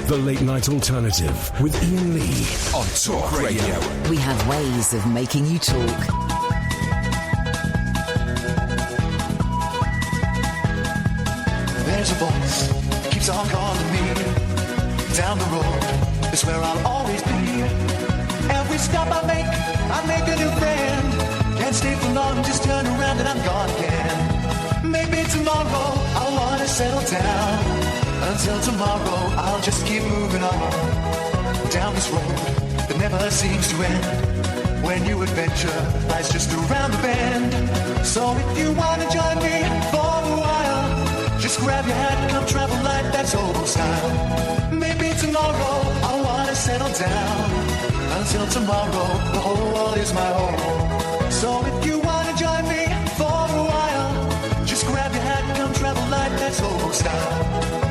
The Late Night Alternative with Iain Lee on Talk Radio. We have ways of making you talk. There's a voice that keeps on calling me. Down the road is where I'll always be. Every stop I make a new friend. Can't stay for long, just turn around and I'm gone again. Maybe tomorrow I'll want to settle down. Until tomorrow I'll just keep moving on. Down this road that never seems to end. When new adventure lies just around the bend. So if you want to join me for a while, just grab your hat and come travel like that's old style. Maybe tomorrow I'll want to settle down. Until tomorrow the whole world is my home. So if you want to join me for a while, just grab your hat and come travel like that's old style.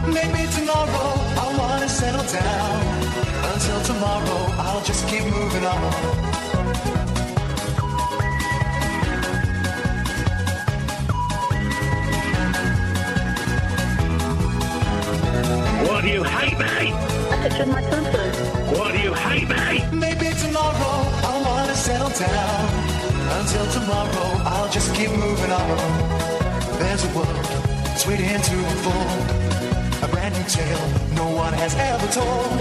Maybe tomorrow I'll want to settle down. Until tomorrow I'll just keep moving on. What do you hate, mate? I touched my tongue. What do you hate, mate? Maybe tomorrow I'll want to settle down. Until tomorrow I'll just keep moving on. There's a world that's waiting to unfold. A brand new tale no one has ever told.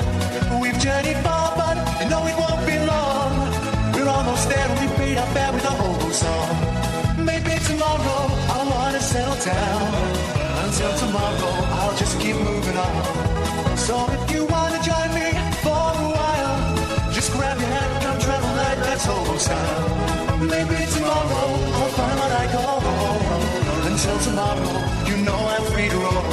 We've journeyed far, but you know it won't be long. We're almost there and we paid our fare with a whole song. Maybe tomorrow I'll want to settle down. Until tomorrow I'll just keep moving on. So if you want to join me for a while, just grab your hat and come travel like that's old style. Maybe tomorrow I'll find what I call home. Until tomorrow, you know I'm free to roll.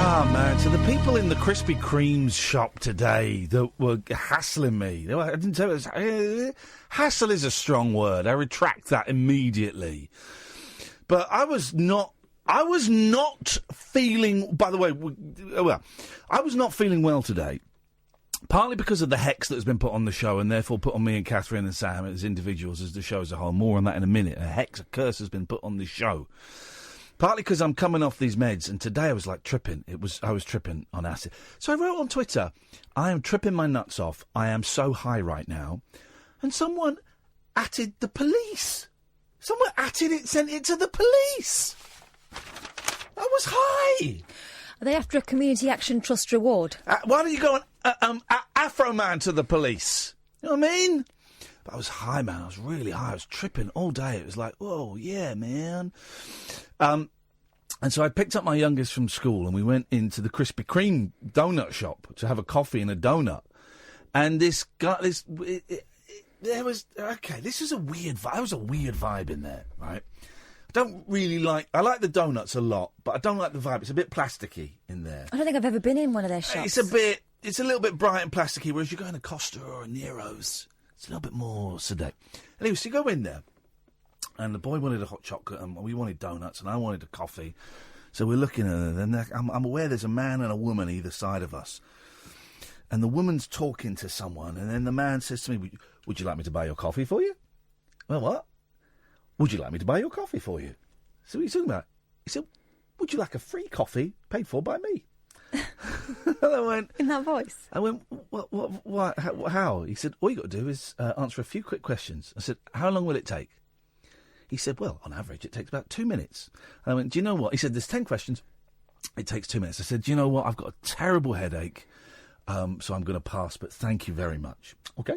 Ah, man, so the people in the Krispy Kreme's shop today that were hassling me, I didn't tell you, hassle is a strong word. I retract that immediately. But I was not feeling, by the way, I was not feeling well today. Partly because of the hex that has been put on the show and therefore put on me and Catherine and Sam as individuals, as the show as a whole. More on that in a minute. A hex, a curse has been put on this show. Partly because I'm coming off these meds, and today I was like tripping. I was tripping on acid. So I wrote on Twitter, I am tripping my nuts off. I am so high right now. And someone atted the police. Someone atted it, sent it to the police. I was high. Are they after a Community Action Trust reward? Why don't you go on Afro Man to the police? You know what I mean? But I was high, man. I was really high. I was tripping all day. It was like, oh, yeah, man. And so I picked up my youngest from school and we went into the Krispy Kreme donut shop to have a coffee and a donut. And this guy, this is a weird vibe. There was a weird vibe in there, right? I like the donuts a lot, but I don't like the vibe. It's a bit plasticky in there. I don't think I've ever been in one of their shops. It's a little bit bright and plasticky, whereas you go in a Costa or a Nero's, it's a little bit more sedate. Anyway, so you go in there, and the boy wanted a hot chocolate, and we wanted donuts, and I wanted a coffee. So we're looking at it, and I'm aware there's a man and a woman either side of us. And the woman's talking to someone, and then the man says to me, would you like me to buy your coffee for you? Well, what? Would you like me to buy your coffee for you? So what are you talking about? He said, would you like a free coffee paid for by me? And I went... In that voice? I went, what, how? He said, all you got to do is answer a few quick questions. I said, how long will it take? He said, well, on average, it takes about 2 minutes. And I went, do you know what? He said, there's 10 questions. It takes 2 minutes. I said, do you know what? I've got a terrible headache, so I'm going to pass, but thank you very much. Okay.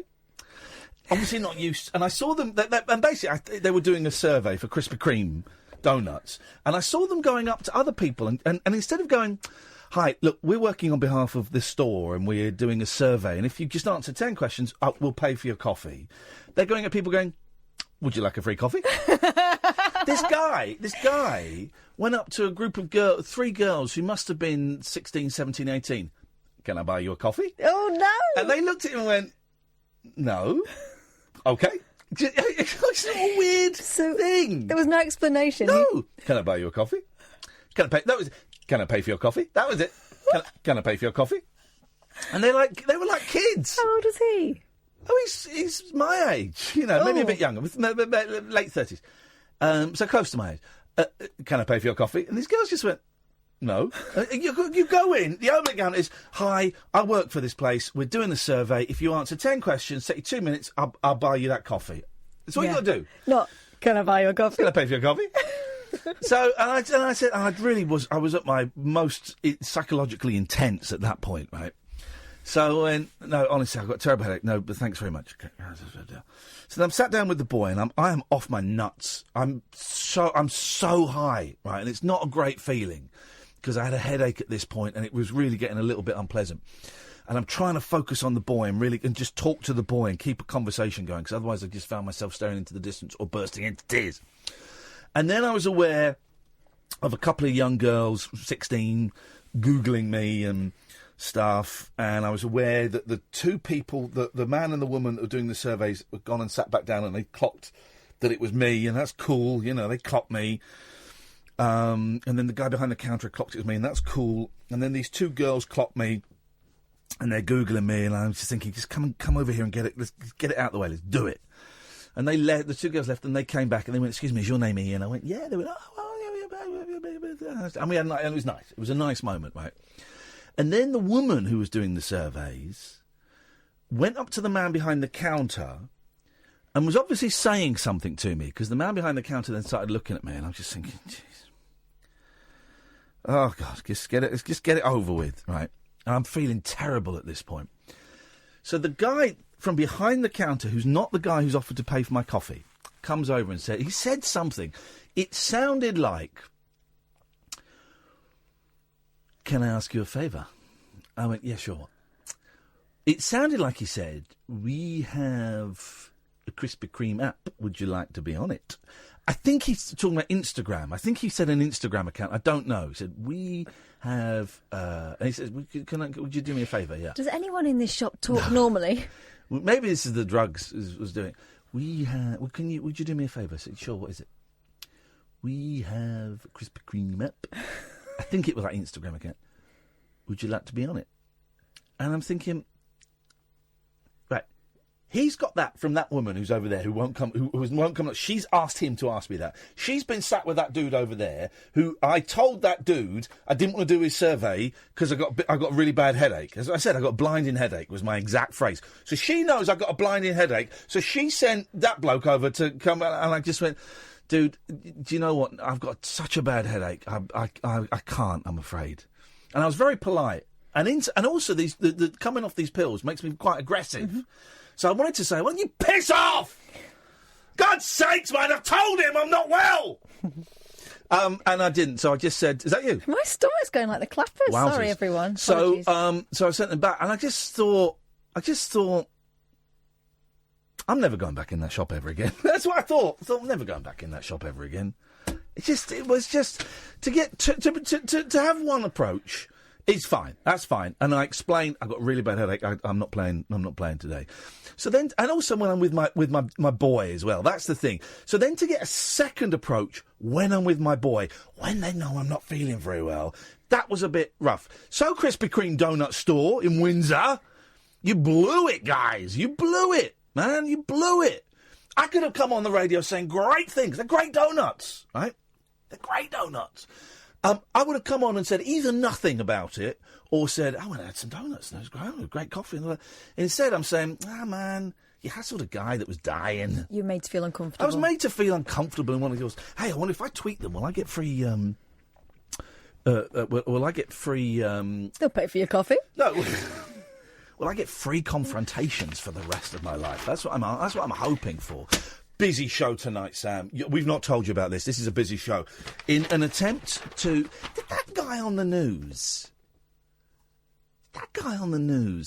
Obviously not used, and I saw them, and basically they were doing a survey for Krispy Kreme donuts, and I saw them going up to other people, and instead of going, hi, look, we're working on behalf of this store, and we're doing a survey, and if you just answer 10 questions, we'll pay for your coffee. They're going at people going, would you like a free coffee? This guy went up to a group of 3 girls who must have been 16, 17, 18. Can I buy you a coffee? Oh, no! And they looked at him and went, no. Okay. It's a weird thing. There was no explanation. No. Can I buy you a coffee? Can I pay? That was it. Can I pay for your coffee? That was it. Can I pay for your coffee? And they were like kids. How old is he? Oh, he's my age. Maybe a bit younger, late 30s. So close to my age. Can I pay for your coffee? And these girls just went, No. You go in, the opening account is, hi, I work for this place, we're doing the survey, if you answer 10 questions, take you 2 minutes, I'll buy you that coffee. That's what you got to do. Not, can I buy your coffee? Can I pay for your coffee? So, and I said, I was at my most psychologically intense at that point, right? So, no, honestly, I've got a terrible headache. No, but thanks very much. Okay. So then I'm sat down with the boy, and I am off my nuts. I'm so high, right? And it's not a great feeling, because I had a headache at this point, and it was really getting a little bit unpleasant. And I'm trying to focus on the boy and just talk to the boy and keep a conversation going, because otherwise I just found myself staring into the distance or bursting into tears. And then I was aware of a couple of young girls, 16, Googling me and stuff, and I was aware that the two people, the man and the woman that were doing the surveys, had gone and sat back down, and they clocked that it was me, and that's cool, they clocked me. And then the guy behind the counter clocked it as me, and that's cool. And then these two girls clocked me, and they're Googling me, and I'm just thinking, just come over here and get it. Let's get it out of the way. Let's do it. And they left. The two girls left, and they came back, and they went, "Excuse me, is your name Iain?" I went, "Yeah." They went, and we had, and it was nice. It was a nice moment, right? And then the woman who was doing the surveys went up to the man behind the counter and was obviously saying something to me, because the man behind the counter then started looking at me, and I was just thinking, jeez. Oh, God, just get it over with, right? And I'm feeling terrible at this point. So the guy from behind the counter, who's not the guy who's offered to pay for my coffee, comes over and he said something. It sounded like, "Can I ask you a favour?" I went, "Yeah, sure." It sounded like he said, "We have a Krispy Kreme app. Would you like to be on it?" I think he's talking about Instagram. I think he said an Instagram account. I don't know. He said, "We have..." and he says, would you do me a favour? Yeah. Does anyone in this shop talk normally? Maybe this is the drugs was doing. "We have... would you do me a favour?" I said, "Sure, what is it?" "We have a Krispy Kreme app." I think it was like Instagram account. "Would you like to be on it?" And I'm thinking, right, he's got that from that woman who's over there who won't come. Who won't come. She's asked him to ask me that. She's been sat with that dude over there who I told that dude I didn't want to do his survey because I got a really bad headache. As I said, I got a blinding headache was my exact phrase. So she knows I got a blinding headache. So she sent that bloke over to come, and I just went, "Dude, do you know what? I've got such a bad headache. I can't, I'm afraid." And I was very polite. And also the coming off these pills makes me quite aggressive. Mm-hmm. So I wanted to say, "Why don't you piss off? God's sakes, man, I've told him I'm not well." And I didn't. So I just said, "Is that you?" My stomach's going like the clappers. Wowzers. Sorry, everyone. So Apologies. so I sent them back, and I just thought, I'm never going back in that shop ever again. That's what I thought. I'm never going back in that shop ever again. It was just to get to have one approach. It's fine. That's fine. And I explained, "I've got a really bad headache. I'm not playing today." So then, and also when I'm with my boy as well. That's the thing. So then to get a second approach when I'm with my boy, when they know I'm not feeling very well, that was a bit rough. So Krispy Kreme donut store in Windsor, you blew it, guys. You blew it, man. You blew it. I could have come on the radio saying great things. They're great donuts, right? They're great donuts. I would have come on and said either nothing about it or said, "I went and had some donuts. That was great coffee." And instead, I'm saying, man, you hassled a guy that was dying. You were made to feel uncomfortable. I was made to feel uncomfortable, and one of yours, "Hey, I wonder if I tweet them, will I get free... will I get free... They'll pay for your coffee. No. Will I get free confrontations for the rest of my life? That's what I'm hoping for. Busy show tonight, Sam. We've not told you about this. This is a busy show. In an attempt to... Did that guy on the news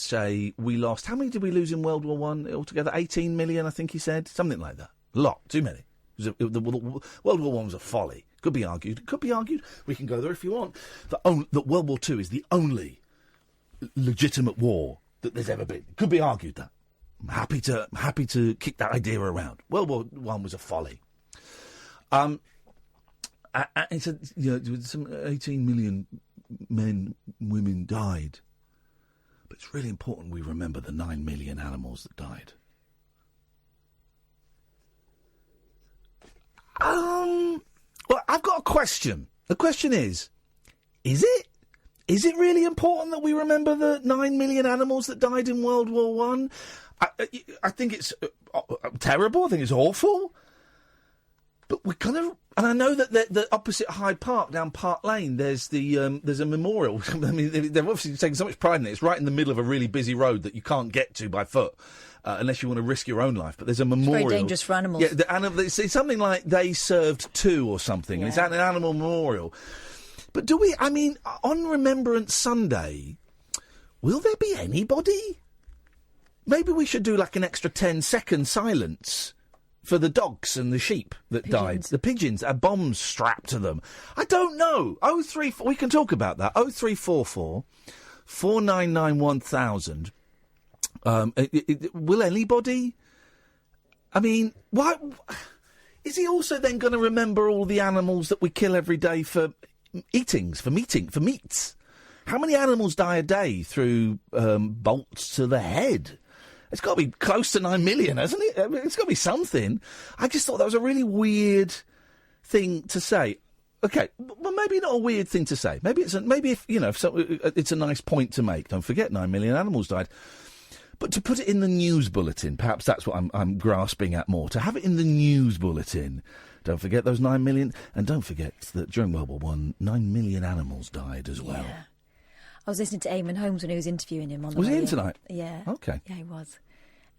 say we lost... How many did we lose in World War I altogether? 18 million, I think he said. Something like that. A lot. Too many. World War I was a folly. Could be argued. We can go there if you want. That World War II is the only legitimate war that there's ever been. Could be argued that. I'm happy to kick that idea around. World War I was a folly. He said, some 18 million men, women died. But it's really important we remember the 9 million animals that died. Well, I've got a question. The question is Is it? Is it really important that we remember the 9 million animals that died in World War One? I think it's terrible. I think it's awful. But we kind of, and I know that the opposite Hyde Park, down Park Lane, there's a memorial. I mean, they've obviously taken so much pride in it. It's right in the middle of a really busy road that you can't get to by foot. Unless you want to risk your own life. But there's a memorial. It's very dangerous for animals. Yeah, it's something like They Served Two or something. Yeah. It's an animal memorial. But do we, I mean, on Remembrance Sunday, will there be anybody? Maybe we should do like an extra 10-second silence for the dogs and the sheep that died. The pigeons, bombs strapped to them. I don't know. We can talk about that. 0344 499 1000. Will anybody? I mean, why? Is he also then going to remember all the animals that we kill every day for meats? How many animals die a day through bolts to the head? It's got to be close to 9 million, hasn't it? I mean, it's got to be something. I just thought that was a really weird thing to say. Okay, well, maybe not a weird thing to say. Maybe it's a nice point to make. Don't forget, 9 million animals died. But to put it in the news bulletin, perhaps that's what I'm grasping at more. To have it in the news bulletin. Don't forget those 9 million. And don't forget that during World War One, 9 million animals died as well. Yeah. I was listening to Eamon Holmes when he was interviewing him on the Was radio. he in tonight? Yeah. Okay. Yeah, he was.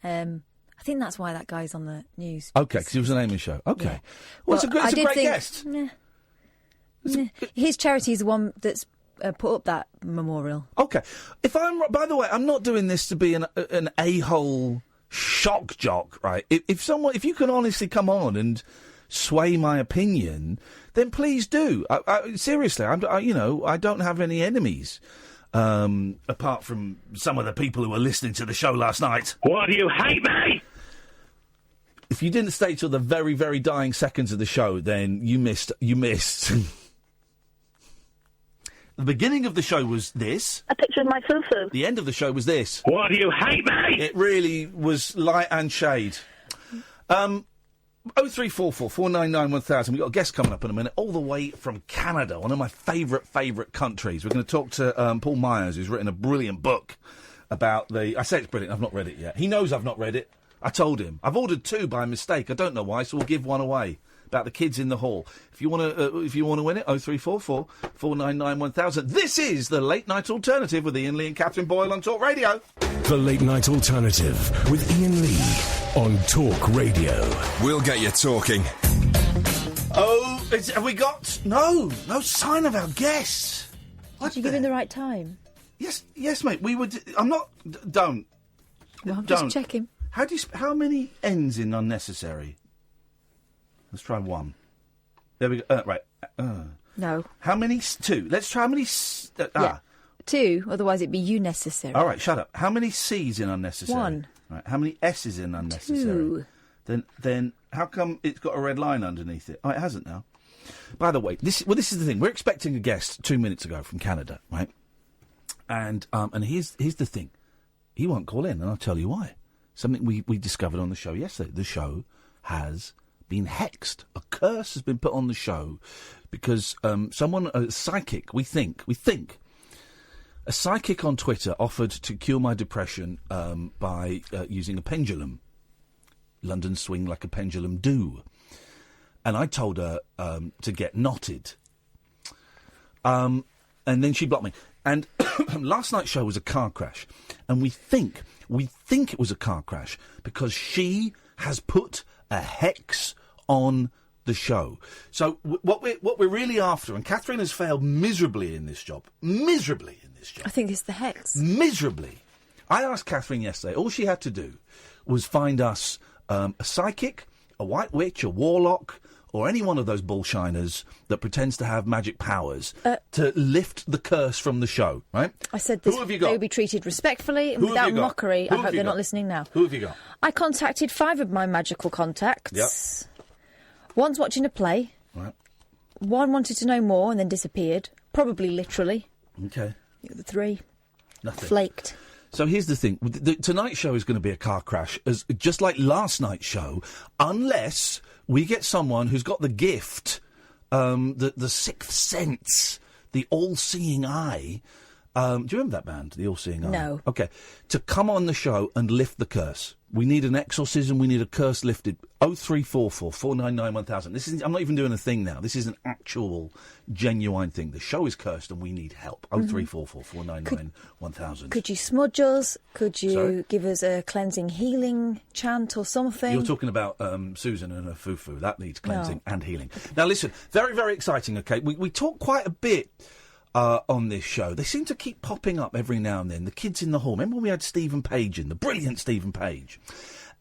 I think that's why that guy's on the news. Okay, because he was an Eamon show. Okay. Yeah. Well, it's a great guest. His charity is the one that's put up that memorial. Okay. By the way, I'm not doing this to be an a-hole shock jock, right? If you can honestly come on and sway my opinion, then please do. Seriously, I don't have any enemies. Apart from some of the people who were listening to the show last night. Why do you hate me? If you didn't stay till the very, very dying seconds of the show, then you missed. The beginning of the show was this. A picture of my fufu. The end of the show was this. Why do you hate me? It really was light and shade. 0344 499 1000. We've got a guest coming up in a minute, all the way from Canada, one of my favourite countries. We're going to talk to Paul Myers, who's written a brilliant book about I say it's brilliant, I've not read it yet. He knows I've not read it. I told him. I've ordered 2 by mistake. I don't know why, so we'll give one away. About the kids in the hall. If you want to win it, 0344 499 1000. This is the Late Night Alternative with Iain Lee and Catherine Boyle on Talk Radio. The Late Night Alternative with Iain Lee on Talk Radio. We'll get you talking. Oh, have we got... No sign of our guests. Did you give him the right time? Yes, mate. We would... I'm not... Don't. Well, I'm don't. just checking. How many N's in unnecessary? Let's try 1. There we go. Right. No. How many? 2. Let's try how many... Yeah. 2, otherwise it'd be unnecessary. All right, shut up. How many C's in unnecessary? 1. Right. How many S's in unnecessary? 2. Then how come it's got a red line underneath it? Oh, it hasn't now. By the way, this is the thing. We're expecting a guest 2 minutes ago from Canada, right? And here's the thing. He won't call in, and I'll tell you why. Something we discovered on the show yesterday. The show has been hexed. A curse has been put on the show because someone, a psychic, we think, a psychic on Twitter offered to cure my depression by using a pendulum. London swing like a pendulum do. And I told her to get knotted. And then she blocked me. And last night's show was a car crash. And we think it was a car crash because she has put a hex on the show. So what we're really after, and Catherine has failed miserably in this job. I think it's the hex. Miserably. I asked Catherine yesterday, all she had to do was find us a psychic, a white witch, a warlock, or any one of those bullshiners that pretends to have magic powers to lift the curse from the show, right? I said this, they will be treated respectfully and without mockery. I hope they're not listening now. Who have you got? I contacted 5 of my magical contacts. Yep. One's watching a play. Right. One wanted to know more and then disappeared. Probably literally. Okay. The other 3. Nothing. Flaked. So here's the thing. Tonight's show is going to be a car crash, just like last night's show, unless we get someone who's got the gift, the 6th sense, the All-Seeing Eye. Do you remember that band, the All-Seeing Eye? No. Okay. To come on the show and lift the curse. We need an exorcism. We need a curse lifted. 0344 499 1000. This is. I'm not even doing a thing now. This is an actual, genuine thing. The show is cursed and we need help. 0344 499 1000. Could you smudge us? Could you Sorry? give us a cleansing, healing chant or something? You're talking about Susan and her foo-foo. That needs cleansing and healing. Now, listen, very, very exciting, okay? We talk quite a bit on this show. They seem to keep popping up every now and then. The kids in the hall. Remember when we had Stephen Page in, the brilliant Stephen Page?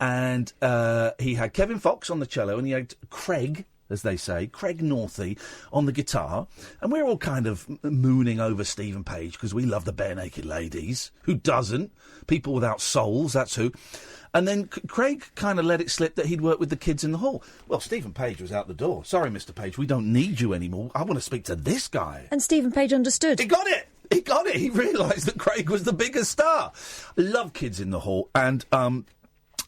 And he had Kevin Fox on the cello and he had Craig, as they say, Craig Northey on the guitar. And we're all kind of mooning over Stephen Page because we love the Bare Naked Ladies. Who doesn't? People Without Souls, that's who. And then Craig kind of let it slip that he'd worked with the kids in the hall. Well, Stephen Page was out the door. Sorry, Mr. Page, we don't need you anymore. I want to speak to this guy. And Stephen Page understood. He got it. He got it. He realised that Craig was the bigger star. I love Kids in the Hall. And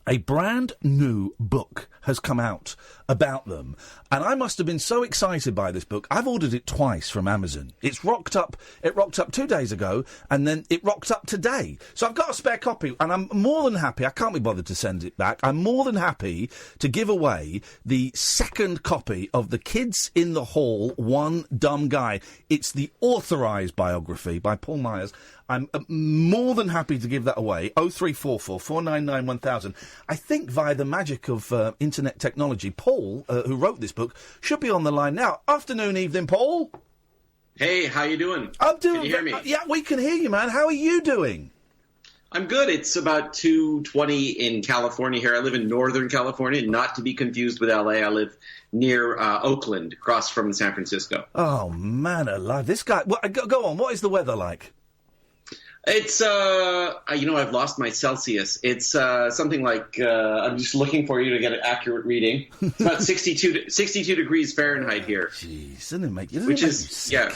a brand new book has come out about them. And I must have been so excited by this book. I've ordered it twice from Amazon. It rocked up 2 days ago, and then it rocked up today. So I've got a spare copy, and I'm more than happy. I can't be bothered to send it back. I'm more than happy to give away the second copy of The Kids in the Hall, One Dumb Guy. It's the authorised biography by Paul Myers. I'm more than happy to give that away. 0344 499 1000. I think via the magic of internet technology, Paul, who wrote this book, should be on the line now. Afternoon, evening, Paul. Hey, how you doing? I'm doing. Can you hear me? Yeah, we can hear you, man. How are you doing? I'm good. It's about 2:20 in California here. I live in Northern California, not to be confused with LA. I live near Oakland, across from San Francisco. Oh, man alive. This guy... Well, go on. What is the weather like? It's, I've lost my Celsius. It's something like, I'm just looking for you to get an accurate reading. It's about 62 degrees Fahrenheit here. Jeez, doesn't it make you Which make is, you sick? yeah.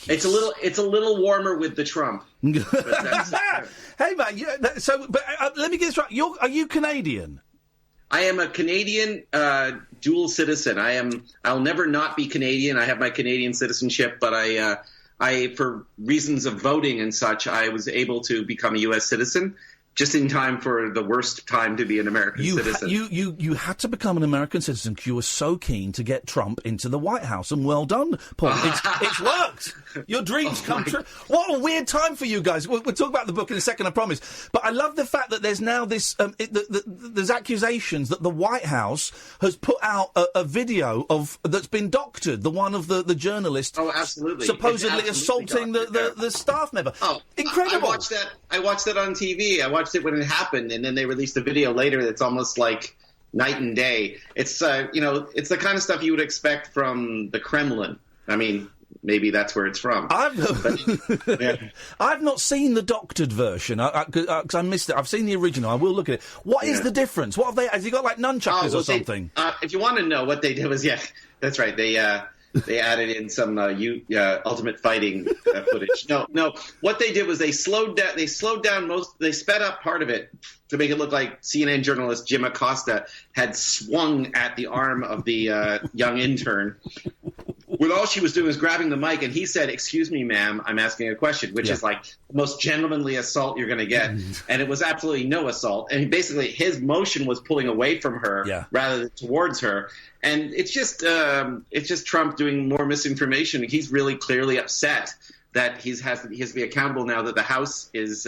It's a little warmer with the Trump. Hey, man, let me get this right. Are you Canadian? I am a Canadian dual citizen. I'll never not be Canadian. I have my Canadian citizenship, but I, for reasons of voting and such, I was able to become a U.S. citizen just in time for the worst time to be an American citizen. You had to become an American citizen because you were so keen to get Trump into the White House, and well done, Paul. It's worked. Your dreams come true. What a weird time for you guys. We'll talk about the book in a second, I promise. But I love the fact that there's now this. There's accusations that the White House has put out a video that's been doctored. The one of the journalist. Oh, absolutely. Supposedly assaulting the staff member. Oh, incredible! I watched that on TV. I watched it when it happened, and then they released a video later that's almost like night and day. It's it's the kind of stuff you would expect from the Kremlin. I mean, maybe that's where it's from. I've not seen the doctored version because I missed it. I've seen the original. I will look at it. What is the difference? What have they? Has he got like nunchuckers or something? If you want to know what they did was, that's right. They added in some Ultimate Fighting footage. No. What they did was they sped up part of it to make it look like CNN journalist Jim Acosta had swung at the arm of the young intern. When all she was doing was grabbing the mic, and he said, "Excuse me, ma'am, I'm asking a question," which is like the most gentlemanly assault you're going to get. And it was absolutely no assault. And basically, his motion was pulling away from her rather than towards her. And it's just Trump doing more misinformation. He's really clearly upset that he has to be accountable now that the House is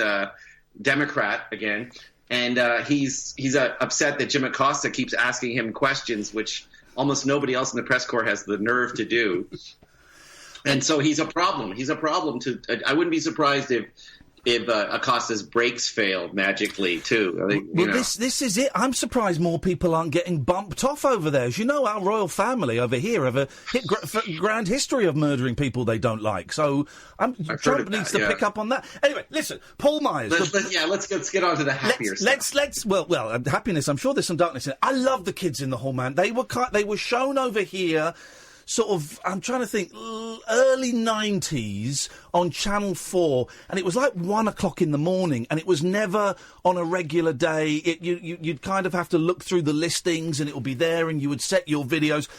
Democrat again, and he's upset that Jim Acosta keeps asking him questions, which almost nobody else in the press corps has the nerve to do. And so he's a problem. He's a problem I wouldn't be surprised if Acosta's brakes failed magically too. This is it. I'm surprised more people aren't getting bumped off over there. As you know, our royal family over here have a grand history of murdering people they don't like. So Trump needs to pick up on that. Anyway, listen, Paul Myers. Let's get on to the happier stuff. Well, happiness. I'm sure there's some darkness in it. I love the Kids in the Hall, man. They were shown over here. Sort of, I'm trying to think, early 90s on Channel 4, and it was like 1 o'clock in the morning, and it was never on a regular day. You'd kind of have to look through the listings, and it would be there, and you would set your videos.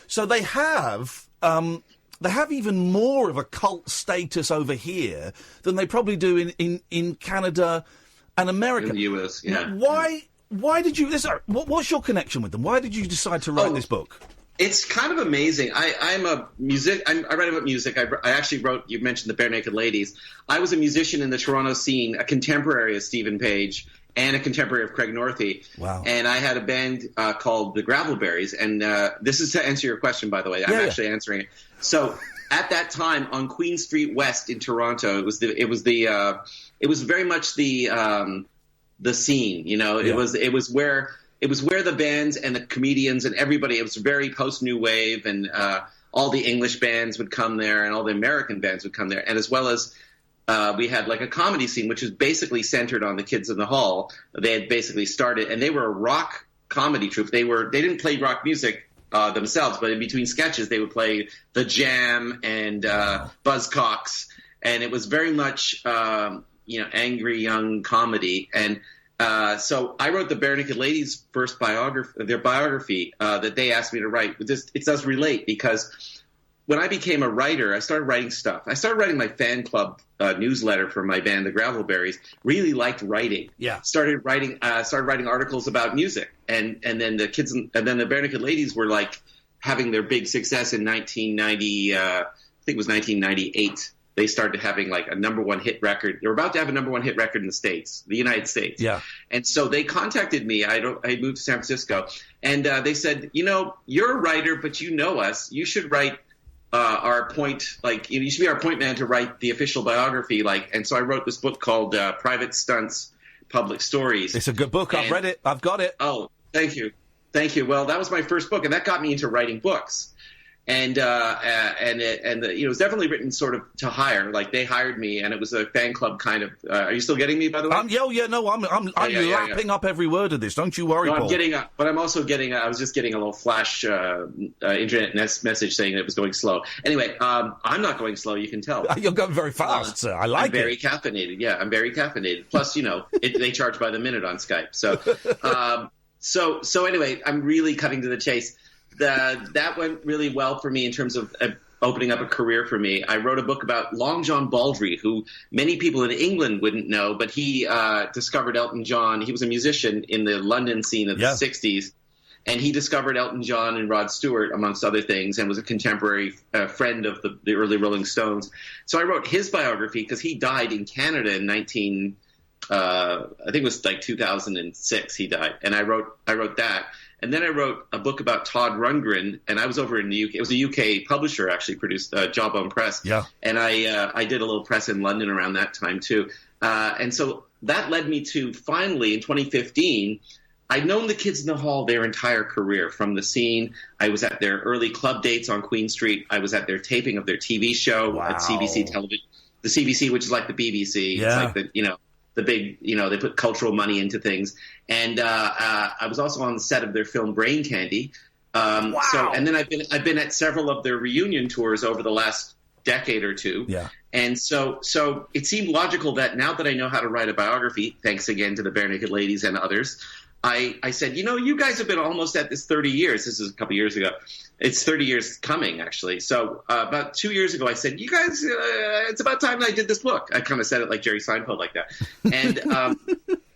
So they have they have even more of a cult status over here than they probably do in Canada and America. In the US, yeah. Now, why did you... What's your connection with them? Why did you decide to write this book? It's kind of amazing. I'm a I write about music. I actually wrote, you mentioned the Bare Naked Ladies. I was a musician in the Toronto scene, a contemporary of Stephen Page and a contemporary of Craig Northey. Wow. And I had a band called the Gravelberries. And this is to answer your question, by the way. I'm actually answering it. So at that time on Queen Street West in Toronto, it was very much the scene, you know. It was where the bands and the comedians and everybody, it was very post-New Wave, and all the English bands would come there and all the American bands would come there. And as well as we had like a comedy scene, which was basically centered on the Kids in the Hall. They had basically started, and they were a rock comedy troupe. They didn't play rock music themselves, but in between sketches, they would play The Jam and Buzzcocks. And it was very much, angry young comedy. And so I wrote the Bare Naked Ladies' first biography that they asked me to write. It does relate, because when I became a writer, I started writing stuff. I started writing my fan club newsletter for my band, the Gravelberries. Really liked writing. Yeah. Started writing articles about music, and then the Bare Naked Ladies were like having their big success in 1990. I think it was 1998. They started having like a number one hit record. They were about to have a number one hit record in the United States. Yeah. And so they contacted me. I moved to San Francisco, and they said, you're a writer, but you know us. You should write our point. Like, you should be our point man to write the official biography. And so I wrote this book called Private Stunts, Public Stories. It's a good book. I've read it. I've got it. Oh, thank you. Thank you. Well, that was my first book, and that got me into writing books. And it was definitely written sort of to hire. Like, they hired me, and it was a fan club kind of. Are you still getting me, by the way? I'm lapping up every word of this. Don't you worry, Paul. I'm also getting. I was just getting a little flash internet message saying it was going slow. Anyway, I'm not going slow. You can tell. You're going very fast, sir. I like it. I'm very caffeinated. Yeah, I'm very caffeinated. Plus, they charge by the minute on Skype. So anyway, I'm really cutting to the chase. That went really well for me in terms of opening up a career for me. I wrote a book about Long John Baldry, who many people in England wouldn't know, but he discovered Elton John. He was a musician in the London scene of the 60s, and he discovered Elton John and Rod Stewart, amongst other things, and was a contemporary friend of the early Rolling Stones. So I wrote his biography, because he died in Canada in I think it was like 2006 he died, and I wrote that. And then I wrote a book about Todd Rundgren, and I was over in the UK. It was a UK publisher, actually, produced Jawbone Press. Yeah. And I did a little press in London around that time, too. And so that led me to, finally, in 2015, I'd known the Kids in the Hall their entire career from the scene. I was at their early club dates on Queen Street. I was at their taping of their TV show at CBC Television. The CBC, which is like the BBC. Yeah. It's like the big, they put cultural money into things. And I was also on the set of their film Brain Candy. So, and then I've been at several of their reunion tours over the last decade or two. Yeah. And so it seemed logical that now that I know how to write a biography, thanks again to the Bare Naked Ladies and others, I said, you guys have been almost at this 30 years. This is a couple years ago. It's 30 years coming, actually. So about 2 years ago, I said, you guys, it's about time that I did this book. I kind of said it like Jerry Seinfeld like that. And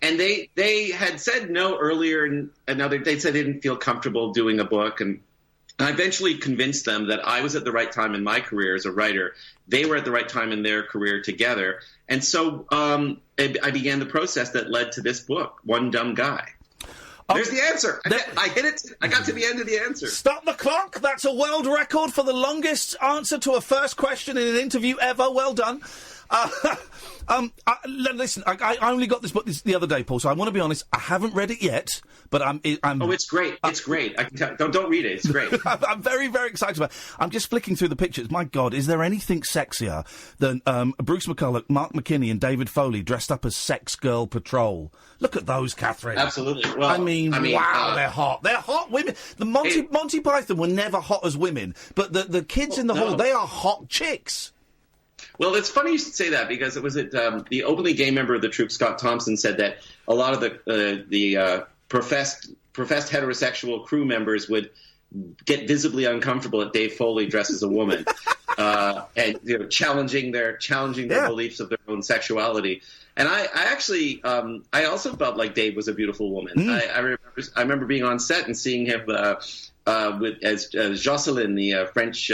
and they had said no earlier, and they said they didn't feel comfortable doing a book. And I eventually convinced them that I was at the right time in my career as a writer. They were at the right time in their career together. And so I began the process that led to this book, One Dumb Guy. There's the answer. I hit it. I got to the end of the answer. Stop the clock. That's a world record for the longest answer to a first question in an interview ever. Well done. Listen, I only got this book the other day, Paul, so I want to be honest. I haven't read it yet, but I'm Oh, it's great. It's great. I can tell. Don't read it. It's great. I'm very, very excited about it. I'm just flicking through the pictures. My God, is there anything sexier than Bruce McCulloch, Mark McKinney and David Foley dressed up as Sex Girl Patrol? Look at those, Catherine. Absolutely. Well, I mean wow, they're hot. They're hot women. The Monty Python were never hot as women, but the Kids in the Hall, they are hot chicks. Well, it's funny you should say that, because it was the openly gay member of the troupe, Scott Thompson, said that a lot of the professed heterosexual crew members would get visibly uncomfortable at Dave Foley dressed as a woman, and challenging their beliefs of their own sexuality. And I also felt like Dave was a beautiful woman. I remember being on set and seeing him as Jocelyn, the French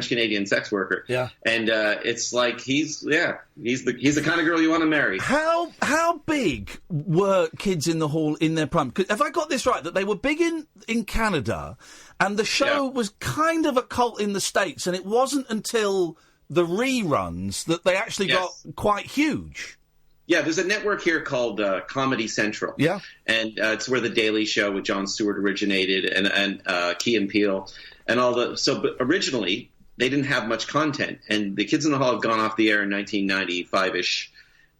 Canadian sex worker. Yeah. And it's like he's the kind of girl you want to marry. How big were Kids in the Hall in their prime? 'Cause have I got this right, that they were big in Canada, and the show was kind of a cult in the States, and it wasn't until the reruns that they actually got quite huge? Yeah, there's a network here called Comedy Central. Yeah. And it's where The Daily Show with Jon Stewart originated, and Key and Peele, and all the. So, but originally they didn't have much content, and the Kids in the Hall had gone off the air in 1995-ish,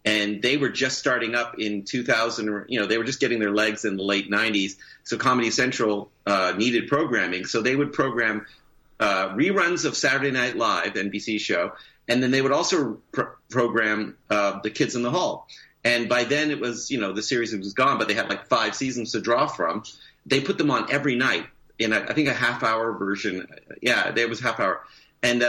and they were just starting up in 2000. They were just getting their legs in the late 90s. So Comedy Central needed programming, so they would program reruns of Saturday Night Live, NBC show. And then they would also program the Kids in the Hall. And by then it was, the series was gone, but they had like 5 seasons to draw from. They put them on every night in, I think, a half-hour version. Yeah, it was half hour. And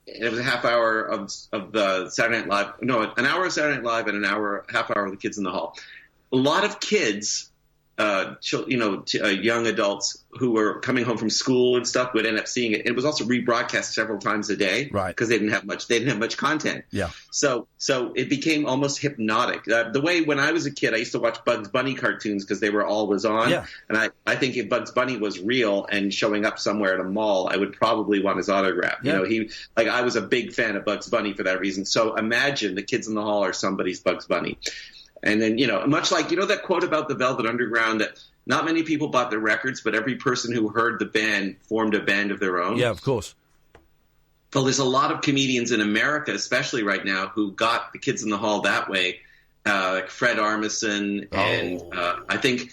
it was a half hour of Saturday Night Live. No, an hour of Saturday Night Live and half hour of the Kids in the Hall. A lot of kids, young adults who were coming home from school and stuff would end up seeing it. It was also rebroadcast several times a day, right? Because they didn't have much content. Yeah. So it became almost hypnotic. The way when I was a kid, I used to watch Bugs Bunny cartoons because they were always on. Yeah. And I think if Bugs Bunny was real and showing up somewhere at a mall, I would probably want his autograph. Yeah. I was a big fan of Bugs Bunny for that reason. So imagine the Kids in the Hall are somebody's Bugs Bunny. And then, much like, that quote about the Velvet Underground, that not many people bought their records, but every person who heard the band formed a band of their own. Yeah, of course. Well, there's a lot of comedians in America, especially right now, who got the Kids in the Hall that way, like Fred Armisen. And I think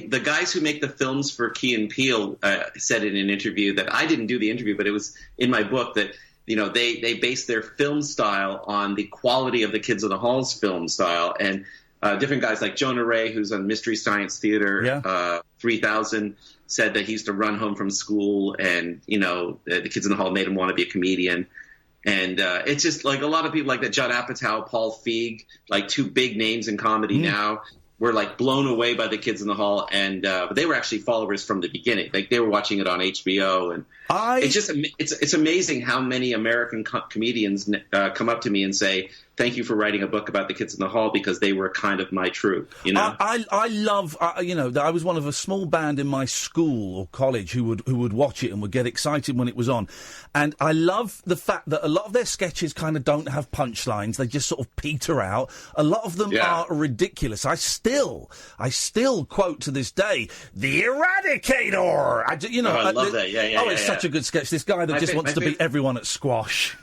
the guys who make the films for Key and Peele said in an interview that I didn't do the interview, but it was in my book that, they base their film style on the quality of the Kids in the Hall's film style. And different guys like Jonah Ray, who's on Mystery Science Theater 3000, said that he used to run home from school and, the Kids in the Hall made him want to be a comedian. And it's just like a lot of people like that, Judd Apatow, Paul Feig, like 2 big names in comedy now, were like blown away by the Kids in the Hall. And but they were actually followers from the beginning. Like they were watching it on HBO. And it's amazing how many American comedians come up to me and say, thank you for writing a book about the Kids in the Hall because they were kind of my troupe, I love, I was one of a small band in my school or college who would watch it and would get excited when it was on. And I love the fact that a lot of their sketches kind of don't have punchlines. They just sort of peter out. A lot of them are ridiculous. I still quote to this day, The Eradicator! I love that. It's such a good sketch. This guy that just wants to beat everyone at squash.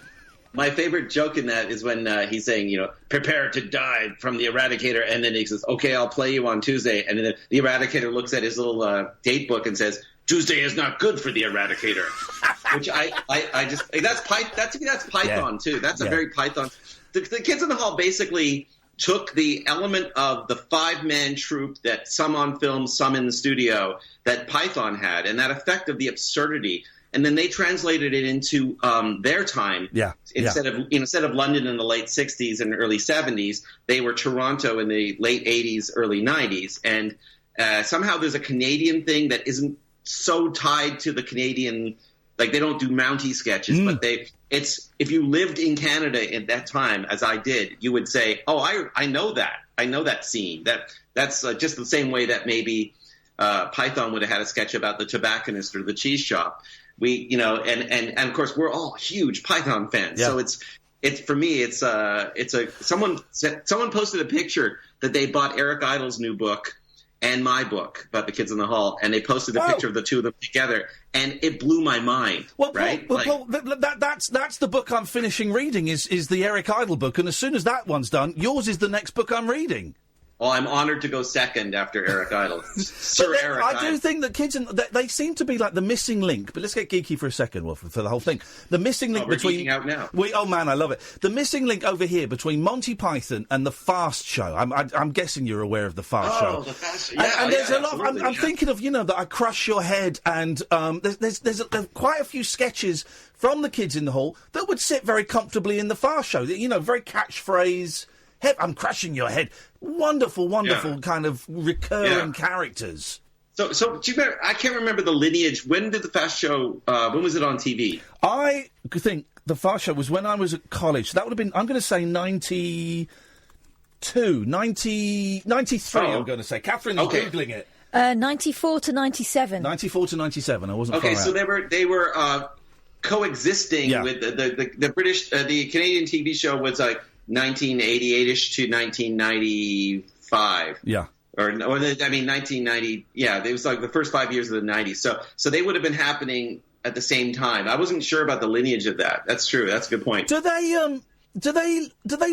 My favorite joke in that is when he's saying, prepare to die from the Eradicator. And then he says, okay, I'll play you on Tuesday. And then the Eradicator looks at his little date book and says, Tuesday is not good for the Eradicator. Which I just, that's Python too. That's a very Python. The Kids in the Hall basically took the element of the 5-man troupe that some on film, some in the studio that Python had, and that effect of the absurdity. And then they translated it into their time. Yeah. Instead of London in the late 60s and early 70s, they were Toronto in the late 80s, early 90s. And somehow there's a Canadian thing that isn't so tied to the Canadian. Like they don't do Mountie sketches, but if you lived in Canada at that time, as I did, you would say, "Oh, I know that. I know that scene. That's just the same way that maybe Python would have had a sketch about the tobacconist or the cheese shop." We, and of course we're all huge Python fans. Yeah. So it's for me, someone posted a picture that they bought Eric Idle's new book and my book about the Kids in the Hall, and they posted a picture of the two of them together, and it blew my mind. Well, right? Paul, that's the book I'm finishing reading is the Eric Idle book, and as soon as that one's done, yours is the next book I'm reading. Oh, I'm honoured to go second after Eric Idle. Sir Eric I do think that kids, they seem to be like the missing link. But let's get geeky for a second, Wolf, for the whole thing. The missing link between... We're geeking out now. Oh, man, I love it. The missing link over here between Monty Python and The Fast Show. I'm guessing you're aware of The Fast Show. Oh, The Fast Show. Yeah, and there's a lot... I'm thinking of, that I Crush Your Head, and there's quite a few sketches from the kids in the hall that would sit very comfortably in The Fast Show. Very catchphrase... I'm crushing your head. Wonderful kind of recurring characters. So do you remember, I can't remember the lineage. When did The Fast Show, when was it on TV? I think The Fast Show was when I was at college. That would have been, I'm going to say 93, I'm going to say. Catherine's Googling it. 94 to 97. 94 to 97, I wasn't far Okay, so out. they were coexisting with the British, the Canadian TV show was like 1988-ish to 1995. Yeah. Or 1990. Yeah, it was like the first 5 years of the 90s. So they would have been happening at the same time. I wasn't sure about the lineage of that. That's true. That's a good point. Do they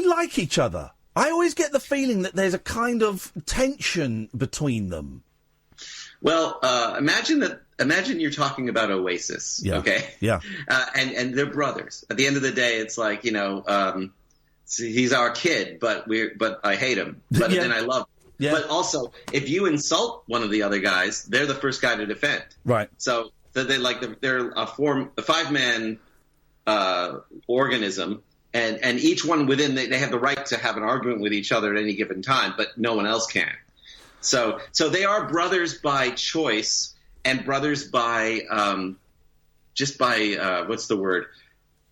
like each other? I always get the feeling that there's a kind of tension between them. Well, imagine you're talking about Oasis. Yeah. Okay. Yeah. And they're brothers. At the end of the day, it's like, he's our kid, but I hate him. But then I love him. Yeah. But also, if you insult one of the other guys, they're the first guy to defend. Right. So they're a 5-man organism, and each one within they have the right to have an argument with each other at any given time, but no one else can. So they are brothers by choice and brothers by what's the word?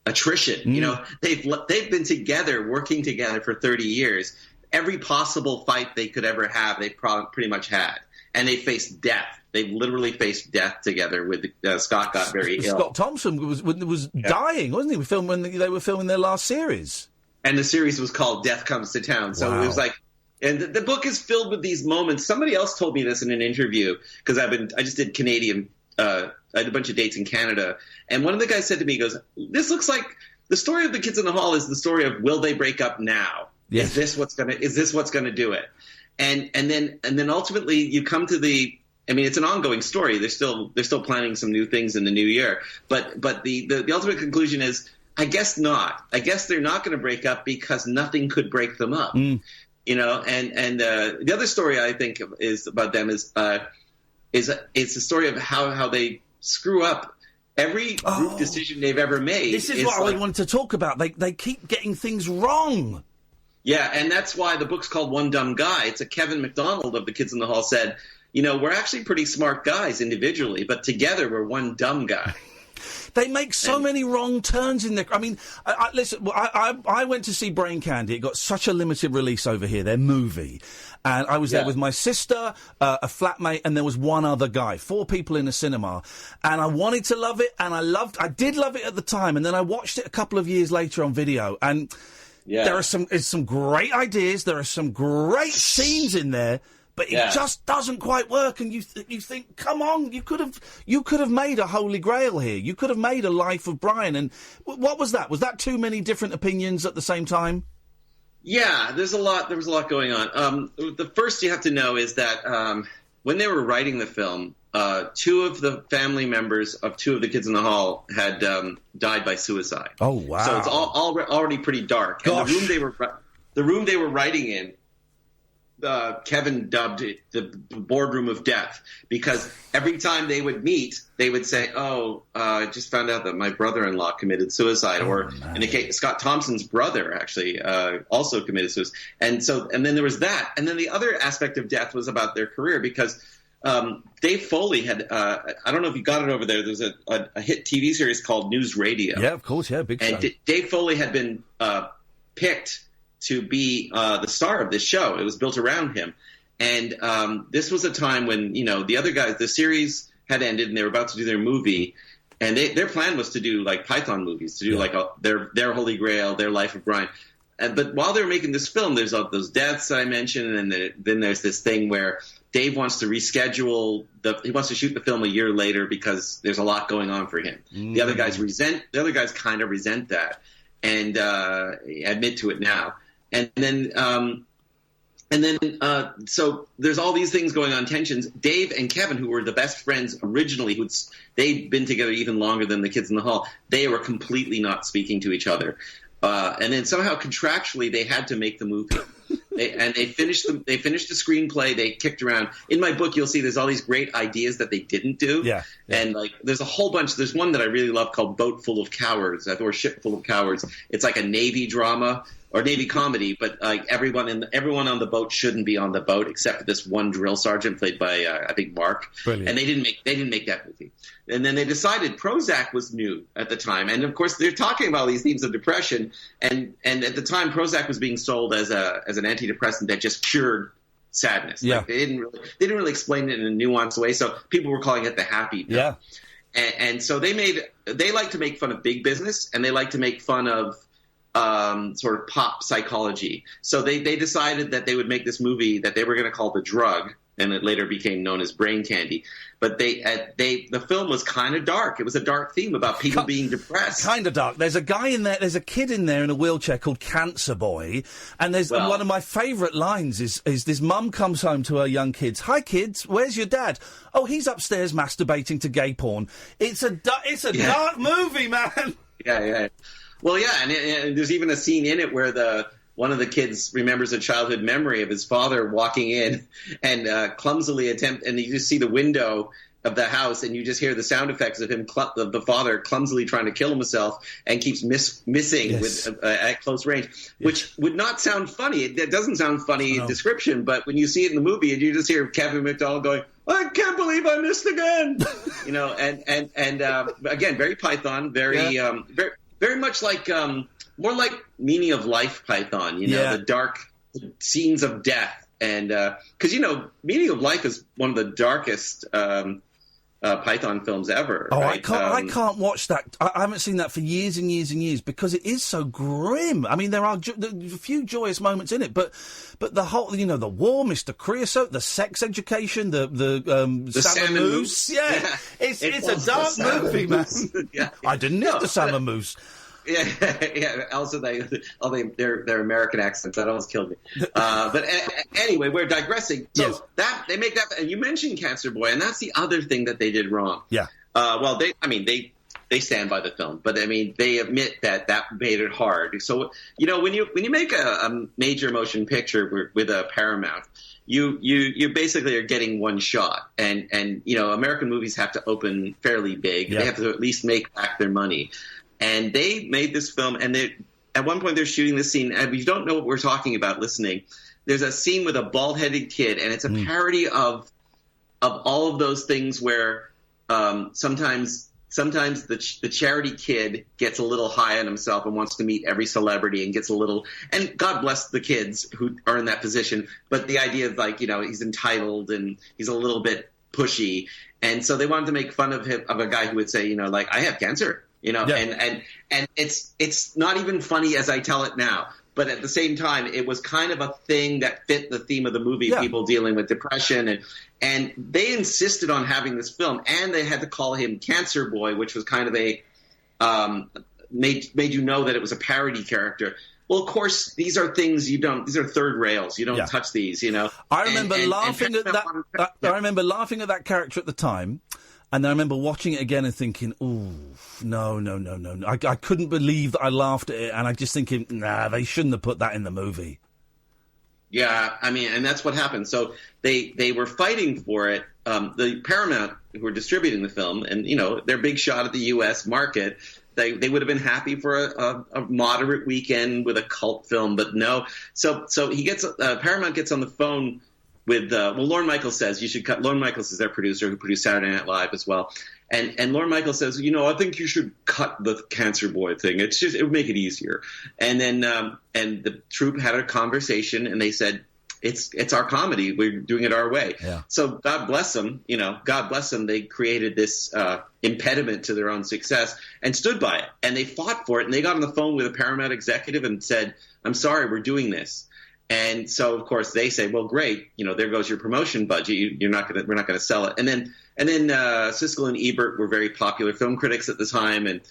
Attrition. They've been together, working together for 30 years. Every possible fight they could ever have, they pretty much had, and they faced death. They literally faced death together. With Scott got very ill. Scott Thompson was dying, wasn't he? When they were filming their last series, and the series was called Death Comes to Town. So It was like, and the book is filled with these moments. Somebody else told me this in an interview because I just did Canadian. I had a bunch of dates in Canada, and one of the guys said to me, he goes, "This looks like the story of the kids in the hall is the story of will they break up now? Yes. Is this what's gonna do it?" And then ultimately you come to it's an ongoing story. They're still planning some new things in the new year, but the ultimate conclusion is, I guess not. I guess they're not going to break up because nothing could break them up. And the other story I think is about them is it's a story of how they screw up every group decision they've ever made. This is what I wanted to talk about. They keep getting things wrong. Yeah, and that's why the book's called One Dumb Guy. It's a Kevin McDonald of the Kids in the Hall said, we're actually pretty smart guys individually, but together we're one dumb guy. They make so many wrong turns in their... I mean, listen, I went to see Brain Candy. It got such a limited release over here, their movie. And I was there with my sister, a flatmate, and there was one other guy. 4 people in a cinema. And I wanted to love it, and I did love it at the time. And then I watched it a couple of years later on video. And there are some great ideas. There are some great scenes in there. But it just doesn't quite work, and you think, come on, you could have made a Holy Grail here. You could have made a Life of Brian. And what was that? Was that too many different opinions at the same time? Yeah, there was a lot going on. The first you have to know is that when they were writing the film, 2 of the family members of 2 of the Kids in the Hall had died by suicide. Oh wow! So it's already pretty dark. Gosh. And the room they were writing in. Kevin dubbed it the boardroom of death because every time they would meet, they would say, I just found out that my brother-in-law committed suicide. In the case, Scott Thompson's brother actually also committed suicide. And then there was that. And then the other aspect of death was about their career because Dave Foley had, I don't know if you got it over there, there's a hit TV series called News Radio. Yeah, of course, yeah, big show. And Dave Foley had been picked to be the star of this show. It was built around him. And this was a time when, the other guys, the series had ended and they were about to do their movie. And their plan was to do like Python movies, to do like their Holy Grail, their Life of Brian. But while they were making this film, there's those deaths I mentioned. And then there's this thing where Dave wants to reschedule he wants to shoot the film a year later because there's a lot going on for him. The other guys kind of resent that and admit to it now. And then And then, so there's all these things going on, tensions. Dave and Kevin, who were the best friends originally, they'd been together even longer than the kids in the hall. They were completely not speaking to each other. And then somehow contractually they had to make the movie. They finished the screenplay. They kicked around. In my book, you'll see there's all these great ideas that they didn't do. Yeah. And like, there's a whole bunch. There's one that I really love called Boat Full of Cowards, or Ship Full of Cowards. It's like a Navy drama or Navy comedy, but like everyone on the boat shouldn't be on the boat except for this one drill sergeant played by I think Mark. Brilliant. And they didn't make that movie. And then they decided Prozac was new at the time, and of course they're talking about these themes of depression. And at the time Prozac was being sold as an antidepressant that just cured sadness. Yeah. Like they didn't really explain it in a nuanced way, so people were calling it the happy pill. Yeah. And so they like to make fun of big business, and they like to make fun of sort of pop psychology. So they decided that they would make this movie that they were going to call The Drug, and it later became known as Brain Candy. But the film was kind of dark. It was a dark theme about people being depressed. Kind of dark. There's a guy in there, there's a kid in there in a wheelchair called Cancer Boy, and one of my favourite lines is this mum comes home to her young kids. Hi kids, where's your dad? Oh, he's upstairs masturbating to gay porn. It's a dark movie, man. Yeah. Well, yeah, and there's even a scene in it where one of the kids remembers a childhood memory of his father walking in and clumsily and you just see the window of the house and you just hear the sound effects of him, of the father clumsily trying to kill himself and keeps missing at close range, which would not sound funny. It doesn't sound funny in description, but when you see it in the movie, you just hear Kevin McDowell going, I can't believe I missed again, and again, very Python, very much like more like Meaning of Life Python, the dark scenes of death. And because, Meaning of Life is one of the darkest Python films ever. Oh, right? I can't watch that. I haven't seen that for years and years and years because it is so grim. I mean, there are a few joyous moments in it, but the whole, the war, Mr. Creosote, the sex education, the salmon mousse. Yeah, it's a dark movie, man. Yeah. I didn't need the salmon mousse. Yeah. Also, their American accents, that almost killed me. But anyway, we're digressing. So they make that, and you mentioned Cancer Boy, and that's the other thing that they did wrong. Yeah. Well, they stand by the film, but I mean, they admit that made it hard. So when you make a major motion picture with a Paramount, you basically are getting one shot, and American movies have to open fairly big. Yeah. They have to at least make back their money. And they made this film, and at one point they're shooting this scene, and if you don't know what we're talking about listening, there's a scene with a bald-headed kid, and it's a parody of all of those things where sometimes the charity kid gets a little high on himself and wants to meet every celebrity and gets a little – and God bless the kids who are in that position, but the idea of he's entitled and he's a little bit pushy. And so they wanted to make fun of a guy who would say, I have cancer. And it's not even funny as I tell it now, but at the same time, it was kind of a thing that fit the theme of the movie, people dealing with depression, and they insisted on having this film, and they had to call him Cancer Boy, which was kind of a made you know that it was a parody character. Well, of course, these are things these are third rails. You don't touch these, I remember laughing at that. I remember laughing at that character at the time. And then I remember watching it again and thinking, ooh, no. I couldn't believe that I laughed at it. And I'm just thinking, nah, they shouldn't have put that in the movie. Yeah, I mean, and that's what happened. So they were fighting for it. The Paramount, who were distributing the film, and, their big shot at the U.S. market, they would have been happy for a moderate weekend with a cult film. But no. So Paramount gets on the phone with Lorne Michaels says you should cut. Lorne Michaels is their producer who produced Saturday Night Live as well, and Lorne Michaels says, I think you should cut the Cancer Boy thing. It would make it easier. And then and the troupe had a conversation, and they said it's our comedy. We're doing it our way. Yeah. So God bless them. God bless them. They created this impediment to their own success and stood by it, and they fought for it. And they got on the phone with a Paramount executive and said, "I'm sorry, we're doing this." And so, of course, they say, "Well, great. There goes your promotion budget. We're not going to sell it." And then Siskel and Ebert were very popular film critics at the time, and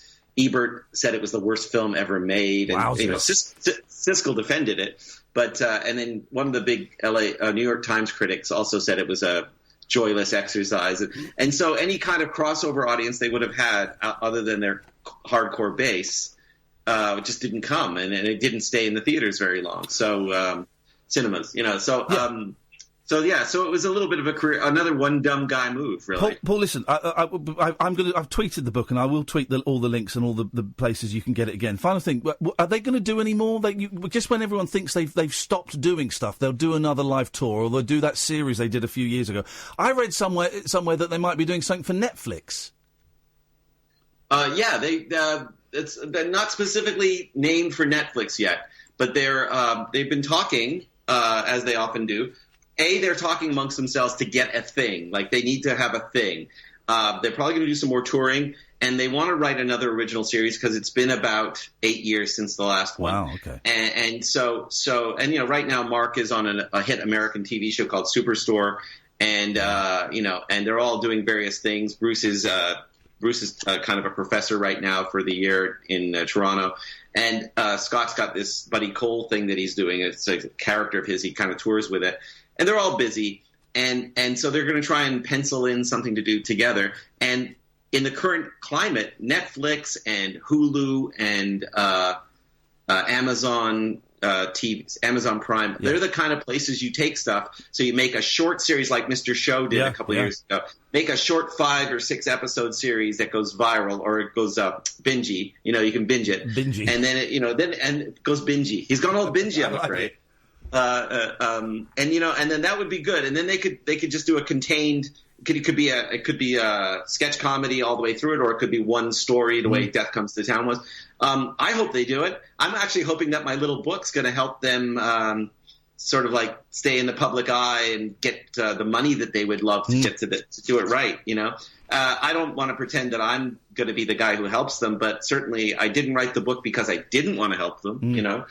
Ebert said it was the worst film ever made, and Siskel defended it. But and then one of the big New York Times critics also said it was a joyless exercise, and so any kind of crossover audience they would have had other than their hardcore base just didn't come, and it didn't stay in the theaters very long. So cinemas, So it was a little bit of another one dumb guy move, really. Paul, listen, I've tweeted the book, and I will tweet all the links and all the places you can get it again. Final thing, are they going to do any more? Just when everyone thinks they've stopped doing stuff, they'll do another live tour, or they'll do that series they did a few years ago. I read somewhere that they might be doing something for Netflix. They're not specifically named for Netflix yet, but they've been talking, as they often do. They're talking amongst themselves to get a thing. Like, they need to have a thing. They're probably going to do some more touring, and they want to write another original series because it's been about 8 years since the last one. Wow, okay. And so right now Mark is on a hit American TV show called Superstore, and and they're all doing various things. Bruce is kind of a professor right now for the year in Toronto. And Scott's got this Buddy Cole thing that he's doing. It's a character of his. He kind of tours with it. And they're all busy, and so they're going to try and pencil in something to do together. And in the current climate, Netflix and Hulu and Amazon TV, Amazon Prime, they're the kind of places you take stuff. So you make a short series like Mr. Show did a couple years ago. Make a short 5 or 6 episode series that goes viral, or it goes bingey. You can binge it. Bingey. And then it goes bingey. He's gone all bingey, I'm afraid. And then that would be good. And then they could just do a contained. It could be a sketch comedy all the way through it, or it could be one story the way Death Comes to Town was. I hope they do it. I'm actually hoping that my little book's going to help them sort of like stay in the public eye and get the money that they would love to get to do it right. I don't want to pretend that I'm going to be the guy who helps them, but certainly I didn't write the book because I didn't want to help them.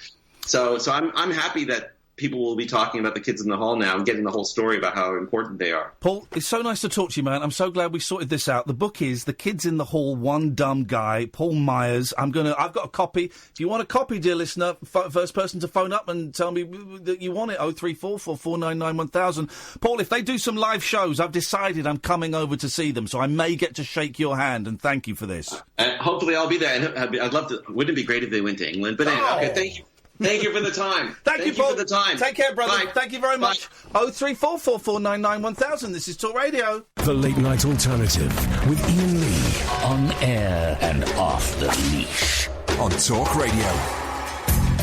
So I'm happy that people will be talking about the kids in the hall now and getting the whole story about how important they are. Paul, it's so nice to talk to you, man. I'm so glad we sorted this out. The book is The Kids in the Hall, One Dumb Guy, Paul Myers. I've got a copy. If you want a copy, dear listener, first person to phone up and tell me that you want it, 0344 499 1000. Paul, if they do some live shows, I've decided I'm coming over to see them, so I may get to shake your hand, and thank you for this. Hopefully I'll be there. I'd love to. Wouldn't it be great if they went to England? But anyway, okay, thank you. Thank you for the time. Thank you, Paul. For the time. Take care, brother. Bye. Thank you very much. 0344 499 1000. This is Talk Radio. The Late Night Alternative with Iain Lee. On air and off the leash. On Talk Radio.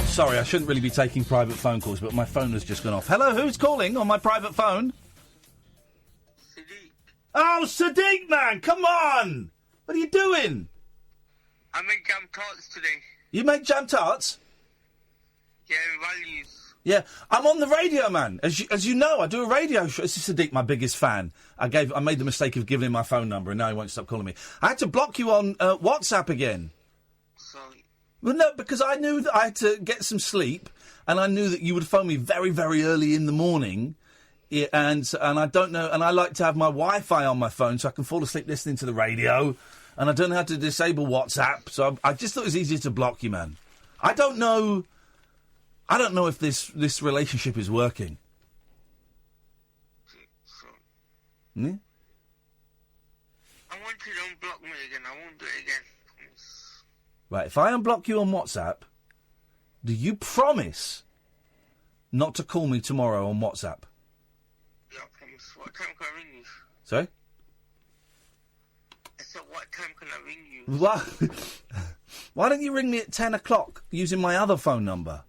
Sorry, I shouldn't really be taking private phone calls, but my phone has just gone off. Hello, who's calling on my private phone? Sadiq. Oh, Sadiq, man, come on! What are you doing? I make jam tarts today. You make jam tarts? Yeah, values. Yeah, I'm on the radio, man. As you know, I do a radio show. This is Sadiq, my biggest fan. I made the mistake of giving him my phone number, and now he won't stop calling me. I had to block you on WhatsApp again. Sorry. Well, no, because I knew that I had to get some sleep, and I knew that you would phone me very, very early in the morning. Yeah, and I don't know, and I like to have my Wi-Fi on my phone so I can fall asleep listening to the radio, and I don't know how to disable WhatsApp, so I just thought it was easier to block you, man. I don't know if this relationship is working. Yeah? I want you to unblock me again. I won't do it again. Please. Right, if I unblock you on WhatsApp, do you promise not to call me tomorrow on WhatsApp? Yeah, I promise. What time can I ring you? Sorry? I said, what time can I ring you? Why don't you ring me at 10 o'clock using my other phone number?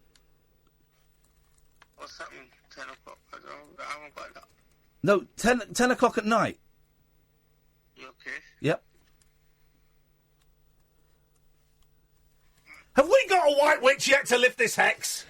What's that mean? 10 o'clock? I haven't got that. No, 10 o'clock at night. You okay? Yep. Have we got a white witch yet to lift this hex?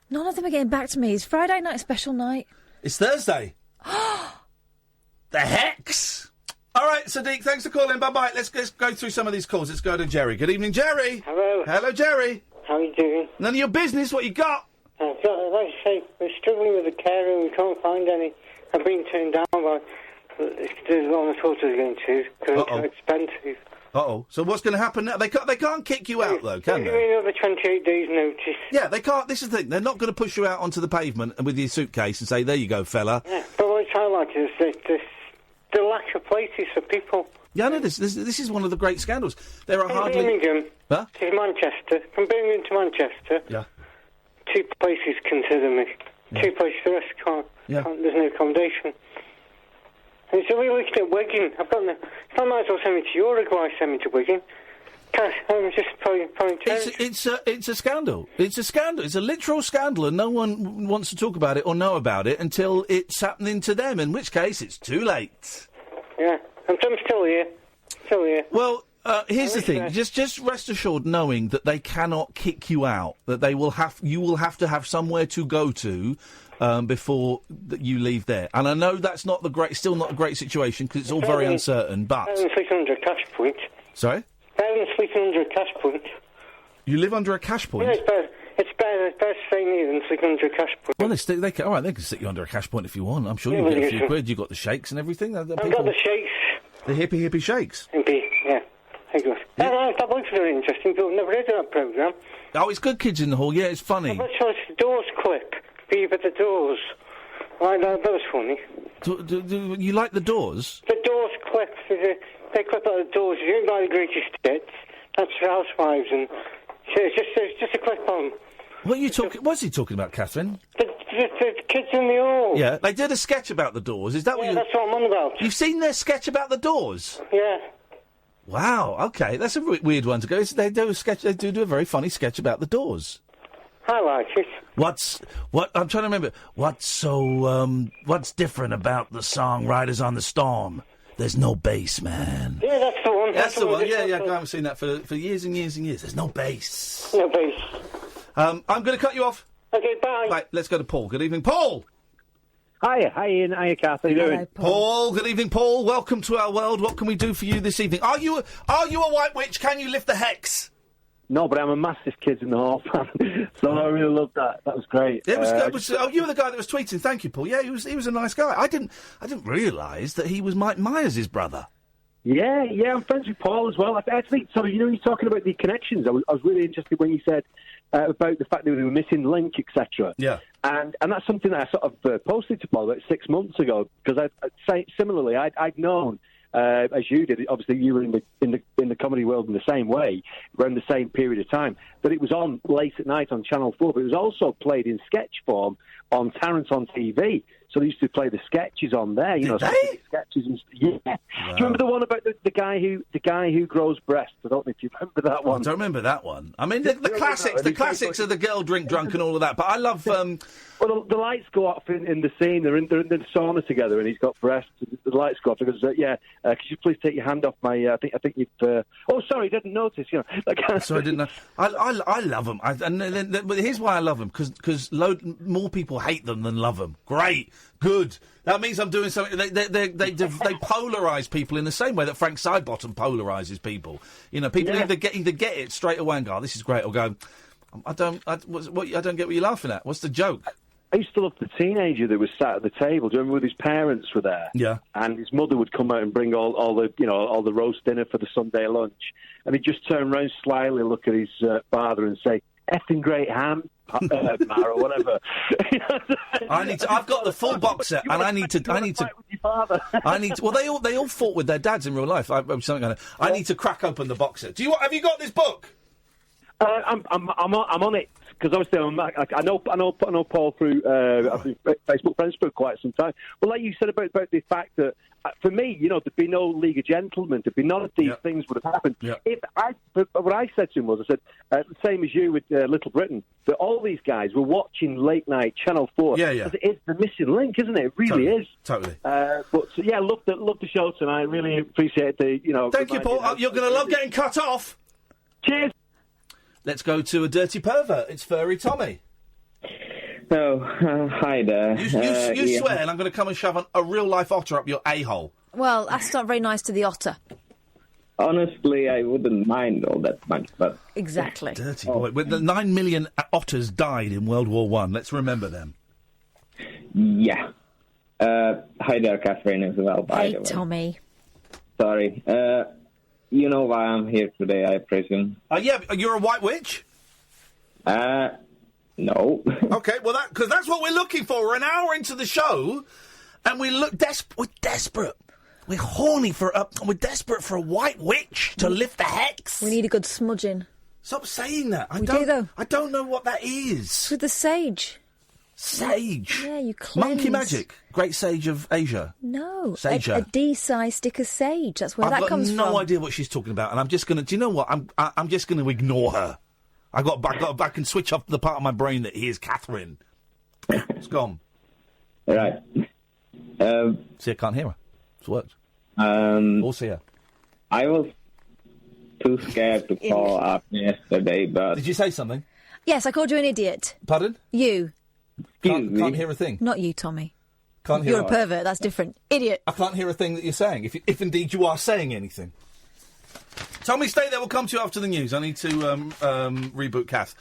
None of them are getting back to me. It's Friday night special night. It's Thursday. The hex! All right, Sadiq, thanks for calling. Bye-bye. Let's go through some of these calls. Let's go to Jerry. Good evening, Jerry. Hello. Hello, Jerry. How are you doing? None of your business. What you got? Like I say, we're struggling with the care and we can't find any. I've been turned down by the one I thought I was going to because it's so expensive. Uh-oh. So what's going to happen now? They can't kick you out, though, can Give they? me another 28 days' notice. Yeah, they can't. This is the thing. They're not going to push you out onto the pavement with your suitcase and say, there you go, fella. Yeah, but what I like is the lack of places for people. Yeah, I know this is one of the great scandals. There are From hardly... Birmingham Huh? to Manchester. From Birmingham to Manchester. Yeah. 2 places consider me. Yeah. 2 places, the rest can't. Yeah. There's no accommodation. And so we're looking at Wigan. If I might as well send me to Uruguay, send me to Wigan. I'm just probably It's a scandal. It's a scandal. It's a literal scandal, and no one wants to talk about it or know about it until it's happening to them, in which case it's too late. Yeah. I'm still here. Still here. Well, here's the thing. Just rest assured knowing that they cannot kick you out, that you will have to have somewhere to go to before you leave there. And I know that's still not a great situation because it's all very uncertain, but... Better than sleeping under a cash point. Sorry? Better than sleeping under a cash point. You live under a cash point? Yeah, it's better staying here than sleeping under a cash point. Well, they can stick you under a cash point if you want. I'm sure you get a few quid. You've got the shakes and everything. I've got the shakes. The hippie shakes. Hippie, yeah. Very good. Yeah. That looks very interesting. People never heard of that programme. Oh, it's good, Kids in the Hall. Yeah, it's funny. That's why it's the doors clip. Beep at the doors. That was funny. Do you like the Doors? The doors clip. They clip out the doors. If you don't buy the greatest hits, that's for housewives. And so it's just a clip on. What's he talking about, Catherine? The Kids in the Hall. Yeah, they did a sketch about the Doors. Is that what that's what I'm on about. You've seen their sketch about the Doors? Yeah. Wow, okay. That's a weird one to go. They do a sketch. They do a very funny sketch about the Doors. I like it. I'm trying to remember. What's different about the song Riders on the Storm? There's no bass, man. Yeah, that's the one. That's the one. Yeah. I haven't seen that for years and years and years. There's no bass. No bass. I'm going to cut you off. Okay, bye. Right, let's go to Paul. Good evening, Paul. Hi, Ian. Hiya, Kath. How you doing? Paul. Good evening, Paul. Welcome to our world. What can we do for you this evening? Are you a white witch? Can you lift the hex? No, but I'm a massive Kids in the Hall fan, so I really loved that. That was great. It was you were the guy that was tweeting. Thank you, Paul. Yeah, he was a nice guy. I didn't realise that he was Mike Myers' brother. Yeah, I'm friends with Paul as well. I think so. You know, you're talking about the connections. I was really interested when you said about the fact that they were missing Link, etc. Yeah, and that's something that I sort of posted to Paul about 6 months ago because similarly I'd known. As you did, obviously you were in the comedy world in the same way, around the same period of time. But it was on late at night on Channel 4, but it was also played in sketch form on Tarrant on TV. So they used to play the sketches on there, specific sketches and yeah. Wow. Do you remember the one about the guy who grows breasts? I don't know if you remember that one. I don't remember that one. I mean, the classics are the girl drink drunk and all of that. But I love. Well, the lights go off in the scene. They're in the sauna together, and he's got breasts. The lights go off. He goes, could you please take your hand off my? I think you've. Oh, sorry, didn't notice. You know, that kind of so I didn't know. I love them. But here's why I love them because more people hate them than love them. Great, good. That means I'm doing something. They polarise people in the same way that Frank Sidebottom polarises people. You know, people either get it straight away and go, oh, "This is great," or go, "I don't get what you're laughing at. What's the joke?" I used to love the teenager that was sat at the table. Do you remember when his parents were there? Yeah. And his mother would come out and bring all the roast dinner for the Sunday lunch, and he'd just turn around slyly, look at his father, and say, "Effing great ham, Mar," or whatever. I've got the full box set, and I need to. Well, they all fought with their dads in real life. I need to crack open the box set. Have you got this book? I'm on it. Because obviously I know Paul through Facebook friends for quite some time. Well, like you said about the fact that for me, there'd be no League of Gentlemen, there'd be none of these things would have happened. Yeah. What I said to him was, I said, same as you with Little Britain, that all these guys were watching late night Channel 4. Yeah. Because it is the missing link, isn't it? It really is. Totally. Love the show tonight. Really appreciate the Thank you, Paul. You're going to love getting cut off. Cheers. Let's go to a dirty pervert. It's Furry Tommy. Oh, hi there. You swear, and I'm going to come and shove a real-life otter up your a-hole. Well, that's not very nice to the otter. Honestly, I wouldn't mind all that much, but... Exactly. Dirty boy. The 9 million otters died in World War I. Let's remember them. Yeah. Hi there, Catherine, as well, by the way. Tommy. Sorry. you know why I'm here today, I presume. Yeah, you're a white witch? No. Okay, well, because that's what we're looking for. We're an hour into the show, and we're desperate. We're horny we're desperate for a white witch to lift the hex. We need a good smudging. Stop saying that. We do, though. I don't know what that is. With the sage. Sage? Yeah, you cleanse. Monkey magic. Great sage of Asia. No. Sager. A D-size stick of sage. That's where that comes from. I've got no idea what she's talking about, and I'm just going to... Do you know what? I'm just going to ignore her. I can switch off the part of my brain that hears Catherine. It's gone. Right. See, I can't hear her. It's worked. We'll see her. I was too scared to call up yesterday, but... Did you say something? Yes, I called you an idiot. Pardon? You. Can't hear a thing. Not you, Tommy. Can't hear. You're a pervert. That's different. Idiot. I can't hear a thing that you're saying. If indeed you are saying anything. Tommy, stay there. We'll come to you after the news. I need to reboot Kath.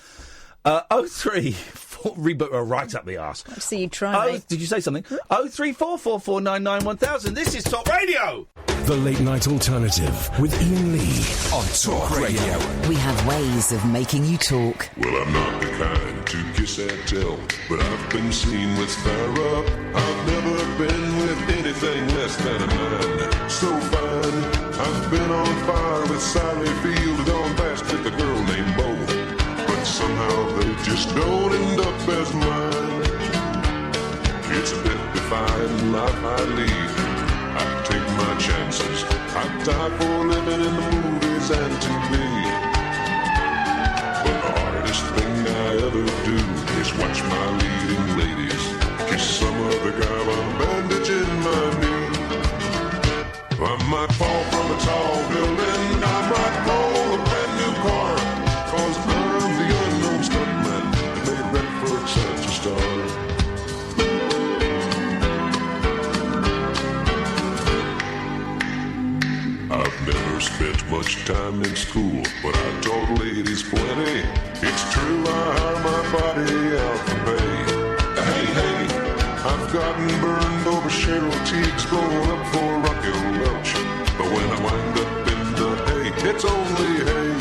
03... Reboot her right up the arse. I see you try. Did you say something? 03444991000. This is Talk Radio. The Late Night Alternative with Iain Lee on Talk Radio. We have ways of making you talk. Well, I'm not the kind to kiss and tell, but I've been seen with Farrah. I've never been with anything less than a man. So fine, I've been on fire with Sally Field, gone fast with a girl named Bo. But somehow they just don't end up as mine. It's a death-defying life I lead. I take my chances. I die for living in the movies and TV. But the hardest thing I ever do is watch my leading ladies kiss some other guy while bandaging my knee. I might fall from a tall building, I might roll a brand new car, 'cause I'm the unknown stuntman that made Redford such a star. I've never spent much time in school, but I taught ladies plenty. It's true, I hire my body out for pay. Hey, hey, I've gotten burned over Cheryl Teague's blown up for Raquel Welch. But when I wind up in the hay, it's only hay.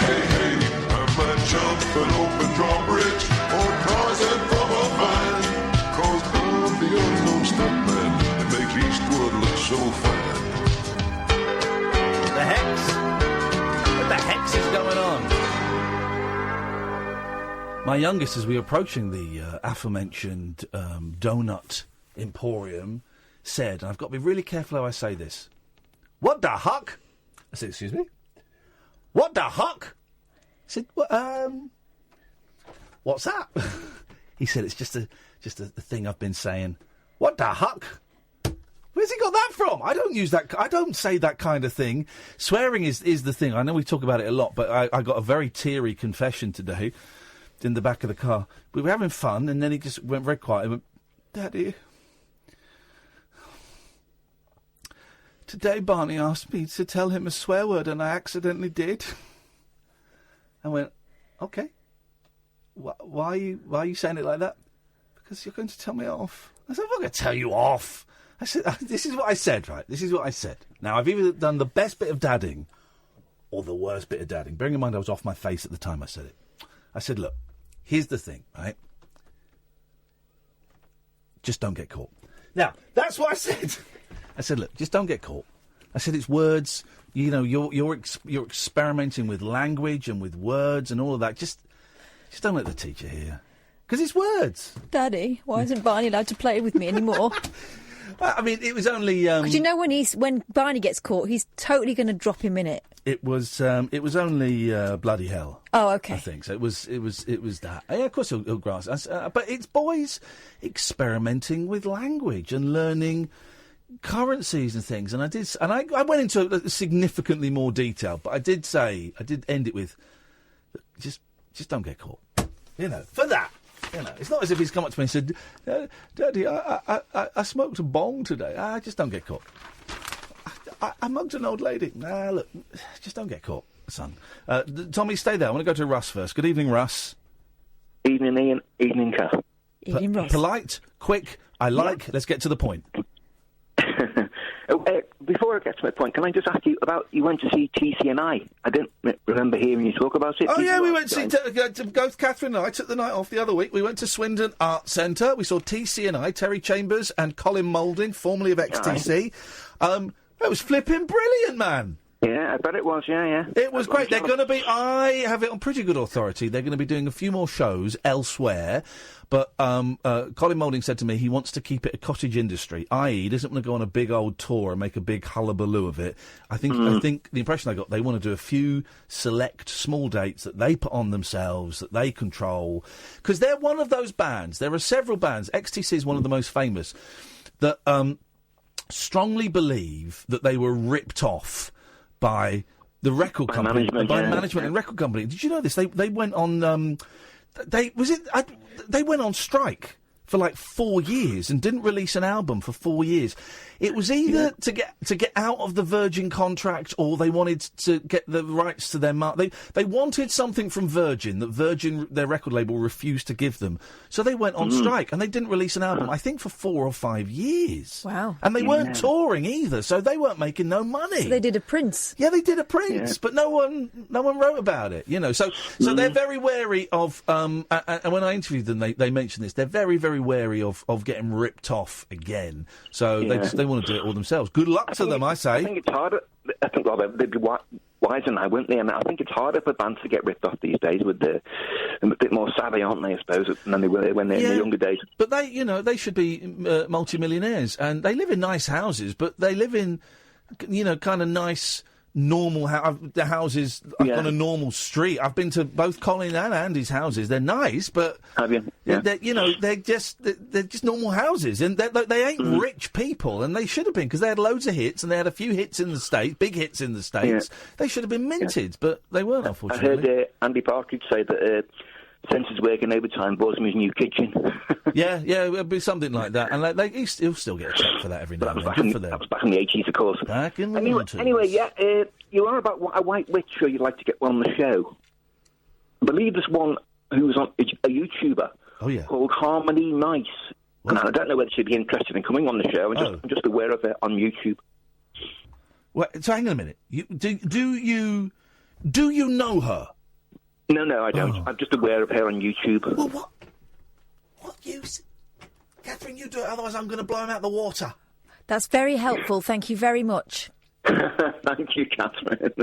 Hey, hey, I might jump an open drawbridge or Tarzan from a vine, 'cause I'm the unknown stuntman that makes Eastwood look so fine. The hex? What the hex is going on? My youngest, as we were approaching the aforementioned donut emporium, said, and I've got to be really careful how I say this, "What the huck?" I said, "Excuse me? What the huck?" I said, "What's that?" He said, "It's just a thing I've been saying." What the huck? Where's he got that from? I don't use that. I don't say that kind of thing. Swearing is the thing. I know we talk about it a lot, but I got a very teary confession today in the back of the car. We were having fun, and then he just went very quiet and went, "Daddy, today Barney asked me to tell him a swear word, and I accidentally did." I went, "Okay. Why are you saying it like that?" "Because you're going to tell me off." I said, "I'm not going to tell you off." I said, "This is what I said, right? This is what I said. Now, I've either done the best bit of dadding or the worst bit of dadding." Bearing in mind I was off my face at the time I said it. I said, "Look, here's the thing, right? Just don't get caught." Now, that's what I said. I said, "Look, just don't get caught." I said, "It's words. You know, you're experimenting with language and with words and all of that. Just don't let the teacher hear. Because it's words." Daddy, why isn't Barney allowed to play with me anymore? I mean, it was only... Because you know when Barney gets caught, he's totally going to drop him in it. It was only bloody hell. Oh, okay. I think so. It was that. Yeah, of course he'll grasp us. But it's boys experimenting with language and learning currencies and things. And I went into significantly more detail. But I did end it with, just don't get caught. You know, for that. You know, it's not as if he's come up to me and said, "Daddy, I smoked a bong today." Just don't get caught. I mugged an old lady. Look, just don't get caught, son. Tommy, stay there. I want to go to Russ first. Good evening, Russ. Evening, Ian. Evening, Kath. Evening, Russ. Polite, quick, I like. Let's get to the point. Before I get to my point, can I just ask you about, you went to see TC&I. I didn't remember hearing you talk about it. Oh, yeah, we went to see, both Catherine and I took the night off the other week. We went to Swindon Arts Centre. We saw TC&I, Terry Chambers and Colin Moulding, formerly of XTC. It was flipping brilliant, man. Yeah, I bet it was, yeah. It was great. They're going to be, I have it on pretty good authority, they're going to be doing a few more shows elsewhere, but Colin Moulding said to me he wants to keep it a cottage industry, i.e. he doesn't want to go on a big old tour and make a big hullabaloo of it. I think the impression I got, they want to do a few select small dates that they put on themselves, that they control, because they're one of those bands, there are several bands, XTC is one of the most famous, that strongly believe that they were ripped off by the record company, management and record company. Did you know this? They went on. They went on strike for like 4 years and didn't release an album for 4 years. It was either to get out of the Virgin contract, or they wanted to get the rights to their mark. They wanted something from Virgin that Virgin, their record label, refused to give them. So they went on strike and they didn't release an album, I think, for 4 or 5 years. Wow. And they weren't touring either, so they weren't making no money. So they did a Prince. Yeah, they did a Prince, but no one wrote about it, you know. So they're very wary of, and when I interviewed them, they mentioned this, they're very, very wary of getting ripped off again. So they want to do it all themselves. Good luck to them, I say. I think it's harder. I think they'd be wiser now, wouldn't they? And I think it's harder for bands to get ripped off these days. They're a bit more savvy, aren't they? I suppose than they were when they're in the younger days. But they should be multi-millionaires, and they live in nice houses, but they live in, kind of nice. Normal the houses on a normal street. I've been to both Colin and Andy's houses. They're nice, but have you? Yeah. They're just normal houses, and they ain't rich people, and they should have been, because they had loads of hits and they had a few hits in the States, big hits in the States. Yeah. They should have been minted, but they weren't, unfortunately. I heard Andy Partridge say that since he's working overtime, bought him his new kitchen. yeah, it'll be something like that, and he'll still get a check for that every now and then. Good for them. That was back in the 80s, of course. Back in the 80s. Anyway, you are about a white witch, sure you'd like to get one on the show. I believe there's one who's on a YouTuber called Harmony Nice. And I don't know whether she'd be interested in coming on the show. I'm just aware of it on YouTube. Well, so hang on a minute. Do you know her? No, I don't. I'm just aware of her on YouTube. Well, what use? Catherine, you do it, otherwise I'm going to blow him out the water. That's very helpful. Thank you very much. Thank you, Catherine.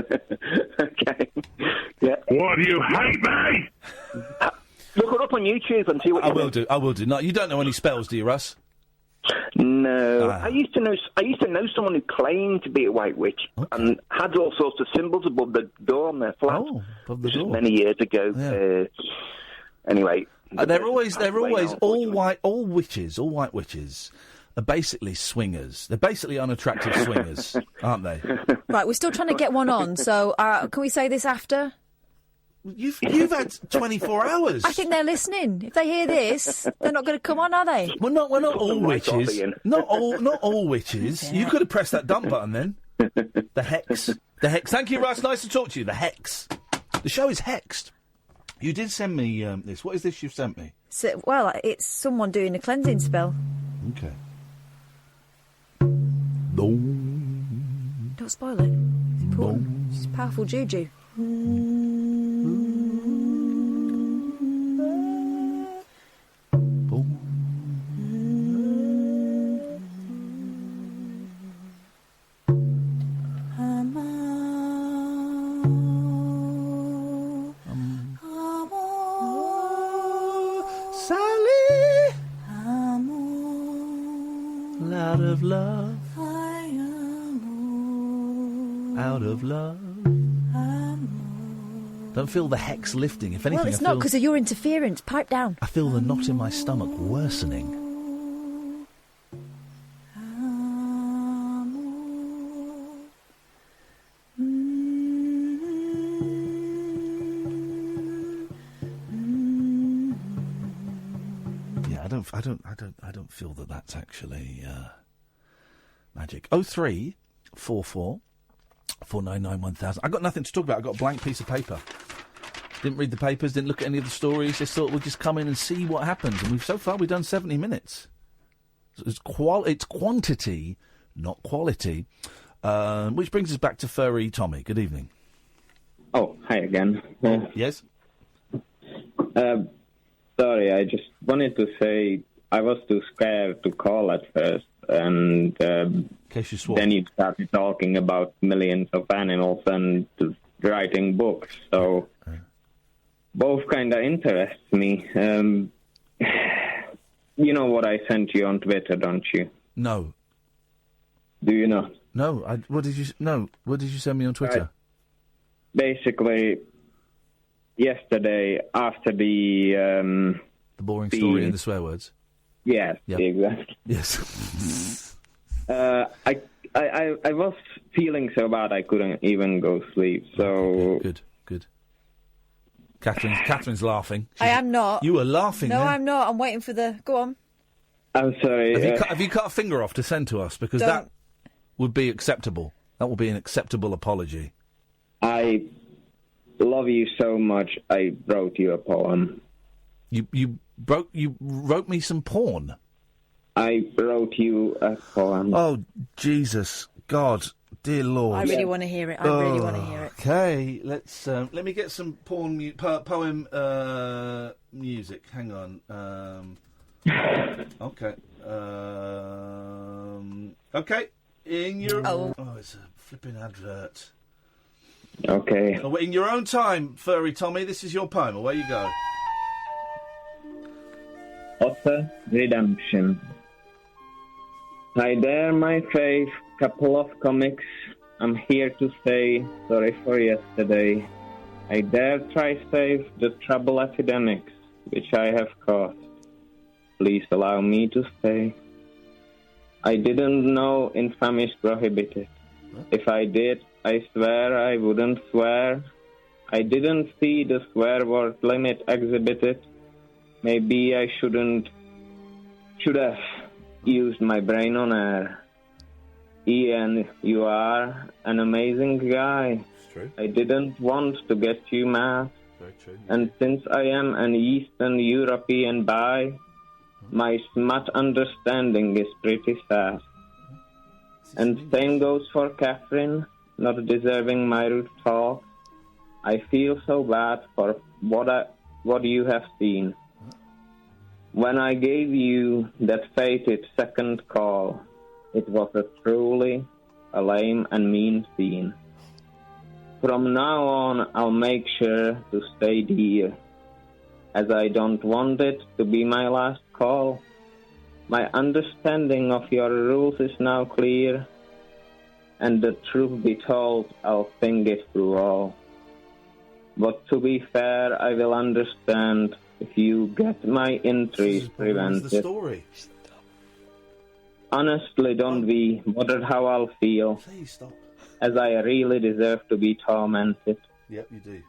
Okay. Yeah. What, you hate me? Look her up on YouTube and see what you do. I will do. No, you don't know any spells, do you, Russ? No. I used to know someone who claimed to be a white witch and had all sorts of symbols above the door on their flat. Oh, above the door. Many years ago. Yeah. Anyway. They're always all white witches are basically swingers. They're basically unattractive swingers, aren't they? Right, we're still trying to get one on, so can we say this after? You've had 24 hours. I think they're listening. If they hear this, they're not going to come on, are they? Well, we're not all witches. Not all witches. Yeah. You could have pressed that dump button then. The hex. Thank you, Russ. Nice to talk to you. The hex. The show is hexed. You did send me this. What is this you've sent me? Well, it's someone doing a cleansing spell. Okay. Don't spoil it. It's important. It's powerful juju. Out of love, out of love. Don't feel the hex lifting. If anything, well, it's not because of your interference. Pipe down. I feel the knot in my stomach worsening. I don't feel that that's actually magic. 0344 499 1000. I got nothing to talk about. I got a blank piece of paper. Didn't read the papers. Didn't look at any of the stories. Just thought we'll just come in and see what happens. And so far we've done 70 minutes. So it's quantity not quality. Which brings us back to furry Tommy. Good evening. Oh, hi again. Yes? Sorry, I just wanted to say I was too scared to call at first, and then you started talking about millions of animals and writing books, so both kind of interest me. You know what I sent you on Twitter, don't you? No. Do you not? No. What did you send me on Twitter? Basically, yesterday after the boring story and the swear words. Yes, exactly. Yes. I was feeling so bad I couldn't even go sleep. So good. Catherine's laughing. I am not. You were laughing. No, then. I'm not. I'm waiting for the. Go on. I'm sorry. Have you cut a finger off to send to us? Because that would be acceptable. That would be an acceptable apology. I love you so much. I wrote you a poem. You wrote me some porn. I wrote you a poem. Oh, Jesus, God, dear Lord! I really want to hear it. I really want to hear it. Okay, let me get some porn poem music. Hang on. Okay. Okay. In your it's a flipping advert. Okay. So in your own time, furry Tommy, this is your poem. Away you go. Utter redemption. Hi there, my fave. Couple of comics. I'm here to say sorry for yesterday. I dare try save the trouble epidemics which I have caused. Please allow me to stay. I didn't know infamy is prohibited. If I did, I swear I wouldn't swear. I didn't see the swear word limit exhibited. Maybe I should have used my brain on air. Iain, you are an amazing guy. It's true. I didn't want to get you mad. Very true. And since I am an Eastern European bi, my smut understanding is pretty sad. And same goes for Catherine, not deserving my rude talk. I feel so bad for what you have seen. When I gave you that fated second call, it was a truly a lame and mean scene. From now on, I'll make sure to stay dear, as I don't want it to be my last call. My understanding of your rules is now clear, and the truth be told, I'll think it through all. But to be fair, I will understand if you get my entries prevented. The story. Honestly, don't be bothered how I'll feel. Please stop. As I really deserve to be tormented. Yep, you do.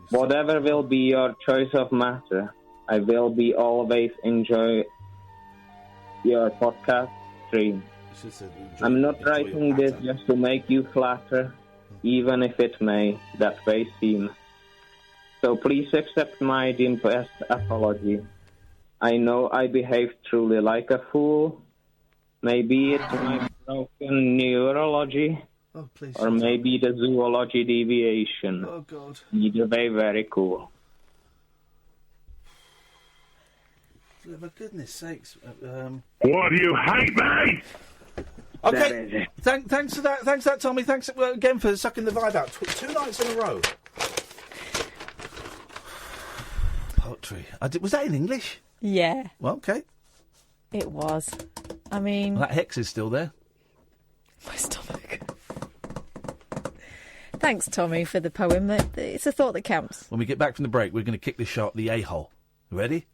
Whatever will be your choice of matter, I will be always enjoy your podcast stream. I'm not writing this just to make you flatter, even if it may that way seem. So please accept my deepest apology. I know I behaved truly like a fool. Maybe it's my broken neurology, or maybe the zoology deviation. Oh, God. Either way, very cool. For goodness sakes. What, do you hate me? Okay, thanks for that. Thanks for that, Tommy. Thanks again for sucking the vibe out. 2 nights in a row. Poetry. Was that in English? Yeah. Well, okay. It was. I mean... Well, that hex is still there. My stomach. Thanks, Tommy, for the poem. It's a thought that counts. When we get back from the break, we're going to kick this show up the a-hole. Ready?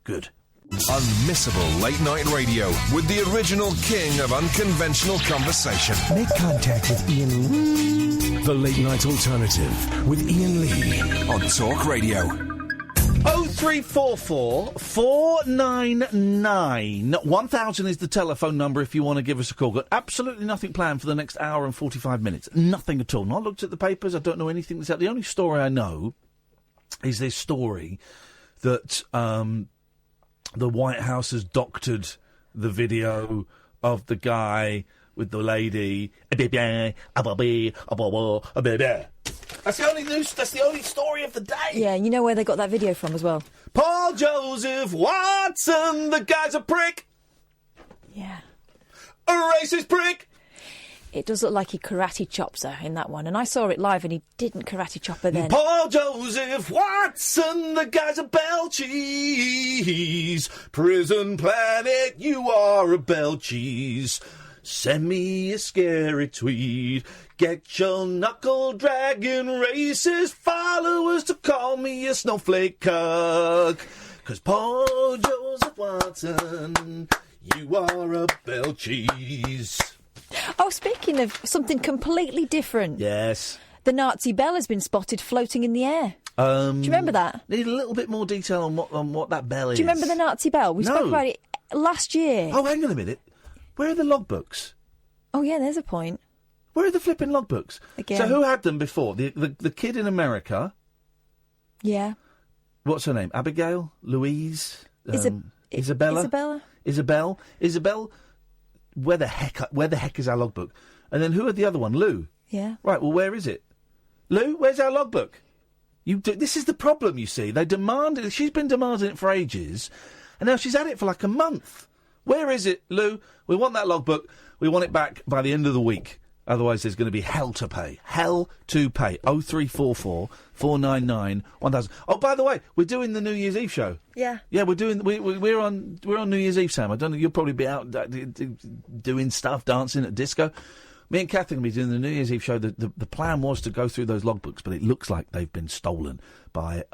Good. Unmissable late-night radio with the original king of unconventional conversation. Make contact with Iain Lee. The Late Night Alternative with Iain Lee on Talk Radio. 0344 499 1000 is the telephone number if you want to give us a call. Got absolutely nothing planned for the next hour and 45 minutes. Nothing at all. Not looked at the papers. I don't know anything that's out. The only story I know is this story that the White House has doctored the video of the guy with the lady. That's the only story of the day. Yeah, you know where they got that video from as well? Paul Joseph Watson, the guy's a prick. Yeah. A racist prick. It does look like he karate chops her in that one, and I saw it live and he didn't karate chop her then. Paul Joseph Watson, the guy's a bell cheese. Prison Planet, you are a bell cheese. Send me a scary tweet. Get your knuckle dragging racist followers to call me a snowflake cuck. 'Cause Paul Joseph Watson, you are a bell cheese. Oh, speaking of something completely different. Yes. The Nazi bell has been spotted floating in the air. Do you remember that? Need a little bit more detail on what that bell is. Do you remember the Nazi bell? We spoke about it last year. Oh, hang on a minute. Where are the logbooks? Oh, yeah, there's a point. Where are the flipping logbooks? Again. So who had them before? The kid in America? Yeah. What's her name? Abigail? Louise? Isabella? Isabel? Where the heck is our logbook? And then who had the other one? Lou? Yeah. Right, well, where is it? Lou, where's our logbook? This is the problem, you see. They demand it. She's been demanding it for ages, and now she's had it for like a month. Where is it, Lou? We want that logbook. We want it back by the end of the week. Otherwise, there's going to be hell to pay. Hell to pay. 0344 499 1000. Oh, by the way, we're doing the New Year's Eve show. Yeah. Yeah, we're doing. We're on New Year's Eve, Sam. I don't know. You'll probably be out doing stuff, dancing at disco. Me and Catherine will be doing the New Year's Eve show. The plan was to go through those logbooks, but it looks like they've been stolen by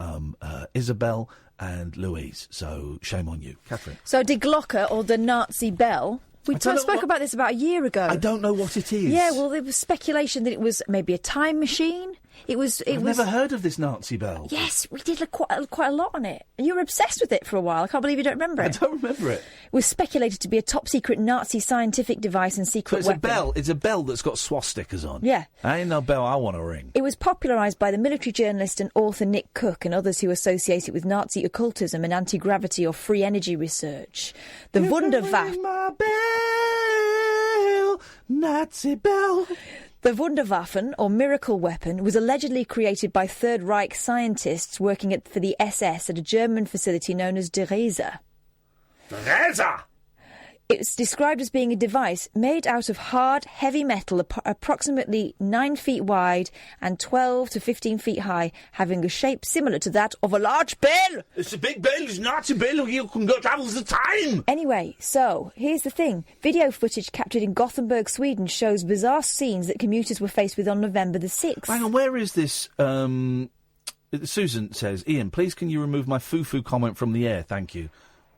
Isabel and Louise. So shame on you, Catherine. So Die Glocke, or the Nazi bell. We spoke about this about a year ago. I don't know what it is. Yeah, well, there was speculation that it was maybe a time machine. I've never heard of this Nazi bell. Yes, we did quite a lot on it. And you were obsessed with it for a while. I can't believe you don't remember it. I don't remember it. It was speculated to be a top-secret Nazi scientific device and secret weapon. It's a bell that's got swastikas on. Yeah. Ain't no bell I want to ring. It was popularised by the military journalist and author Nick Cook and others who associate it with Nazi occultism and anti-gravity or free energy research. The Wunderwaffe... my bell, Nazi bell... The Wunderwaffen, or miracle weapon, was allegedly created by Third Reich scientists working for the SS at a German facility known as Deresa. Deresa! It's described as being a device made out of hard, heavy metal approximately 9 feet wide and 12 to 15 feet high, having a shape similar to that of a large bell. It's a big bell. It's not a bell. You can go travel the time. Anyway, so, here's the thing. Video footage captured in Gothenburg, Sweden shows bizarre scenes that commuters were faced with on November the 6th. Hang on, where is this? Susan says, Ian, please can you remove my foo-foo comment from the air? Thank you.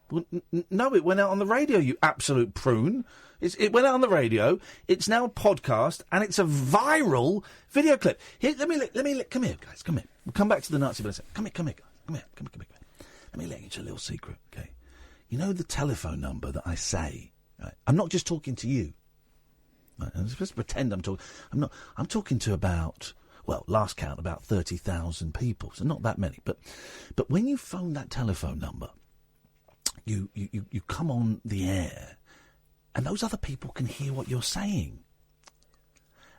Well, no, it went out on the radio, you absolute prune. It went out on the radio. It's now a podcast, and it's a viral video clip. Here, let me. Come here, guys. Come here. We'll come back to the Nazi. Come here, guys. Come here. Let me let you into a little secret, okay? You know the telephone number that I say. Right? I'm not just talking to you. Right? I'm supposed to pretend I'm talking. I'm not. I'm talking to about. Well, last count, about 30,000 people. So not that many. But when you phone that telephone number. You come on the air, and those other people can hear what you're saying.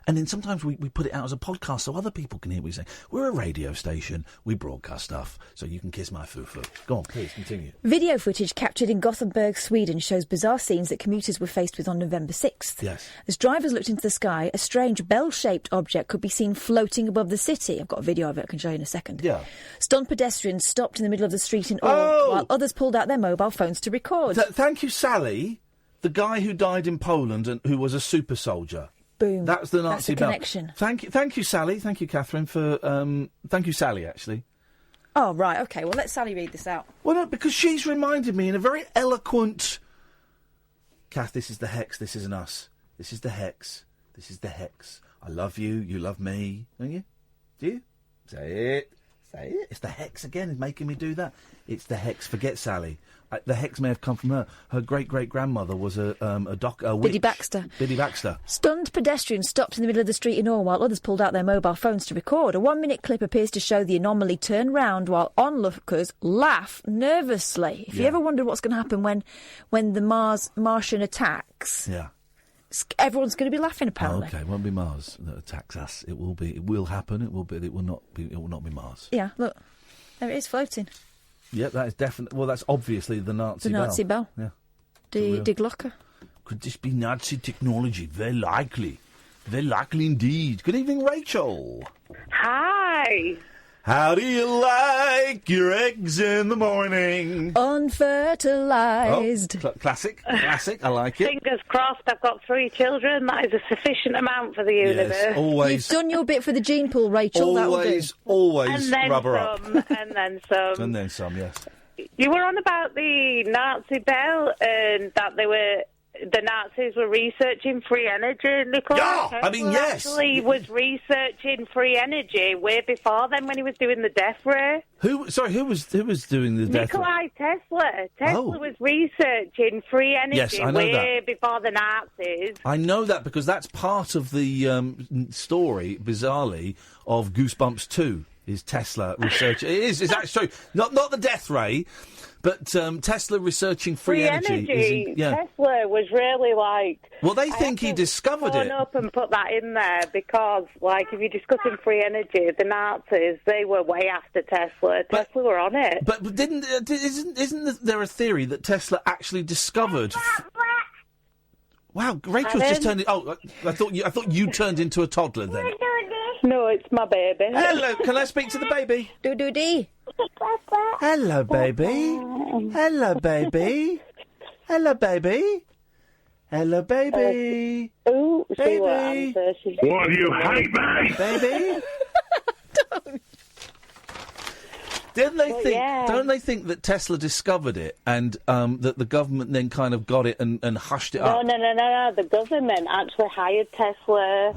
And then sometimes we put it out as a podcast so other people can hear what you're saying. We're a radio station. We broadcast stuff, so you can kiss my foo-foo. Go on, please, continue. Video footage captured in Gothenburg, Sweden shows bizarre scenes that commuters were faced with on November 6th. Yes. As drivers looked into the sky, a strange bell-shaped object could be seen floating above the city. I've got a video of it I can show you in a second. Yeah. Stunned pedestrians stopped in the middle of the street in awe, while others pulled out their mobile phones to record. Thank you, Sally, the guy who died in Poland and who was a super soldier. Boom. That's the Nazi bell. Connection. Thank you, Sally. Thank you, Catherine, for... thank you, Sally, actually. Oh, right, OK. Well, let Sally read this out. Well, no, because she's reminded me in a very eloquent... Kath, this is the hex, this isn't us. This is the hex. This is the hex. I love you, you love me. Don't you? Do you? Say it. Say it. It's the hex again, it's making me do that. It's the hex. Forget Sally. The hex may have come from her. Her great-great-grandmother was a witch. Biddy Baxter. Biddy Baxter. Stunned pedestrians stopped in the middle of the street in awe while others pulled out their mobile phones to record. A 1-minute clip appears to show the anomaly turn round while onlookers laugh nervously. If you ever wondered what's going to happen when the Martian attacks... Yeah. everyone's going to be laughing. Apparently. Okay, it won't be Mars that attacks us. It will be. It will happen. It will be. It will not be. It will not be Mars. Yeah. Look, there it is floating. Yep, that is definitely. Well, that's obviously the Nazi bell. The Nazi bell. Yeah. Die Glocke. Could this be Nazi technology? Very likely. Very likely indeed. Good evening, Rachel. Hi. How do you like your eggs in the morning? Unfertilised. Oh, classic. I like it. Fingers crossed, I've got 3 children. That is a sufficient amount for the universe. Yes, always. You've done your bit for the gene pool, Rachel. Always And then rubber up. And then some. And then some, yes. You were on about the Nazi bell and that the Nazis were researching free energy, Nicola. Yeah, I mean, yes. Actually was researching free energy way before then when he was doing the death ray. Who was doing the death ray? Nikolai Tesla. Tesla was researching free energy Yes, I know way before the Nazis. I know that because that's part of the story, bizarrely, of Goosebumps 2, is Tesla research. It's actually not the death ray, but Tesla researching free energy. Tesla was really like... Well, they think he discovered it. Up and put that in there because, like, if you're discussing free energy, the Nazis, they were way after Tesla. Tesla were on it. But isn't there a theory that Tesla actually discovered... Wow, Rachel's just turned... Oh, I thought you turned into a toddler then. No, it's my baby. Hello, can I speak to the baby? Do-do-dee. Hello, baby. Hello, baby. Hello, baby. Hello, baby. Ooh, baby. What, do you hate me? Baby? Don't they think that Tesla discovered it and that the government then kind of got it and hushed it up? No. The government actually hired Tesla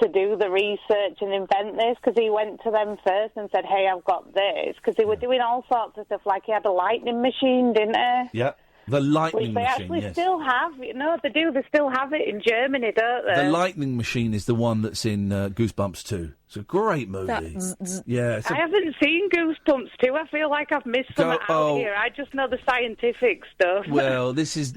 to do the research and invent this because he went to them first and said, hey, I've got this. Because they were doing all sorts of stuff, like he had a lightning machine, didn't he? Yeah. The lightning Which they machine, actually yes. still have. No, they do. They still have it in Germany, don't they? The lightning machine is the one that's in Goosebumps 2. It's a great movie. Yeah, I haven't seen Goosebumps 2. I feel like I've missed some out here. I just know the scientific stuff. Well, this is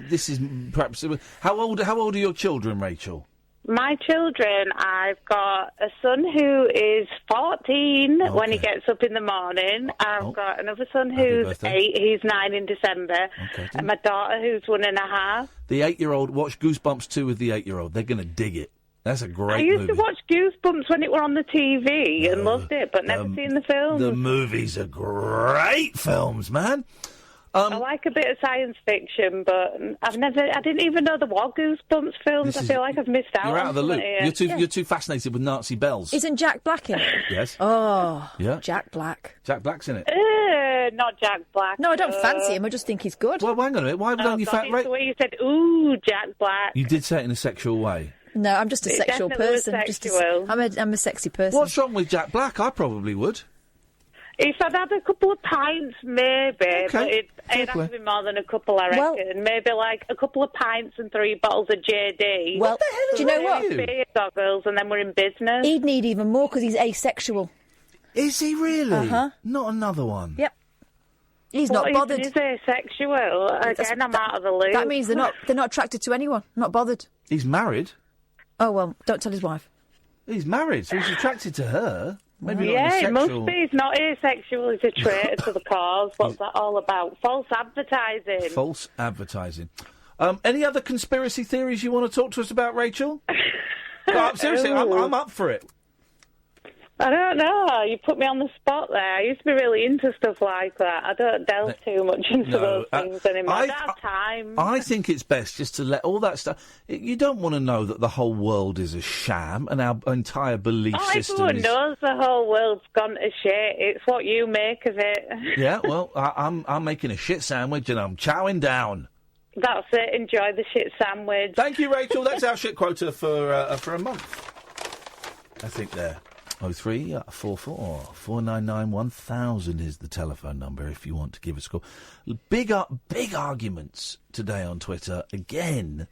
perhaps... How old are your children, Rachel? My children, I've got a son who is 14 when he gets up in the morning. I've got another son who's 8. He's 9 in December. And my daughter who's 1.5. The 8-year-old, watch Goosebumps 2 with the 8-year-old. They're going to dig it. That's a great movie. I used to watch Goosebumps when it were on the TV and loved it, but never seen the film. The movies are great films, man. I like a bit of science fiction, but I didn't even know there were Goosebumps films. I feel like I've missed out. You're out of the loop. Here. You're too fascinated with Nazi bells. Isn't Jack Black in it? Yes. Oh, yeah. Jack Black. Jack Black's in it. Not Jack Black. No, I don't fancy him. I just think he's good. Well, hang on a minute. Why don't you fancy the way you said, ooh, Jack Black. You did say it in a sexual way. No, I'm just a sexual person. I'm a sexy person. What's wrong with Jack Black? I probably would. If I'd had a couple of pints, maybe, but it'd have to be more than a couple, I reckon. Maybe like a couple of pints and 3 bottles of JD. Well, do you know what? Beer goggles, and then we're in business. He'd need even more because he's asexual. Is he really? Uh-huh. Not another one. Yep. He's not bothered. He's asexual. Again, I'm out of the loop. That means they're not attracted to anyone. Not bothered. He's married. Oh well, don't tell his wife. He's married, so he's attracted to her. Maybe yeah, not it must be. He's not asexual. He's a traitor to the cause. What's that all about? False advertising. False advertising. Any other conspiracy theories you want to talk to us about, Rachel? No, seriously, I'm up for it. I don't know. You put me on the spot there. I used to be really into stuff like that. I don't delve too much into those things anymore. I don't have time. I think it's best just to let all that stuff... You don't want to know that the whole world is a sham and our entire belief system everyone knows the whole world's gone to shit. It's what you make of it. Yeah, well, I'm making a shit sandwich and I'm chowing down. That's it. Enjoy the shit sandwich. Thank you, Rachel. That's our shit quota for a month. I think there. 0344 499 1000 is the telephone number if you want to give us a call. Big arguments today on Twitter again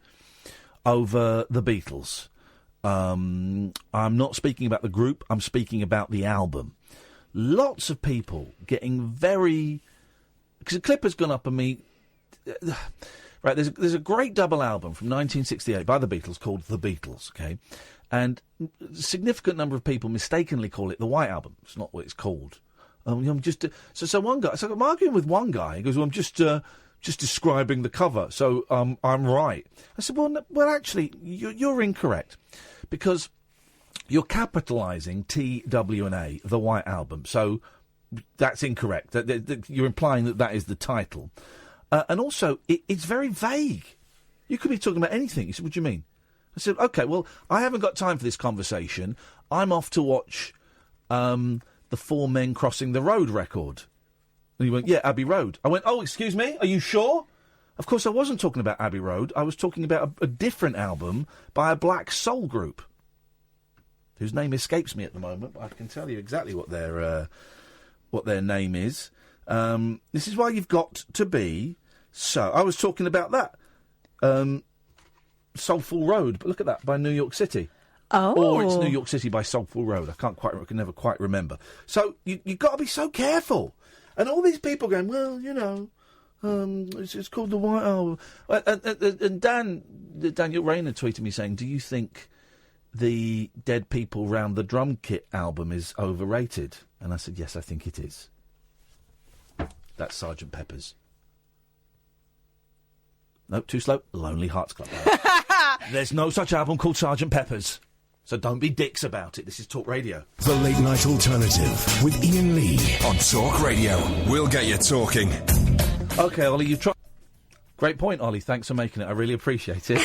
over the Beatles. I'm not speaking about the group. I'm speaking about the album. Lots of people getting very... Because a clip has gone up on me... Right, there's a great double album from 1968 by the Beatles called The Beatles, okay? And a significant number of people mistakenly call it the White Album. It's not what it's called. I'm just... So one guy... So I'm arguing with one guy. He goes, well, I'm just describing the cover, so I'm right. I said, well, actually, you're incorrect. Because you're capitalising TWA, the White Album. So that's incorrect. You're implying that is the title. And also, it's very vague. You could be talking about anything. He said, what do you mean? I said, OK, well, I haven't got time for this conversation. I'm off to watch the Four Men Crossing the Road record. And he went, yeah, Abbey Road. I went, oh, excuse me, are you sure? Of course, I wasn't talking about Abbey Road. I was talking about a different album by a black soul group, whose name escapes me at the moment, but I can tell you exactly what their name is. This is why you've got to be... So, I was talking about that. Soulful Road, but look at that, by New York City. Oh. Or it's New York City by Soulful Road. I can never quite remember. So, you've got to be so careful. And all these people going, well, you know, it's called the White Album. And Daniel Rayner tweeted me saying, do you think the Dead People Round the Drum Kit album is overrated? And I said, yes, I think it is. That's Sgt. Pepper's. No, too slow. Lonely Hearts Club. There's no such album called Sgt. Pepper's. So don't be dicks about it. This is Talk Radio. The Late Night Alternative with Iain Lee on Talk Radio. We'll get you talking. OK, Ollie, you've tried... Great point, Ollie. Thanks for making it. I really appreciate it.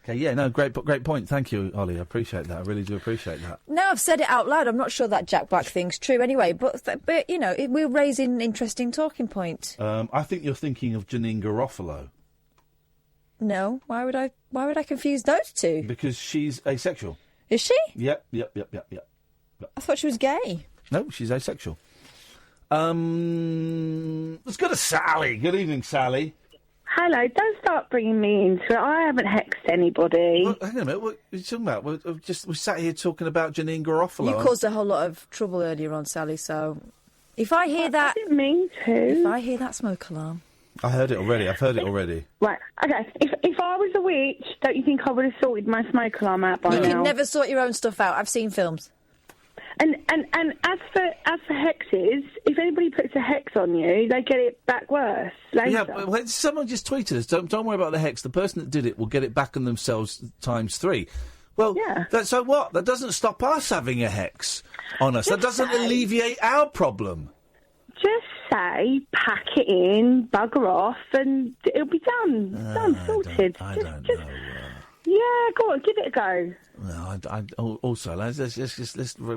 OK, yeah, no, great point. Thank you, Ollie. I appreciate that. I really do appreciate that. Now I've said it out loud, I'm not sure that Jack Black thing's true anyway, but you know, we're raising an interesting talking point. I think you're thinking of Janine Garofalo. No, why would I confuse those two? Because she's asexual. Is she? Yep. I thought she was gay. No, she's asexual. Let's go to Sally. Good evening, Sally. Hello, don't start bringing me into it. I haven't hexed anybody. Well, hang on a minute, what are you talking about? We sat here talking about Janine Garofalo. You caused a whole lot of trouble earlier on, Sally, so if I hear that... I didn't mean to. If I hear that smoke alarm... I heard it already. I've heard it already. Right, OK. If I was a witch, don't you think I would have sorted my smoke alarm out by now? You can never sort your own stuff out. I've seen films. And as for hexes, if anybody puts a hex on you, they get it back worse later. Yeah, well, someone just tweeted us. Don't worry about the hex. The person that did it will get it back on themselves times 3. Well, yeah. So what? That doesn't stop us having a hex on us. That doesn't alleviate our problem. Just say, pack it in, bugger off, and it'll be done. Done, sorted. I don't know. Yeah, go on, give it a go. No, also, let's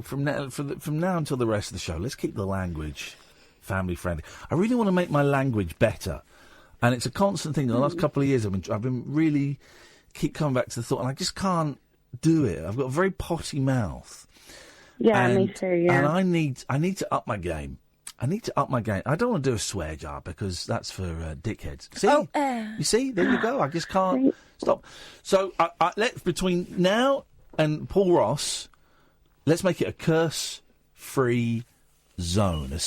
from now until the rest of the show, let's keep the language family friendly. I really want to make my language better, and it's a constant thing. The last couple of years, I've been really keep coming back to the thought, and I just can't do it. I've got a very potty mouth. Yeah, me too. Yeah, and I need to up my game. I don't want to do a swear jar because that's for dickheads. See? You see? There you go. I just can't stop. So let's between now and Paul Ross, let's make it a curse-free zone.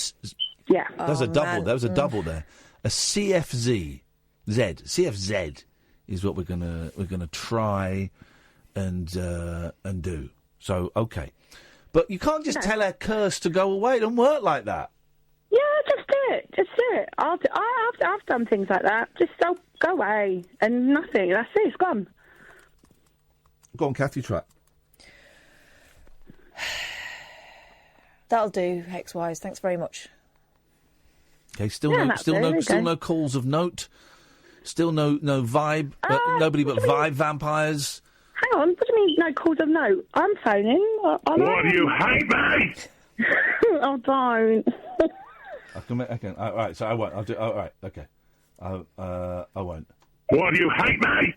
Yeah. There's a double. There was a double there. A CFZ is what we're gonna try and do. So okay, but you can't just tell our curse to go away. It don't work like that. Yeah, just do it. I've done things like that. Just go away and nothing. That's it. It's gone. Go on, Kathy. Try. That'll do, hex-wise. Thanks very much. Okay, still no calls of note. Still no vibe. Nobody but vibe vampires. Hang on. What do you mean no calls of note? I'm phoning. What do you hate, mate? Oh, don't. Okay. All right. So I won't. I'll do. All right. Okay. I won't. What do you hate, mate?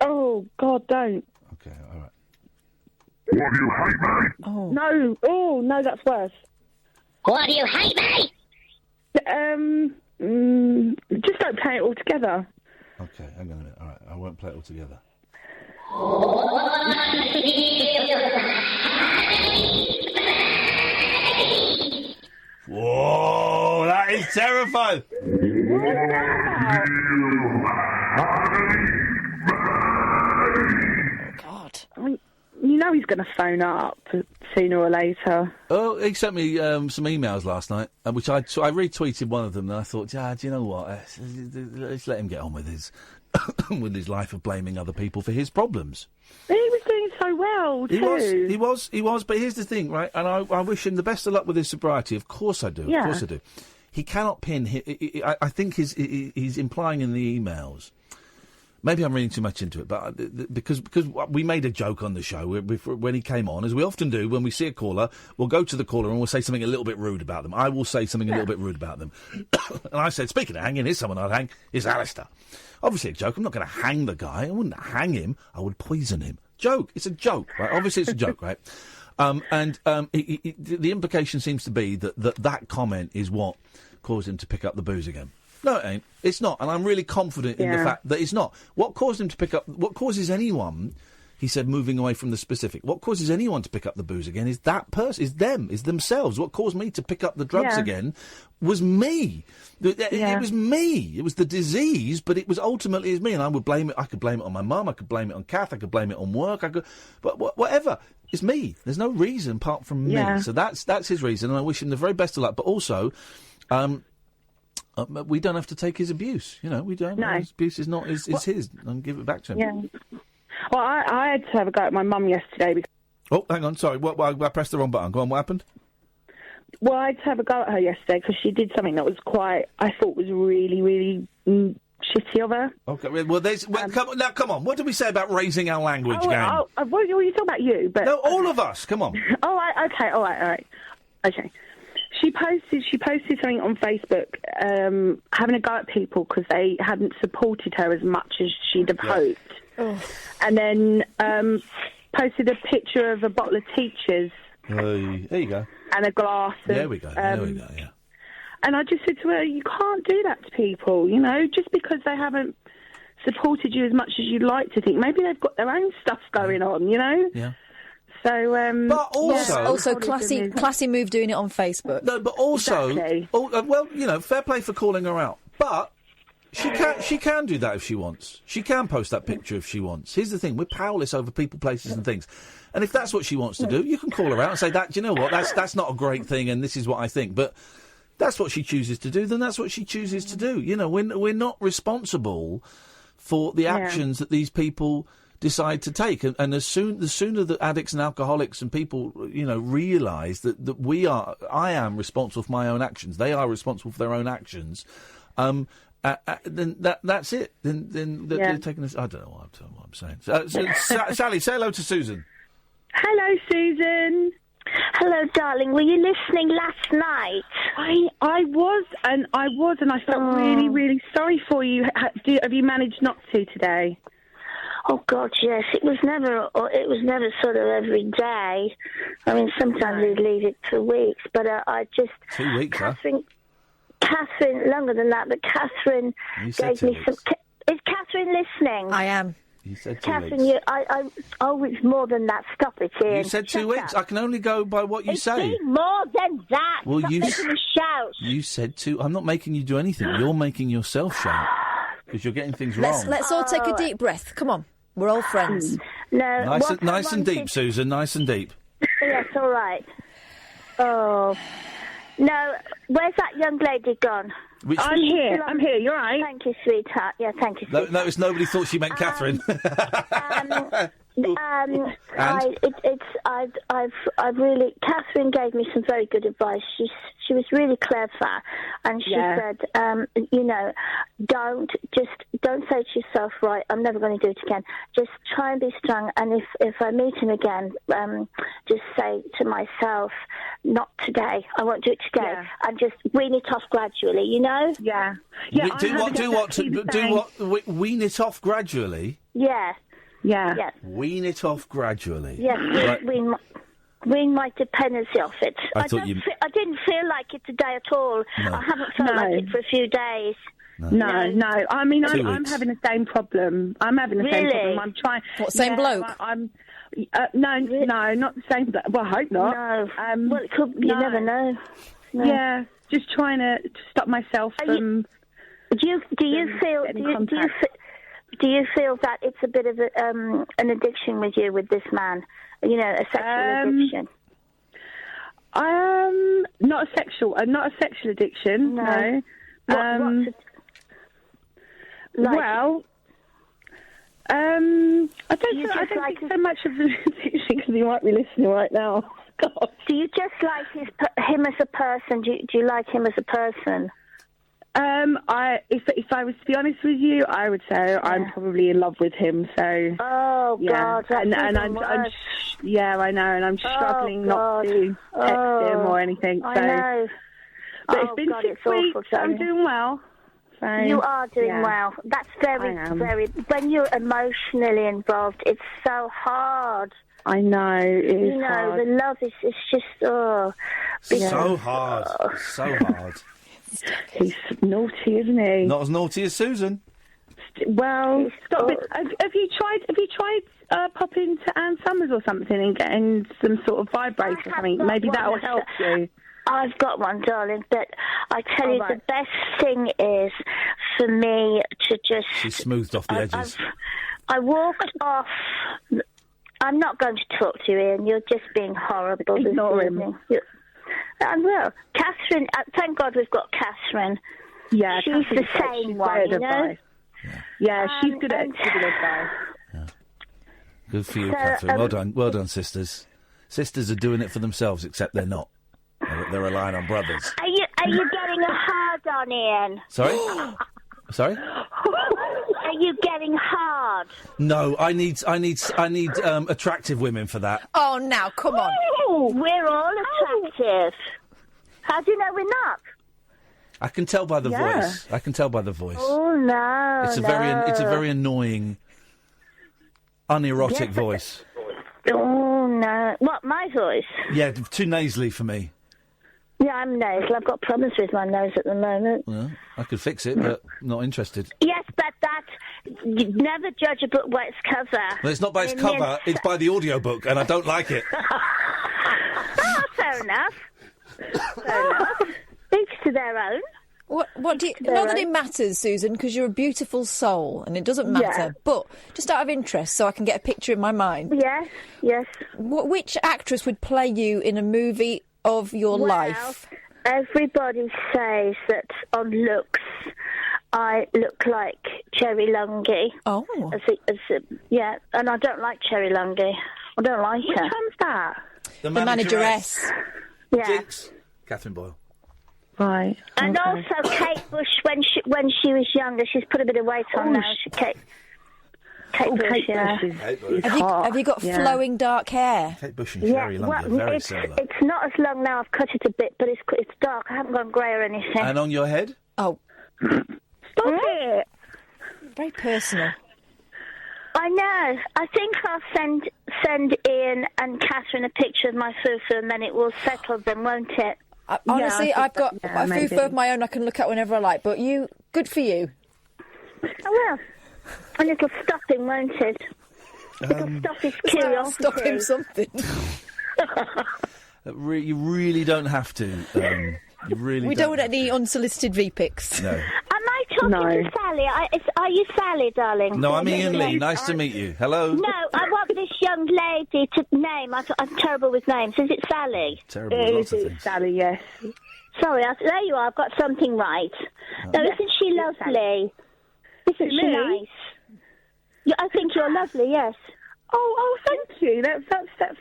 Oh God, don't. Okay. All right. What do you hate, mate? Oh no. Oh no, that's worse. What do you hate, mate? Just don't play it all together. Okay. Hang on a minute. All right. I won't play it all together. Whoa, that is terrifying. God. I mean, you know he's going to phone up sooner or later. Oh, he sent me some emails last night, which I retweeted one of them, and I thought, do you know what? Let's let him get on with his with his life of blaming other people for his problems. He was doing so well, too. He was. But here's the thing, right? And I wish him the best of luck with his sobriety. Of course I do. Yeah. Of course I do. He cannot pin. I think he's implying in the emails. Maybe I'm reading too much into it, but because we made a joke on the show when he came on, as we often do when we see a caller, we'll go to the caller and we'll say something a little bit rude about them. I will say something a little bit rude about them. And I said, speaking of hanging, here's someone I'd hang. It's Alistair. Obviously a joke. I'm not going to hang the guy. I wouldn't hang him. I would poison him. Joke. It's a joke, right? Obviously it's a joke, right? The implication seems to be that comment is what caused him to pick up the booze again. No, it ain't. It's not. And I'm really confident in the fact that it's not. What caused him to pick up... What causes anyone... He said, moving away from the specific. What causes anyone to pick up the booze again is that person, is them, is themselves. What caused me to pick up the drugs again was me. It was me. It was the disease, but it was ultimately is me. And I would blame it. I could blame it on my mum. I could blame it on Kath. I could blame it on work. But whatever. It's me. There's no reason apart from me. So that's his reason. And I wish him the very best of luck. But also... we don't have to take his abuse. You know, we don't. No. His abuse is not his. And give it back to him. Yeah. Well, I had to have a go at my mum yesterday. Because... Oh, hang on. Sorry. I pressed the wrong button. Go on. What happened? Well, I had to have a go at her yesterday because she did something that was I thought was really, really shitty of her. Okay. Well, come on. What did we say about raising our language, gang? Well, you talking about you, but... No, all of us. Come on. All right. Okay. She posted something on Facebook, having a go at people because they hadn't supported her as much as she'd have hoped. Oh. And then posted a picture of a bottle of Teachers. There you go. And a glass. There we go. Yeah. And I just said to her, you can't do that to people, you know, just because they haven't supported you as much as you'd like to think. Maybe they've got their own stuff going on, you know? Yeah. So, but also classy move doing it on Facebook. No, but also, exactly. Well, you know, fair play for calling her out. But she can do that if she wants. She can post that picture if she wants. Here's the thing: we're powerless over people, places, and things. And if that's what she wants to do, you can call her out and say that. Do you know what? That's not a great thing, and this is what I think. But that's what she chooses to do. Then that's what she chooses to do. You know, we're not responsible for the actions that these people decide to take, and the sooner the addicts and alcoholics and people, you know, realise that I am responsible for my own actions, they are responsible for their own actions, then that's it. Then they're taking this. I don't know what I'm saying. Sally, say hello to Susan. Hello, Susan. Hello, darling. Were you listening last night? I was, and I felt really, really sorry for you. Have you managed not to today? Oh God, yes. It was never sort of every day. I mean, sometimes we'd leave it for weeks, but I just 2 weeks, Catherine, longer than that. But Catherine gave me some. Is Catherine listening? I am. You said 2 Catherine, weeks. it's more than that. Stop it, Ian. You said 2 weeks. I can only go by what you say. It's more than that. Well, Stop making me shout. You said 2. I'm not making you do anything. You're making yourself shout because you're getting things wrong. Let's all take a deep breath. Come on. We're all friends. No, nice and deep, Susan. Nice and deep. Yes, all right. Oh no, where's that young lady gone? I'm here. I'm here. You're right. Thank you, sweetheart. Yeah, thank you. No, it's nobody thought she meant Catherine. I've really. Catherine gave me some very good advice. She was really clever, and she said, you know, don't say to yourself, right, I'm never going to do it again. Just try and be strong, and if I meet him again, just say to myself, not today. I won't do it today, and just wean it off gradually. You know? Yeah. Do what? Wean it off gradually. Yeah. Yeah. Yes. Wean it off gradually. Yes, wean my dependency off it. I didn't feel like it today at all. No. I haven't felt like it for a few days. No. I mean, I'm having the same problem. I'm having the same problem. I'm trying. What, same bloke? No, not the same bloke. Well, I hope not. No. You never know. No. Yeah, just trying to stop myself from... Do you feel that it's a bit of an addiction with you with this man? You know, a sexual addiction. Not a sexual addiction. No. Well, I don't think so much of an addiction because he might be listening right now. God. Do you just like him as a person? Do you like him as a person? If I was to be honest with you, I would say I'm probably in love with him. So. Oh God, that's and I'm I know, and I'm struggling not to text him or anything. So. I know. But it's been 6 weeks. I'm doing well. So, you are doing well. That's very. When you're emotionally involved, it's so hard. I know. It is hard. The love is just so hard. So hard. He's naughty, isn't he? Not as naughty as Susan. Well, stop it. Have you tried popping to Ann Summers or something and getting some sort of vibrator or something? Maybe that will help you. I've got one, darling, but I tell you, the best thing is for me to just... She smoothed off the edges. I walked off... I'm not going to talk to you, Ian. You're just being horrible. Ignore him. I will. Catherine, thank God we've got Catherine. Yeah, she's the same one, you know? Yeah, she's good at advice. Yeah. Good for you, Catherine. Well done, sisters. Sisters are doing it for themselves, except they're not. They're relying on brothers. Are you getting a hard on, Ian? Sorry? Sorry? Are you getting hard? No, I need attractive women for that. Oh, now, come on. We're all attractive. How do you know we're not? I can tell by the voice. I can tell by the voice. Oh, no, it's a very annoying, unerotic voice. Oh, no. What, my voice? Yeah, too nasally for me. Yeah, I'm nasal. I've got problems with my nose at the moment. Well, I could fix it, but not interested. Yes, but you never judge a book by its cover. Well, it's not by its cover, it's by the audiobook, and I don't like it. Oh, fair enough. Each to their own. What do you... Not that it matters, Susan, because you're a beautiful soul, and it doesn't matter. Yeah. But, just out of interest, so I can get a picture in my mind. Yes. Which actress would play you in a movie of your life? Everybody says that on looks, I look like Cherry Lungy. Oh. Yeah, and I don't like Cherry Lungy. I don't like her. Which one's that? The manageress. Yeah. Jinx. Catherine Boyle. Right. And also Kate Bush, when she was younger, she's put a bit of weight on now. Kate Bush, yeah. Have you got flowing dark hair? Kate Bush and Cherry Lungy are very similar. It's not as long now. I've cut it a bit, but it's dark. I haven't gone grey or anything. And on your head? Oh. Stop it. Very personal. I know. I think I'll send Ian and Catherine a picture of my fufu, and then it will settle them, won't it? Honestly, I've got a fufu of my own I can look at whenever I like, but good for you. I will. And it'll stop him, won't it? It'll stop his curiosity. Stop him something. You really don't have to. We don't want any unsolicited V-pics. No. Am I talking to Sally? Are you Sally, darling? No, I'm Ian Lee. Nice to meet you. Hello. No, I want this young lady to name. I'm terrible with names. Is it Sally? Terrible with lots of things. Sally, yes. Sorry, there you are. I've got something right. No, isn't she lovely? Isn't she nice? Yeah, I think you're lovely, yes. Oh, thank you. That's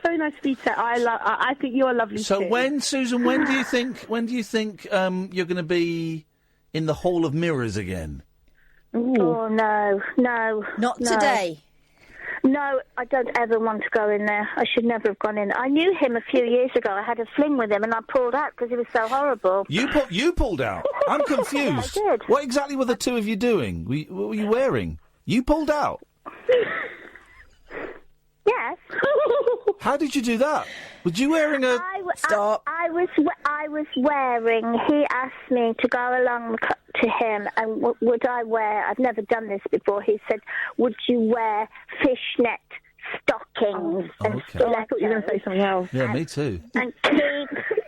very nice of you to say. I think you're lovely so too. Susan, when do you think you're going to be in the Hall of Mirrors again? Ooh. Oh, no. Not today. No, I don't ever want to go in there. I should never have gone in. I knew him a few years ago. I had a fling with him and I pulled out because he was so horrible. You pulled out? I'm confused. Yeah, I did. What exactly were the two of you doing? What were you wearing? You pulled out? Yes. How did you do that? Was you wearing a... Stop. I was wearing... He asked me to go along to him and would I wear... I've never done this before. He said, would you wear fishnet stockings and okay. I thought you were going to say something else. Yeah, me too. And keep...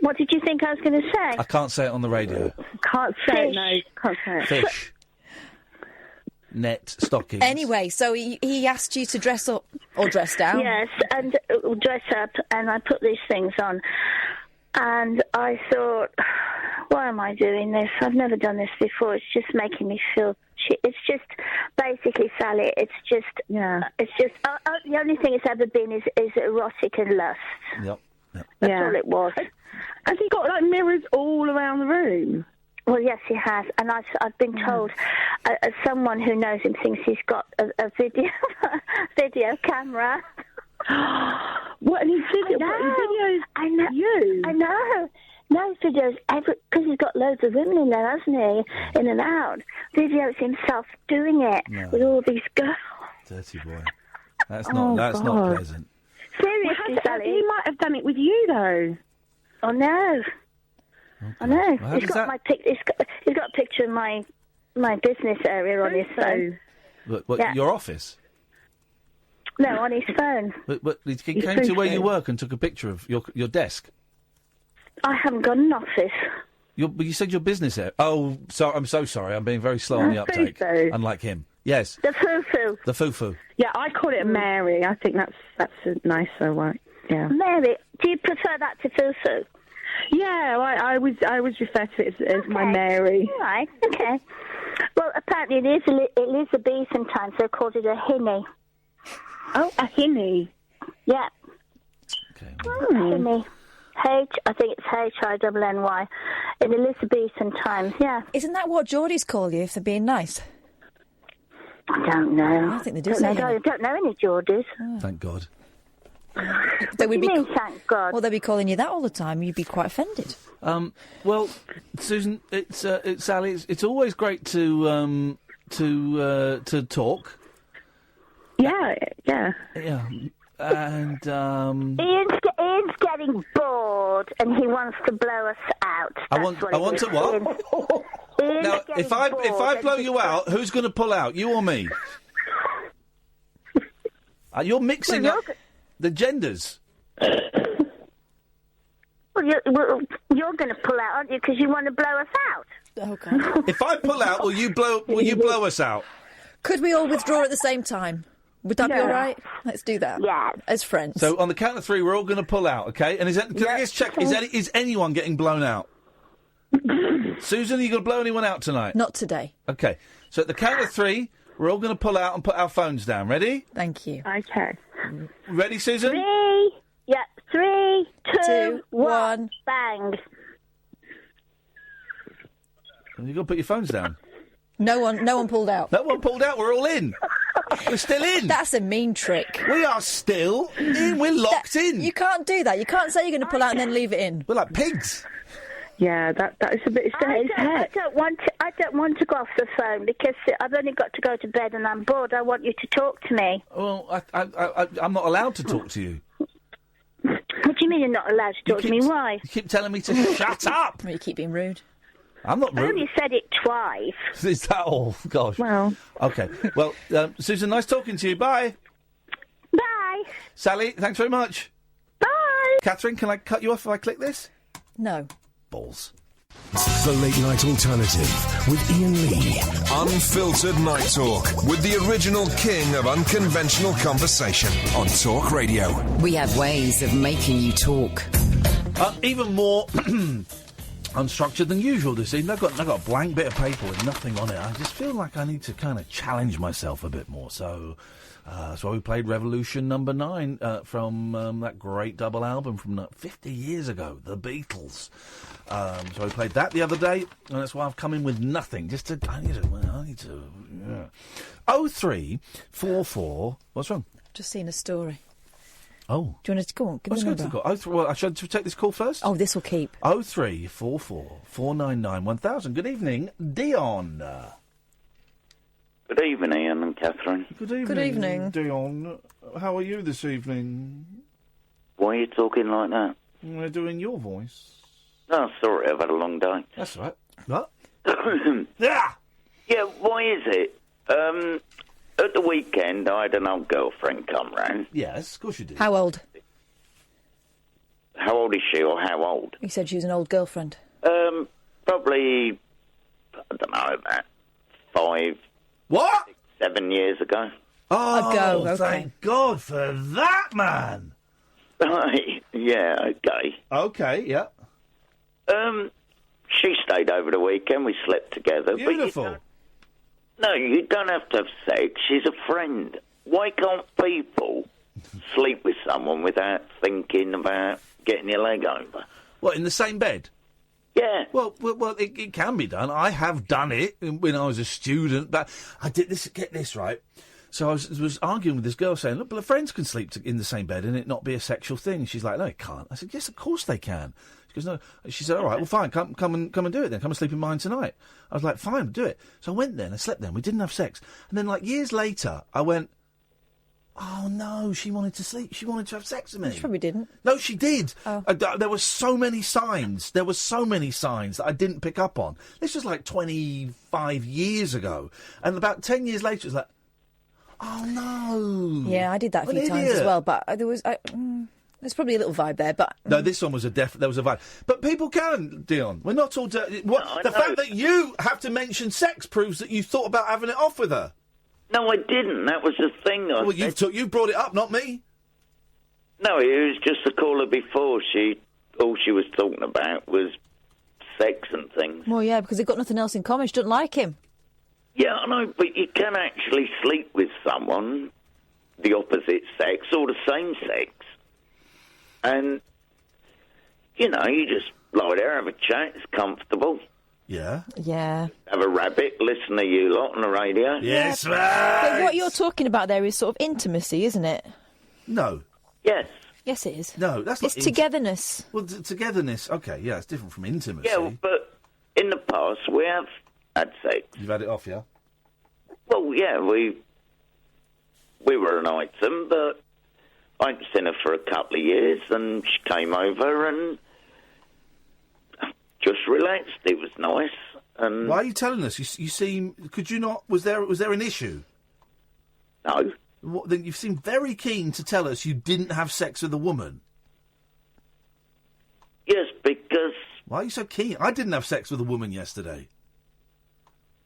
What did you think I was going to say? I can't say it on the radio. Can't say it, no. Can't say it. Fish. net stockings. Anyway, so he asked you to dress up or dress down. Yes, and dress up, and I put these things on. And I thought, why am I doing this? I've never done this before. It's just making me feel shit. It's just, basically, Sally, it's just, the only thing it's ever been is erotic and lust. Yep. That's all it was. Has he got, like, mirrors all around the room? Well, yes, he has. And I've been told, someone who knows him thinks he's got a video camera. What? And he's videos? I know. You? I know. No videos because he's got loads of women in there, hasn't he? In and out. Videos himself doing it with all these girls. Dirty boy. That's not pleasant. Seriously, Sally. He might have done it with you, though. Oh no. Okay. I know. Well, He's got a picture of my business area on his phone. What, your office? No, on his phone. But he came to where you work and took a picture of your desk. I haven't got an office. You said your business area. Oh, I'm so sorry. I'm being very slow on the uptake. Foo-foo. Unlike him. Yes. The foo-foo. The foo-foo. Yeah, I call it a Mary. I think that's a nicer one. Yeah. Mary. Do you prefer that to foo-foo? Yeah, I always refer to it as my Mary. All right. Okay. Well, apparently it is Elizabethan time, so they called it a hinny. Oh, a hinny. Yeah. Okay. Hinny. I think it's Hinny. In Elizabethan times, yeah. Isn't that what Geordies call you if they're being nice? I don't know. I think they do I don't know any Geordies. Oh. Thank God. What do you mean, thank God? Well, they'd be calling you that all the time. You'd be quite offended. Well, Susan, it's Sally. It's always great to talk. Yeah. Yeah. And Ian's getting bored, and he wants to blow us out. I want to what? Now, if I blow you out, who's going to pull out? You or me? You're mixing up the genders. Well, you're going to pull out, aren't you? Because you want to blow us out. Oh God! If I pull out, will you blow us out? Could we all withdraw at the same time? Would that be all right? Let's do that. Yeah. As friends. So on the count of three, we're all going to pull out, okay? And can I just check? Is anyone getting blown out? Susan, are you going to blow anyone out tonight? Not today. Okay. So at the count of three, we're all going to pull out and put our phones down. Ready? Thank you. Okay. Ready, Susan? 3. Yeah. 3, 2, 1. Bang. You've got to put your phones down. No one pulled out. No one pulled out. We're all in. We're still in. That's a mean trick. We are still in. We're locked in. You can't do that. You can't say you're going to pull out and then leave it in. We're like pigs. Yeah, that is a bit. I don't want to go off the phone because I've only got to go to bed and I'm bored. I want you to talk to me. Well, I'm not allowed to talk to you. What do you mean you're not allowed to talk to me? Why? You keep telling me to shut up. Well, you keep being rude. I'm not rude. I only said it twice. Is that all? Gosh. Well. Okay. Well, Susan, nice talking to you. Bye. Bye. Sally, thanks very much. Bye. Catherine, can I cut you off if I click this? No. Balls. The Late Night Alternative with Iain Lee. Unfiltered Night Talk with the original king of unconventional conversation on Talk Radio. We have ways of making you talk. Even more unstructured than usual this evening. I've got a blank bit of paper with nothing on it. I just feel like I need to kind of challenge myself a bit more. So that's why we played Revolution number 9 from that great double album from 50 years ago, The Beatles. So we played that the other day, and that's why I've come in with nothing. I need to. Yeah. 0344. What's wrong? Just seen a story. Oh. Do you want to go on? Let's go to the call. Well, should I take this call first? Oh, this will keep. 0344 499 1000. Good evening, Dion. Good evening, Iain and Catherine. Good evening. Good evening. Dion. How are you this evening? Why are you talking like that? We're doing your voice. No, sorry, I've had a long day. That's right. What? Yeah, why is it? At the weekend, I had an old girlfriend come round. Yes, of course you did. How old? How old is she, or how old? You said she was an old girlfriend. Probably, I don't know, about 5. What? 7 years ago. Oh, okay. Thank God for that, man. Right, yeah, okay. Okay, yeah. She stayed over the weekend. We slept together. Beautiful. But you don't have to have sex. She's a friend. Why can't people sleep with someone without thinking about getting your leg over? What, in the same bed? Yeah. Well, it can be done. I have done it when I was a student, but I did this. Get this right. So I was arguing with this girl, saying, "Look, but friends can sleep in the same bed and it not be a sexual thing." She's like, "No, it can't." I said, "Yes, of course they can." She goes, "No." She said, "All right, well, fine. Come and do it then. Come and sleep in mine tonight." I was like, "Fine, do it." So I went there and I slept there. And we didn't have sex. And then, like years later, I went, "Oh no, she wanted to sleep. She wanted to have sex with me." She probably didn't. No, she did. Oh. There were so many signs. There were so many signs that I didn't pick up on. This was like 25 years ago, and about 10 years later, it was like, "Oh no!" Yeah, I did that a few times as well, but there was there's probably a little vibe there. But no, this one was there was a vibe. But people can, Dion. We're not all dirty. The fact that you have to mention sex proves that you thought about having it off with her. No, I didn't. That was the thing. Well, you brought it up, not me. No, it was just the caller before. All she was talking about was sex and things. Well, yeah, because they've got nothing else in common. She doesn't like him. Yeah, I know, but you can actually sleep with someone, the opposite sex or the same sex, and, you just lie there, have a chat, it's comfortable. Yeah? Yeah. Have a rabbit, listen to you lot on the radio. Yes, But what you're talking about there is sort of intimacy, isn't it? No. Yes. Yes, it is. No, that's not... It's togetherness. Well, togetherness, okay, yeah, it's different from intimacy. Yeah, but in the past we have had sex. You've had it off, yeah? Well, yeah, we were an item, but I hadn't seen her for a couple of years, and she came over and just relaxed. It was nice. And why are you telling us? You seem... Could you not... Was there an issue? No. Then you seem very keen to tell us you didn't have sex with a woman. Yes, because... Why are you so keen? I didn't have sex with a woman yesterday.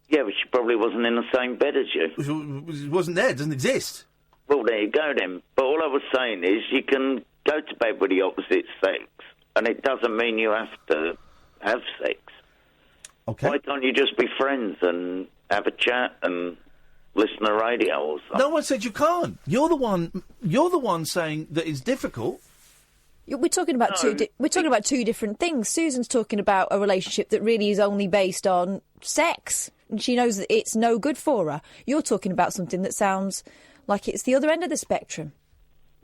Yeah, but she probably wasn't in the same bed as you. It wasn't there. It doesn't exist. Well, there you go then. But all I was saying is you can go to bed with the opposite sex, and it doesn't mean you have to have sex. Okay. Why can't you just be friends and have a chat and listen to radio or something? No one said you can't. You're the one saying that it's difficult. We're talking about two different things. Susan's talking about a relationship that really is only based on sex, and she knows that it's no good for her. You're talking about something that sounds like it's the other end of the spectrum.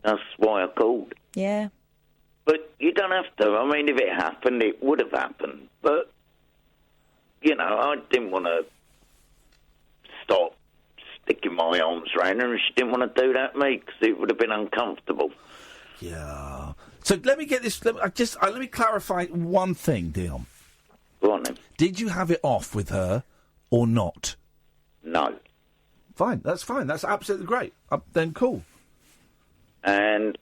That's why I called. Yeah. But you don't have to. I mean, if it happened, it would have happened. But, I didn't want to stop sticking my arms around her, and she didn't want to do that to me, because it would have been uncomfortable. Yeah. So let me get this... Let me clarify one thing, Dion. Go on, then. Did you have it off with her or not? No. Fine. That's absolutely great. Then cool. And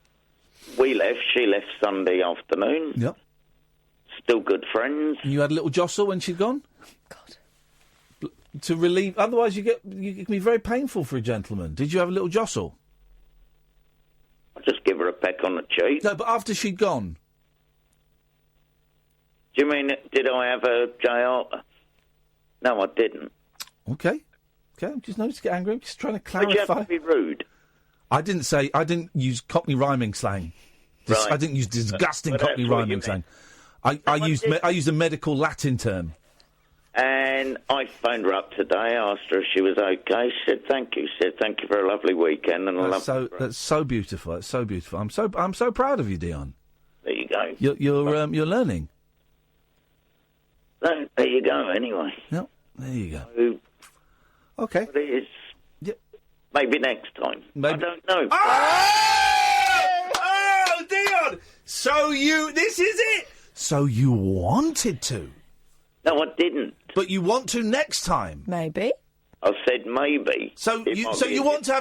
we left. She left Sunday afternoon. Yep. Still good friends. And you had a little jostle when she'd gone? God. To relieve... Otherwise, it can be very painful for a gentleman. Did you have a little jostle? I just give her a peck on the cheek. No, but after she'd gone? Do you mean, did I have a J.R.? No, I didn't. Okay. I'm just noticed to get angry. I'm just trying to clarify. Would you have to be rude? I didn't use Cockney rhyming slang. Right. I didn't use disgusting Cockney rhyming slang. I used a medical Latin term. And I phoned her up today, asked her if she was okay. She said thank you. She said thank you for a lovely weekend and That's so beautiful. That's so beautiful. I'm so proud of you, Dion. There you go. You're learning. So, there you go. Anyway. Yep. There you go. So, okay. But it is. Yep. Maybe next time. Maybe. I don't know. Oh, Dion! This is it! So you wanted to? No, I didn't. But you want to next time? Maybe. I said maybe. So you want to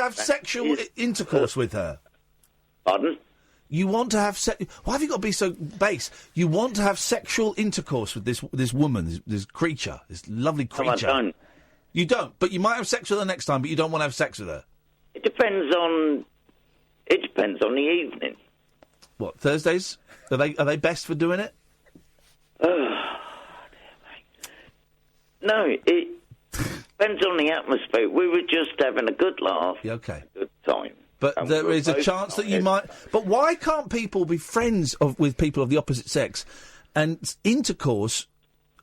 have sexual intercourse with her? Pardon? You want to have Why have you got to be so base? You want to have sexual intercourse with this woman, this creature, this lovely creature. No, I don't. You don't, but you might have sex with her next time, but you don't want to have sex with her. It depends on the evening. What, Thursdays? Are they best for doing it? No, it depends on the atmosphere. We were just having a good laugh. Yeah, okay. Good time. But And there we were is a both chance that you tired. might... But why can't people be friends with people of the opposite sex, and intercourse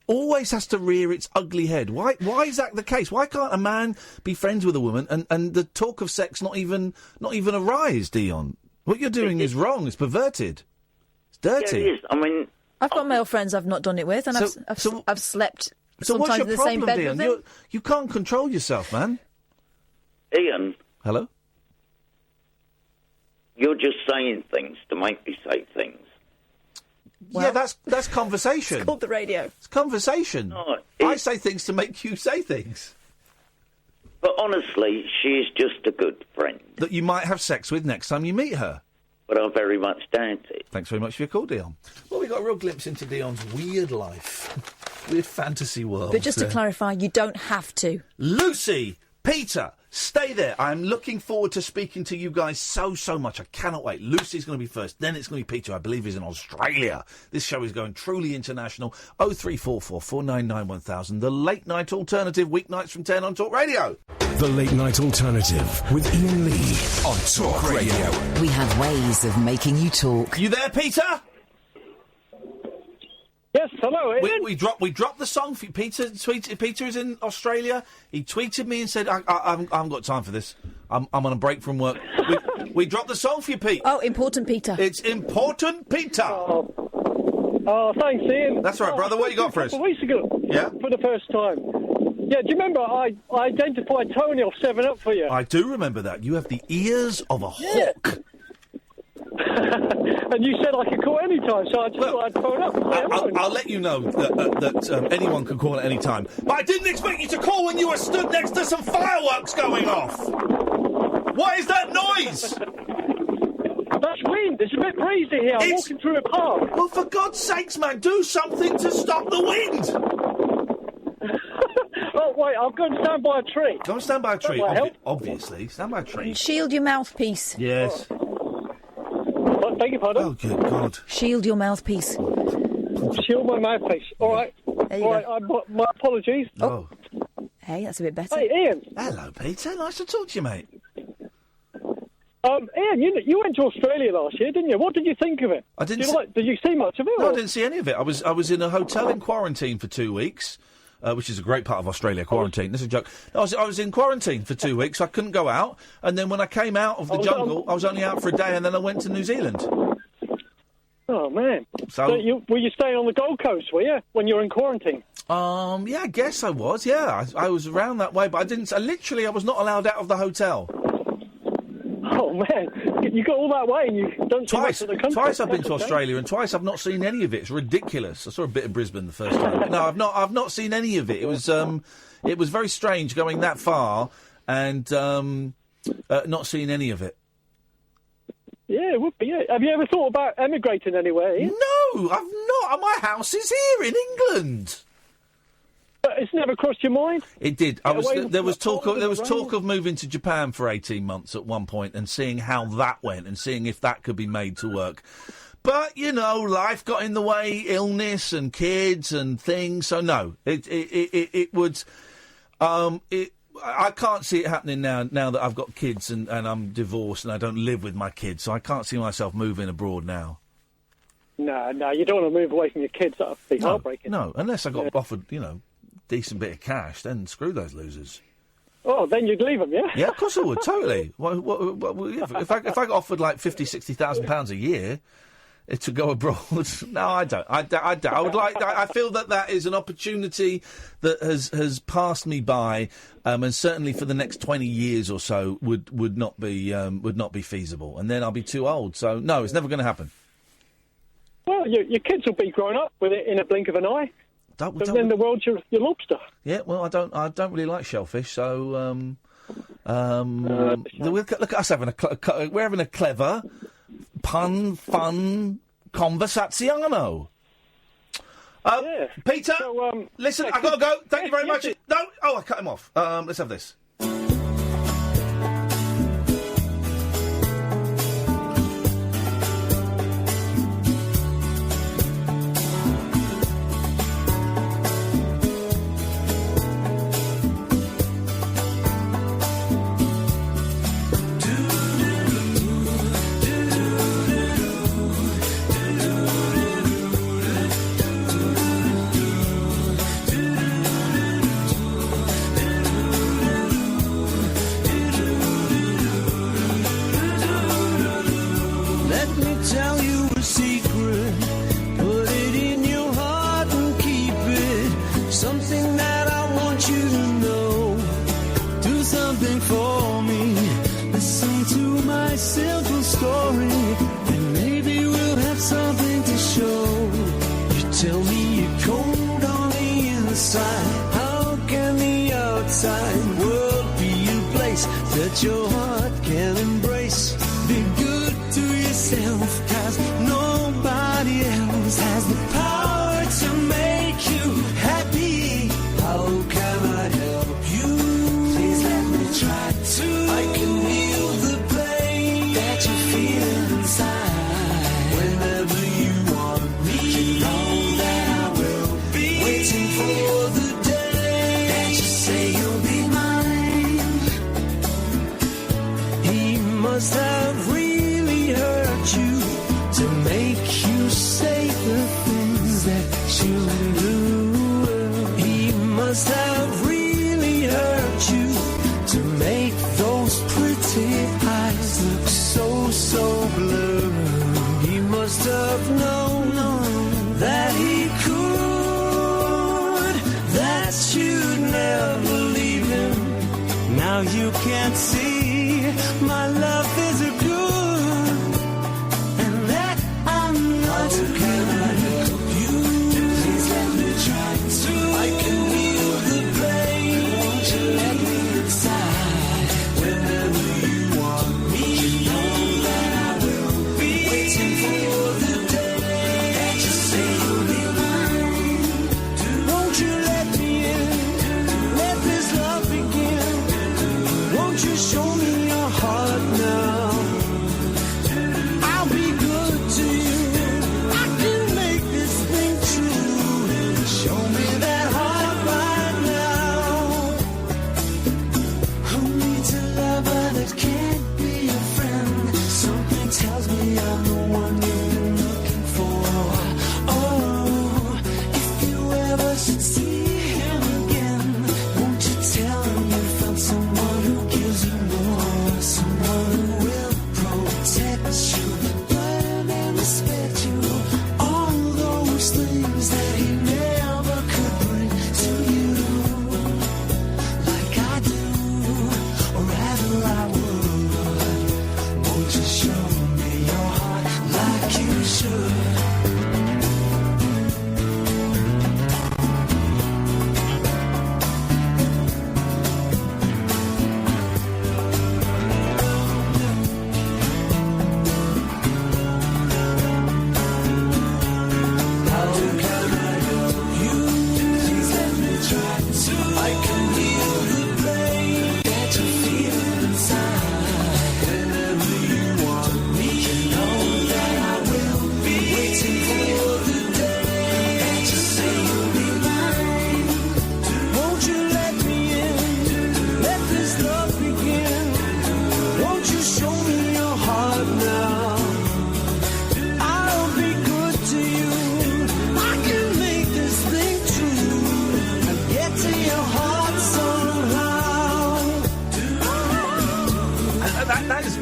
always has to rear its ugly head? Why is that the case? Why can't a man be friends with a woman and the talk of sex not even arise, Dion? What you're doing is wrong. It's perverted. It's dirty. Yeah, it is. I mean... I've got male friends I've not done it with, and I've slept So sometimes what's your in the problem, same bed Dion? with them. You can't control yourself, man. Ian. Hello? You're just saying things to make me say things. Yeah, that's conversation. It's called the radio. It's conversation. No, I say things to make you say things. But honestly, she is just a good friend. That you might have sex with next time you meet her. But I very much doubt it. Thanks very much for your call, Dion. Well, we got a real glimpse into Dion's weird life. Weird fantasy world. But just to clarify, you don't have to. Lucy, Peter, stay there. I'm looking forward to speaking to you guys so much. I cannot wait. Lucy's going to be first, then it's going to be Peter. I believe he's in Australia. This show is going truly international. 0344 499 1000. The Late Night Alternative, weeknights from 10 on Talk Radio. The Late Night Alternative with Iain Lee on Talk Radio. We have ways of making you talk. You there, Peter? Yes, hello, Ian. We dropped the song for you. Peter is in Australia. He tweeted me and said, I haven't got time for this. I'm on a break from work. We dropped the song for you, Pete. Oh, important, Peter. It's important, Peter. Oh, thanks, Ian. That's right, brother. What you got for us? A couple of weeks ago. Yeah? For the first time. Yeah, do you remember I identified Tony off 7-Up for you? I do remember that. You have the ears of a hawk. And you said I could call any time, so I just thought I'd phone up. I'll let you know that anyone can call at any time. But I didn't expect you to call when you were stood next to some fireworks going off. What is that noise? That's wind. It's a bit breezy here. I'm walking through a park. Well, for God's sakes, man, do something to stop the wind. Oh, wait, I'll go and stand by a tree. Go and stand by a tree, That might help. obviously. Stand by a tree. Shield your mouthpiece. Yes. Oh, beg your pardon? Oh, good God. Shield your mouthpiece. Shield my mouthpiece. All right. There you All right, my apologies. Oh. Hey, that's a bit better. Hey, Ian. Hello, Peter. Nice to talk to you, mate. Ian, you went to Australia last year, didn't you? What did you think of it? I didn't. Did you see much of it? No, or? I didn't see any of it. I was in a hotel in quarantine for 2 weeks. Which is a great part of Australia, quarantine. This is a joke. No, I was in quarantine for 2 weeks. I couldn't go out. And then when I came out of the jungle, I was only out for a day, and then I went to New Zealand. Oh, man. So were you staying on the Gold Coast, were you, when you were in quarantine? Yeah, I guess I was, yeah. I was around that way, but I didn't... I was not allowed out of the hotel. Oh, man. You got all that way and you don't see much of the country. Twice I've been to That's okay. Australia, and twice I've not seen any of it. It's ridiculous. I saw a bit of Brisbane the first time. But no, I've not seen any of it. It was very strange going that far and not seeing any of it. Yeah, it would be, yeah. Have you ever thought about emigrating anywhere, Ian? No, I've not. My house is here in England. But it's never crossed your mind? It did. There was talk of of moving to Japan for 18 months at one point and seeing how that went and seeing if that could be made to work. But, life got in the way, illness and kids and things. So, no, it would... I can't see it happening now that I've got kids and I'm divorced and I don't live with my kids. So I can't see myself moving abroad now. No, you don't want to move away from your kids. That would be heartbreaking. No, unless I got offered, decent bit of cash, then screw those losers. Oh, then you'd leave them, yeah? Yeah, of course I would, totally. If I got offered like £50,000-60,000 a year to go abroad, no, I don't. I would like. I feel that is an opportunity that has passed me by, and certainly for the next 20 years or so would not be feasible. And then I'll be too old. So no, it's never going to happen. Well, your kids will be grown up with it in a blink of an eye. Then the world's your lobster. Yeah, well, I don't really like shellfish, so look at us we're having a clever, fun conversazione. Peter, listen, I've got to go. Thank you very much. No, I cut him off. Let's have this. Tell you a secret, put it in your heart and keep it. Something that I want you to know. Do something for me. Listen to my simple story, and maybe we'll have something to show. You tell me you're cold on the inside. How can the outside world be a place that your heart can embrace? Be good to yourself, 'cause nobody else has the power to make you happy. How can I help you? Please let me try to. I can heal the pain that you feel inside. Whenever you want me, you know that I will be waiting for the day that you say you'll be mine. He must have really hurt you to make you say the things that you do. He must have really hurt you to make those pretty eyes look so blue. He must have known that he could, that you'd never leave him. Now you can't see my love is a good, and that I'm not. How can I help you? Please let me try to. I can heal the pain. Won't you let me inside? Whenever you want me, you know that I will be waiting for the day that you say you'll be mine. Won't you let me in? Let this love begin. Won't you show me your heart now? I'll be good to you. I can make this thing true. Show me that heart right now. Who needs a lover that can't be a friend? Something tells me I'm the one you've been looking for. Oh, if you ever should see him again, won't you tell him you found someone who gives you more, someone who will protect you, learn and respect you, all those things that he never could bring to you, like I do, or rather I would. Won't you show me your heart like you should? How can I help you? Please let me try to. I can heal the pain that you feel inside. Whenever you want me, you know that I will be waiting for the day that you say you'll be mine. Won't you let me in? Let this love begin. Won't you show me your heart now? I'll be good to you. I can make this thing true and get to your heart somehow.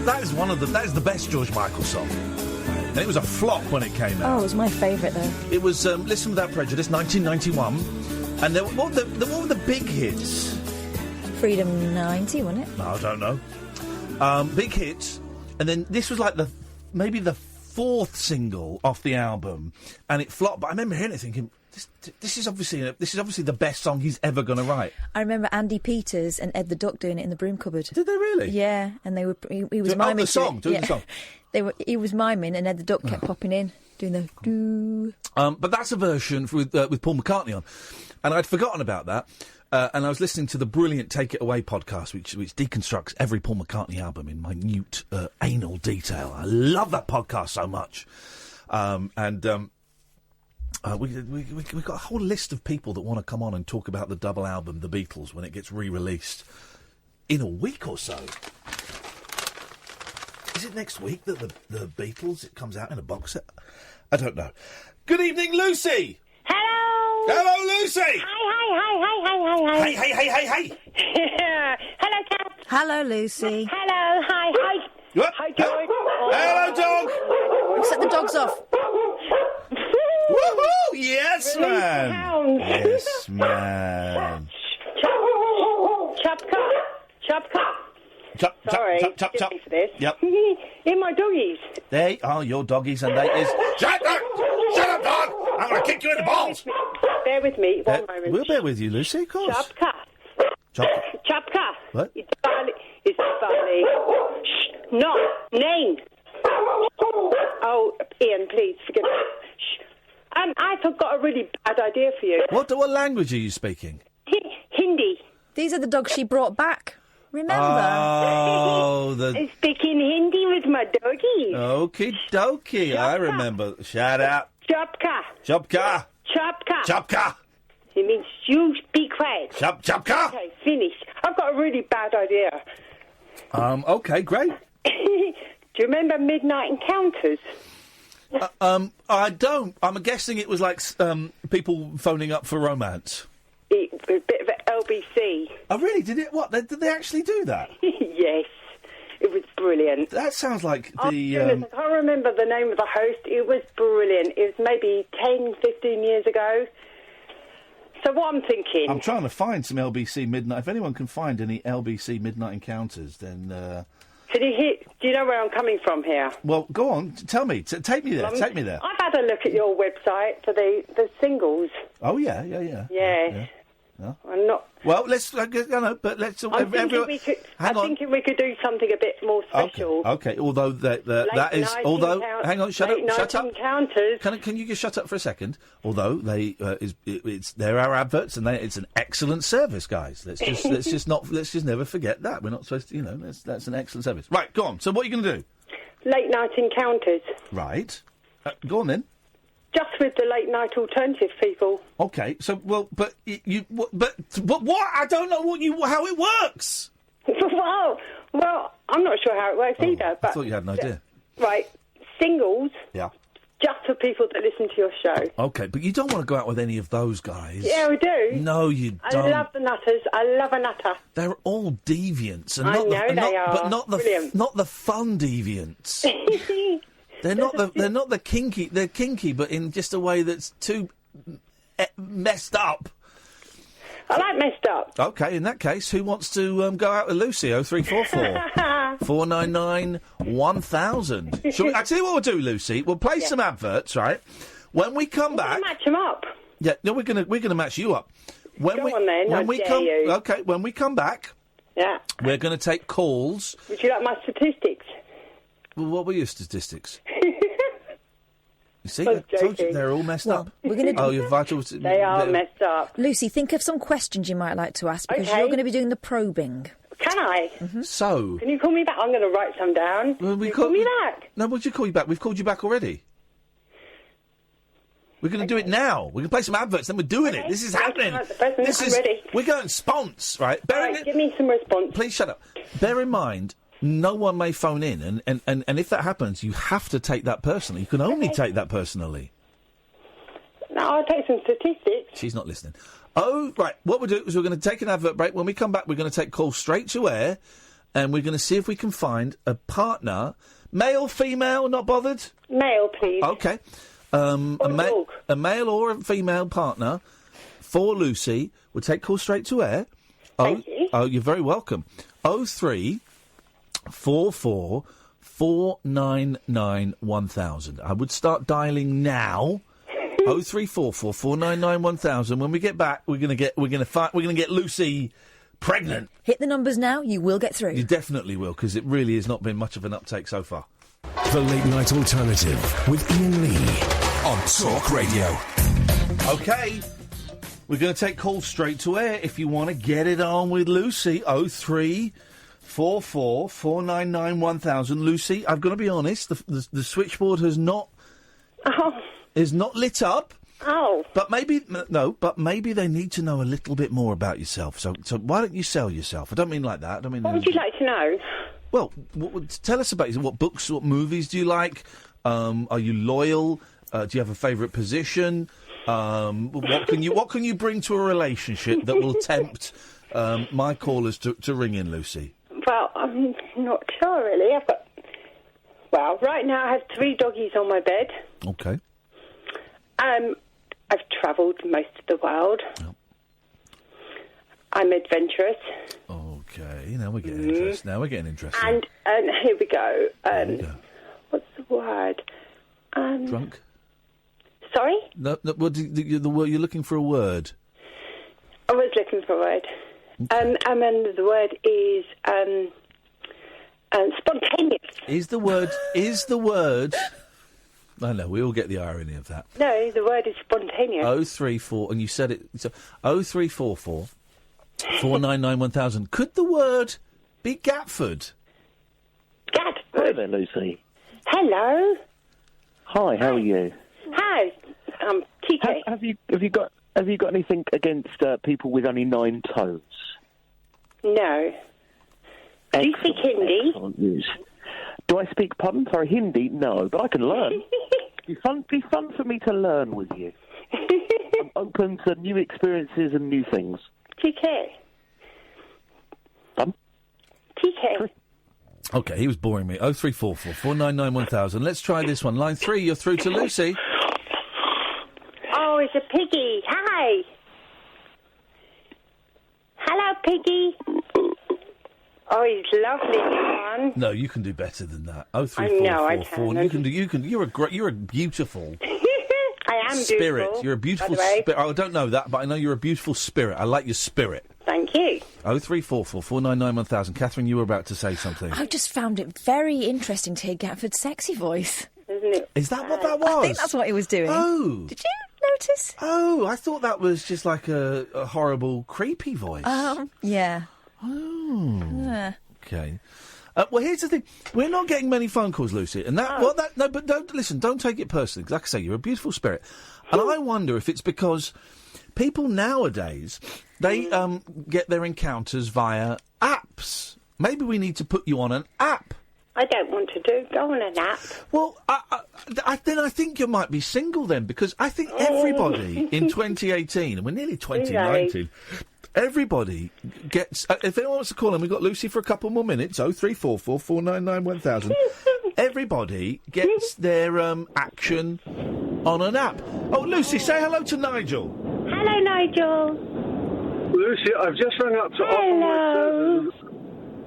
That is one of the. That is the best George Michael song. And it was a flop when it came out. Oh, it was my favourite though. It was Listen Without Prejudice, 1991. And what were the big hits? Freedom 90, wasn't it? No, I don't know. Big hits. And then this was like maybe the fourth single off the album. And it flopped. But I remember hearing it thinking, this is obviously the best song he's ever going to write. I remember Andy Peters and Ed the Duck doing it in the broom cupboard. Did they really? Yeah, and he was miming the song. to it. The song. He was miming, and Ed the Duck kept popping in. Doing the do. But that's a version with Paul McCartney on. And I'd forgotten about that. And I was listening to the brilliant Take It Away podcast, which deconstructs every Paul McCartney album in minute anal detail. I love that podcast so much. We've got a whole list of people that want to come on and talk about the double album, The Beatles, when it gets re-released in a week or so. Is it next week that the Beatles, it comes out in a box set? I don't know. Good evening, Lucy! Hello! Hello, Lucy! Hi. Hey! Hello, Cat. Hello, Lucy. Hello, hi. What? Hi, dog. Hello, dog! Set the dogs off. Woohoo! Yes, Release man! the hounds. Yes, man. Chop. Sorry, Chop. forgive me for this. Yep. In my doggies. They are your doggies and they is... Shut up, dog! I'm going to kick you in the balls! Bear with me, one moment. We'll bear with you, Lucy, of course. Chopka. What? It's Barley. Shh. No. Name. Oh, Ian, please, forgive me. Shh. I've got a really bad idea for you. What language are you speaking? Hindi. These are the dogs she brought back. Remember? Oh, I'm speaking Hindi with my doggies. Okie dokie, I remember. Shout out. Chopka. Chopka. It means you be quiet. Chopka. Okay, finished. I've got a really bad idea. Okay, great. Do you remember Midnight Encounters? I don't. I'm guessing it was like people phoning up for romance. A bit of LBC. Oh, really? Did it? What? Did they actually do that? Yes. It was brilliant. That sounds like the... Goodness, I can't remember the name of the host. It was brilliant. It was maybe 10, 15 years ago. So what I'm thinking... I'm trying to find some LBC Midnight... If anyone can find any LBC Midnight Encounters, then... Do you know where I'm coming from here? Well, go on. Tell me. Take me there. Take me there. I've had a look at your website for the singles. Oh, yeah. Yeah. I'm not... Well, let's... but let's... I'm thinking we could do something a bit more special. Okay. Although that is... Although... Hang on. Shut up. Encounters. Can you just shut up for a second? Although they're our adverts and it's an excellent service, guys. Let's just never forget that. We're not supposed to... that's an excellent service. Right. Go on. So what are you going to do? Late night encounters. Right. Go on then. Just with the late night alternative people. Okay, so but what? I don't know how it works. well, I'm not sure how it works either. But I thought you had an idea. Right, singles. Yeah. Just for people that listen to your show. Okay, but you don't want to go out with any of those guys. Yeah, we do. No, you don't. I love the nutters. I love a nutter. They're all deviants, and not the fun deviants. They're not the kinky. They're kinky, but in just a way that's too messed up. I like messed up. Okay, in that case, who wants to go out with Lucy? 0344 499 1000. I tell you what we'll do, Lucy. We'll play some adverts, right? When we come back, match them up. Yeah, no, we're gonna match you up. When we come back, we're going to take calls. Would you like my statistics? Well, what were your statistics? You see, I told you they're all messed up. We're going to your vitals. They are messed up. Lucy, think of some questions you might like to ask because you're going to be doing the probing. Can I? Mm-hmm. So. Can you call me back? I'm going to write some down. Well, call me back. No, would you call you back? We've called you back already. We're going to do it now. We're going to play some adverts, then we're doing it. This is happening. I'm ready. We're going spons, right? Give me some response. Please shut up. Bear in mind, no one may phone in, and if that happens, you have to take that personally. You can only take that personally. No, I'll take some statistics. She's not listening. Oh, right. What we'll do is we're going to take an advert break. When we come back, we're going to take calls straight to air, and we're going to see if we can find a partner. Male, female, not bothered? Male, please. Okay. A male or a female partner for Lucy. We'll take calls straight to air. Thank you. Oh, you're very welcome. 0344 499 1000. I would start dialing now. 0344 499 1000. When we get back, we're gonna get Lucy pregnant. Hit the numbers now. You will get through. You definitely will, because it really has not been much of an uptake so far. The Late Night Alternative with Iain Lee on Talk Radio. OK, we're going to take calls straight to air. If you want to get it on with Lucy, 0344 499 1000. Lucy, I've got to be honest, the switchboard has not is not lit up. Oh. But maybe they need to know a little bit more about yourself. So why don't you sell yourself? I don't mean like that. I don't mean. What would you like to know? Well, tell us about yourself. What books, what movies do you like? Are you loyal? Do you have a favourite position? What can you bring to a relationship that will tempt my callers to ring in, Lucy? Well, I'm not sure really. Right now I have 3 doggies on my bed. Okay. I've travelled most of the world. Oh. I'm adventurous. Okay, now we're getting interesting. And here we go. What's the word? Drunk? Sorry? No. What the word? You're looking for a word. I was looking for a word. Okay. And then the word is spontaneous. Is the word? I know, we all get the irony of that. No, the word is spontaneous. 034, and you said it. So 0344 499 1000. Could the word be Gatford? Gatford. Hello there, Lucy. Hello. Hi, how are you? Hi, TK. Have you got anything against people with only 9 toes? No. Do you speak Hindi? Excellent news. Do I speak, pardon? Sorry, Hindi? No, but I can learn. Be fun for me to learn with you. I'm open to new experiences and new things. TK. TK. Okay, he was boring me. 0344 499 1000. Let's try this one. Line 3, you're through to Lucy. Oh, it's a piggy. Hi. Hello, piggy. Oh, he's lovely, Dion. No, you can do better than that. I know, I can. You can. You're a beautiful. I am spirit. beautiful. You're a beautiful spirit. I don't know that, but I know you're a beautiful spirit. I like your spirit. Thank you. 0344 499 1000. Catherine, you were about to say something. I just found it very interesting to hear Gatford's sexy voice. Isn't it? Is that what that was? I think that's what he was doing. Oh. Did you notice? Oh, I thought that was just like a horrible, creepy voice. Yeah. Oh. Yeah. Okay. Well, here's the thing. We're not getting many phone calls, Lucy. And that... Oh. No, but don't... Listen, don't take it personally. 'Cause like I say, you're a beautiful spirit. And I wonder if it's because people nowadays, they get their encounters via apps. Maybe we need to put you on an app. I don't want to go on an app. Well, then I think you might be single then, because I think everybody in 2018, and we're nearly 2019... Everybody gets... if anyone wants to call in, we've got Lucy for a couple more minutes, 0344 499 1000. Everybody gets their action on an app. Oh, Lucy, say hello to Nigel. Hello, Nigel. Lucy, I've just rung up to offer my services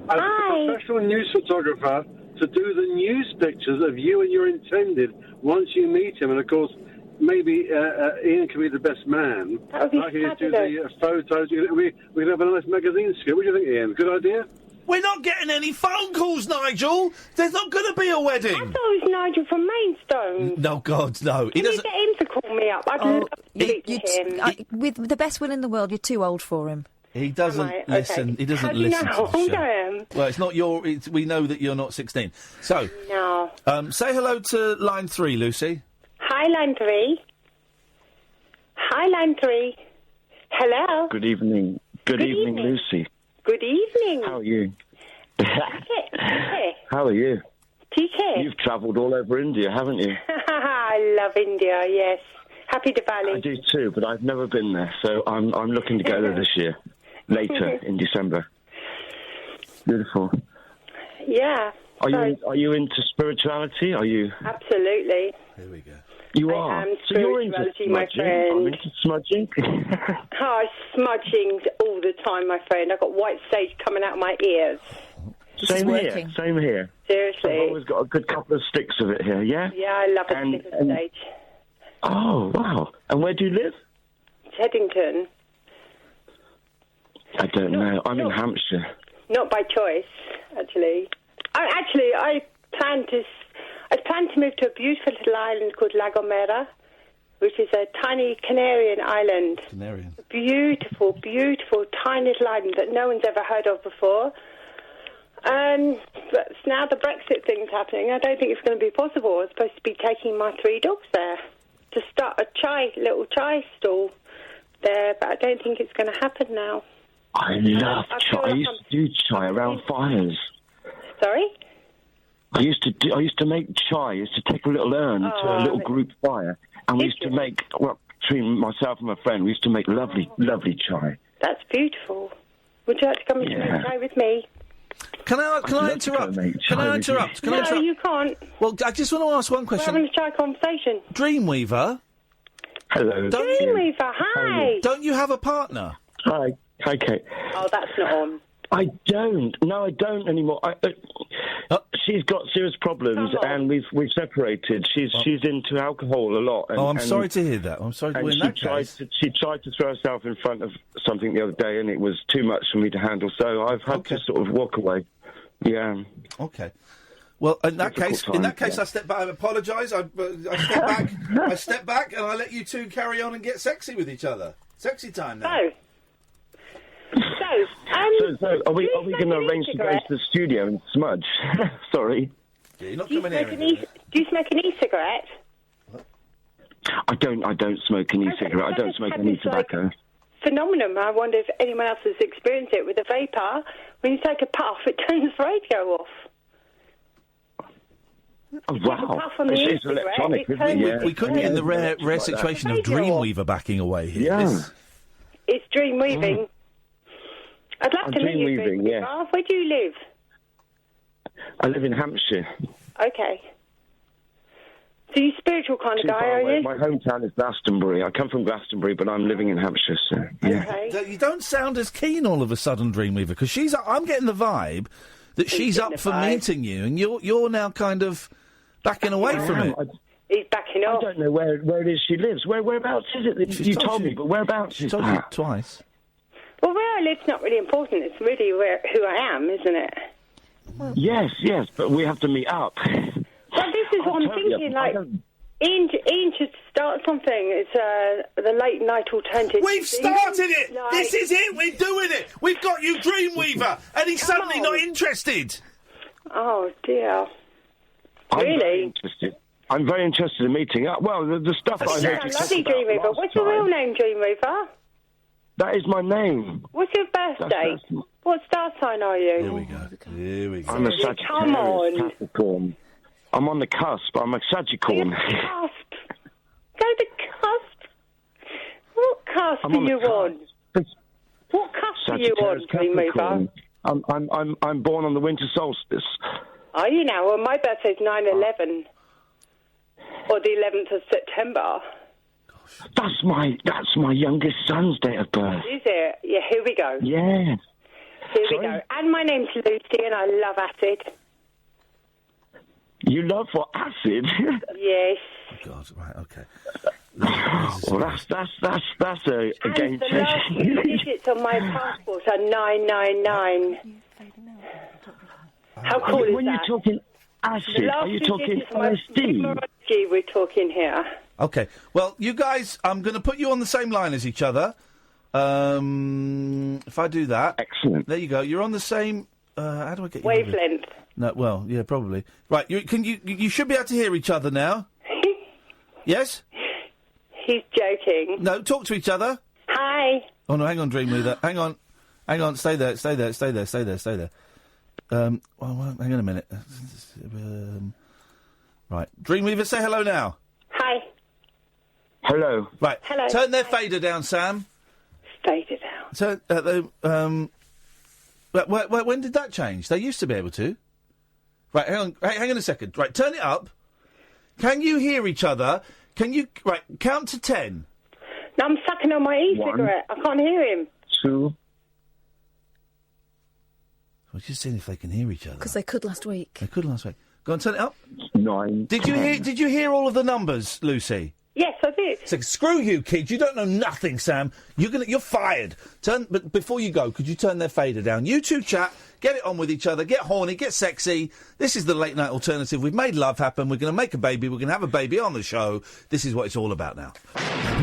as a professional news photographer to do the news pictures of you and your intended once you meet him. And, of course... Maybe Iain can be the best man. That would be I can just do fabulous. the photos. We can have a nice magazine scoop. What do you think, Iain? Good idea? We're not getting any phone calls, Nigel. There's not going to be a wedding. I thought it was Nigel from Maidstone. No, God, no. Can you get him to call me up? I'd love to speak to him. With the best will in the world, you're too old for him. He doesn't listen. Okay. He doesn't How do you listen know to the show. I am? Well, it's not your. We know that you're not 16. So, No. say hello to line 3, Lucy. Hi, line 3. Hi, line 3. Hello. Good evening. Good evening, Lucy. Good evening. How are you? TK. How are you? TK. You've travelled all over India, haven't you? I love India, yes. Happy Diwali. I do too, but I've never been there, so I'm looking to go there this year, later in December. Beautiful. Yeah. Are you into spirituality? Are you? Absolutely. Here we go. You I are. am So you're into spirituality, my smudging. friend. I'm into smudging. Smudging all the time, my friend. I've got white sage coming out of my ears. Same here. Same here. Seriously. I've always got a good couple of sticks of it here. Yeah. Yeah, I love a stick of sage. Oh wow! And where do you live? Teddington. I don't know. I'm in Hampshire. Not by choice, actually. I plan to move to a beautiful little island called La Gomera, which is a tiny Canarian island. Canarian. Beautiful, beautiful, tiny little island that no one's ever heard of before. But now the Brexit thing's happening, I don't think it's going to be possible. I was supposed to be taking my 3 dogs there to start a little chai stall there, but I don't think it's going to happen now. I love chai. I used to do chai around fires. Sorry? I used to make chai. I used to take a little urn to a little group fire, and we used to make, between myself and my friend, we used to make lovely, lovely chai. That's beautiful. Would you like to come and make chai with me? Can I interrupt? Can I interrupt? No, you can't. Well, I just want to ask one question. We're having a chai conversation. Dreamweaver. Hello. Dreamweaver, hi. Don't you have a partner? Hi, Kate. Oh, that's not on. I don't. No, I don't anymore. She's got serious problems, and we've separated. She's into alcohol a lot. And, I'm sorry to hear that. I'm sorry to hear that. She tried to throw herself in front of something the other day, and it was too much for me to handle. So I've had to sort of walk away. Yeah. Okay. Well, in that case, I step back. I apologise. I step back. I step back, and I let you two carry on and get sexy with each other. Sexy time now. So are we going to arrange to go to the studio and smudge? Sorry. Yeah, you're not coming here. Do you smoke an e-cigarette? I don't smoke an e-cigarette. I don't smoke any tobacco. Phenomenon. I wonder if anyone else has experienced it with a vapor. When you take a puff, it turns the radio off. Oh, wow. It's electronic, isn't it? We could be in the rare situation of Dreamweaver backing away here. Yeah. It's dream weaving. I'd love to meet you. Dreamweaving, yeah. Where do you live? I live in Hampshire. Okay. So you're a spiritual kind of guy, are you? My hometown is Glastonbury. I come from Glastonbury, but I'm living in Hampshire, so yeah. Okay. You don't sound as keen all of a sudden, Dreamweaver, because I'm getting the vibe that she's up for meeting you, and you're now kind of backing away from it. He's backing off. I don't know where it is she lives. Whereabouts is it that you told me, but whereabouts is told that? You twice. Well, where I live's not really important. It's really who I am, isn't it? Yes, but we have to meet up. Well, this is what I'm thinking. Like, Iain should start something. It's the late night alternative. We've started it. This is it. We're doing it. We've got you, Dreamweaver, and he's suddenly not interested. Oh dear. Really? I'm very interested in meeting up. Well, the stuff I heard you talk about Dreamweaver. last What's your time, real name, Dreamweaver? That is my name. What's your birthday? What star sign are you? Here we go. I'm a Sagittarius. Come on. Capricorn. I'm on the cusp. I'm a Sagicorn. Cusp. Go to cusp. What cusp are you on? What cusp are you on, Dreamweaver? I'm born on the winter solstice. Are you now? Well, my birthday's 9/11, or the 11th of September. That's my youngest son's date of birth. Is it? Yeah. Here we go. Yeah. Here we go. And my name's Lucy, and I love acid. You love what, acid? Yes. Oh God. Right. Okay. Well, that's a game changer. And the last 2 digits on my passport are 999. How cool is when that? You're talking acid, are you talking LSD? We're talking here. Okay. Well, you guys, I'm going to put you on the same line as each other. If I do that, excellent. There you go. You're on the same. How do I get you? Wavelength. No. Well, yeah, probably. Right. You should be able to hear each other now. Yes. He's joking. No. Talk to each other. Hi. Oh no! Hang on, Dreamweaver. Hang on. Stay there. Well, hang on a minute. Right. Dreamweaver, say hello now. Hi. Hello. Right. Hello. Turn their fader down, Sam. Fader down. When did that change? They used to be able to. Right, hang on a second. Right, turn it up. Can you hear each other? Right, count to 10. No, I'm sucking on my e-cigarette. I can't hear him. 2. We're just seeing if they can hear each other. Because they could last week. Go on, turn it up. 9. Did you hear all of the numbers, Lucy? Yes, I did. So, screw you, kid. You don't know nothing, Sam. You're fired. But before you go, could you turn their fader down? You two chat. get it on with each other, get horny, get sexy. This is the late night alternative. We've made love happen. We're going to make a baby. We're going to have a baby on the show. This is what it's all about now.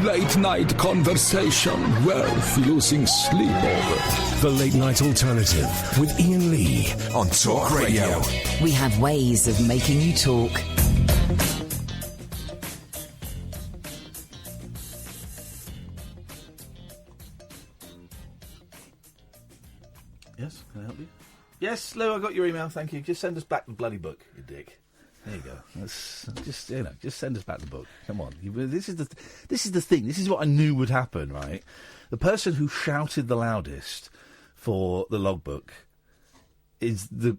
Late night conversation worth losing sleep over. The late night alternative with Iain Lee on Talk Radio. We have ways of making you talk. Yes, can I help you? Yes, Lou, I got your email. Thank you. Just send us back the bloody book, you dick. There you go. Just send us back the book. Come on. This is the thing. This is what I knew would happen, right? The person who shouted the loudest for the logbook is the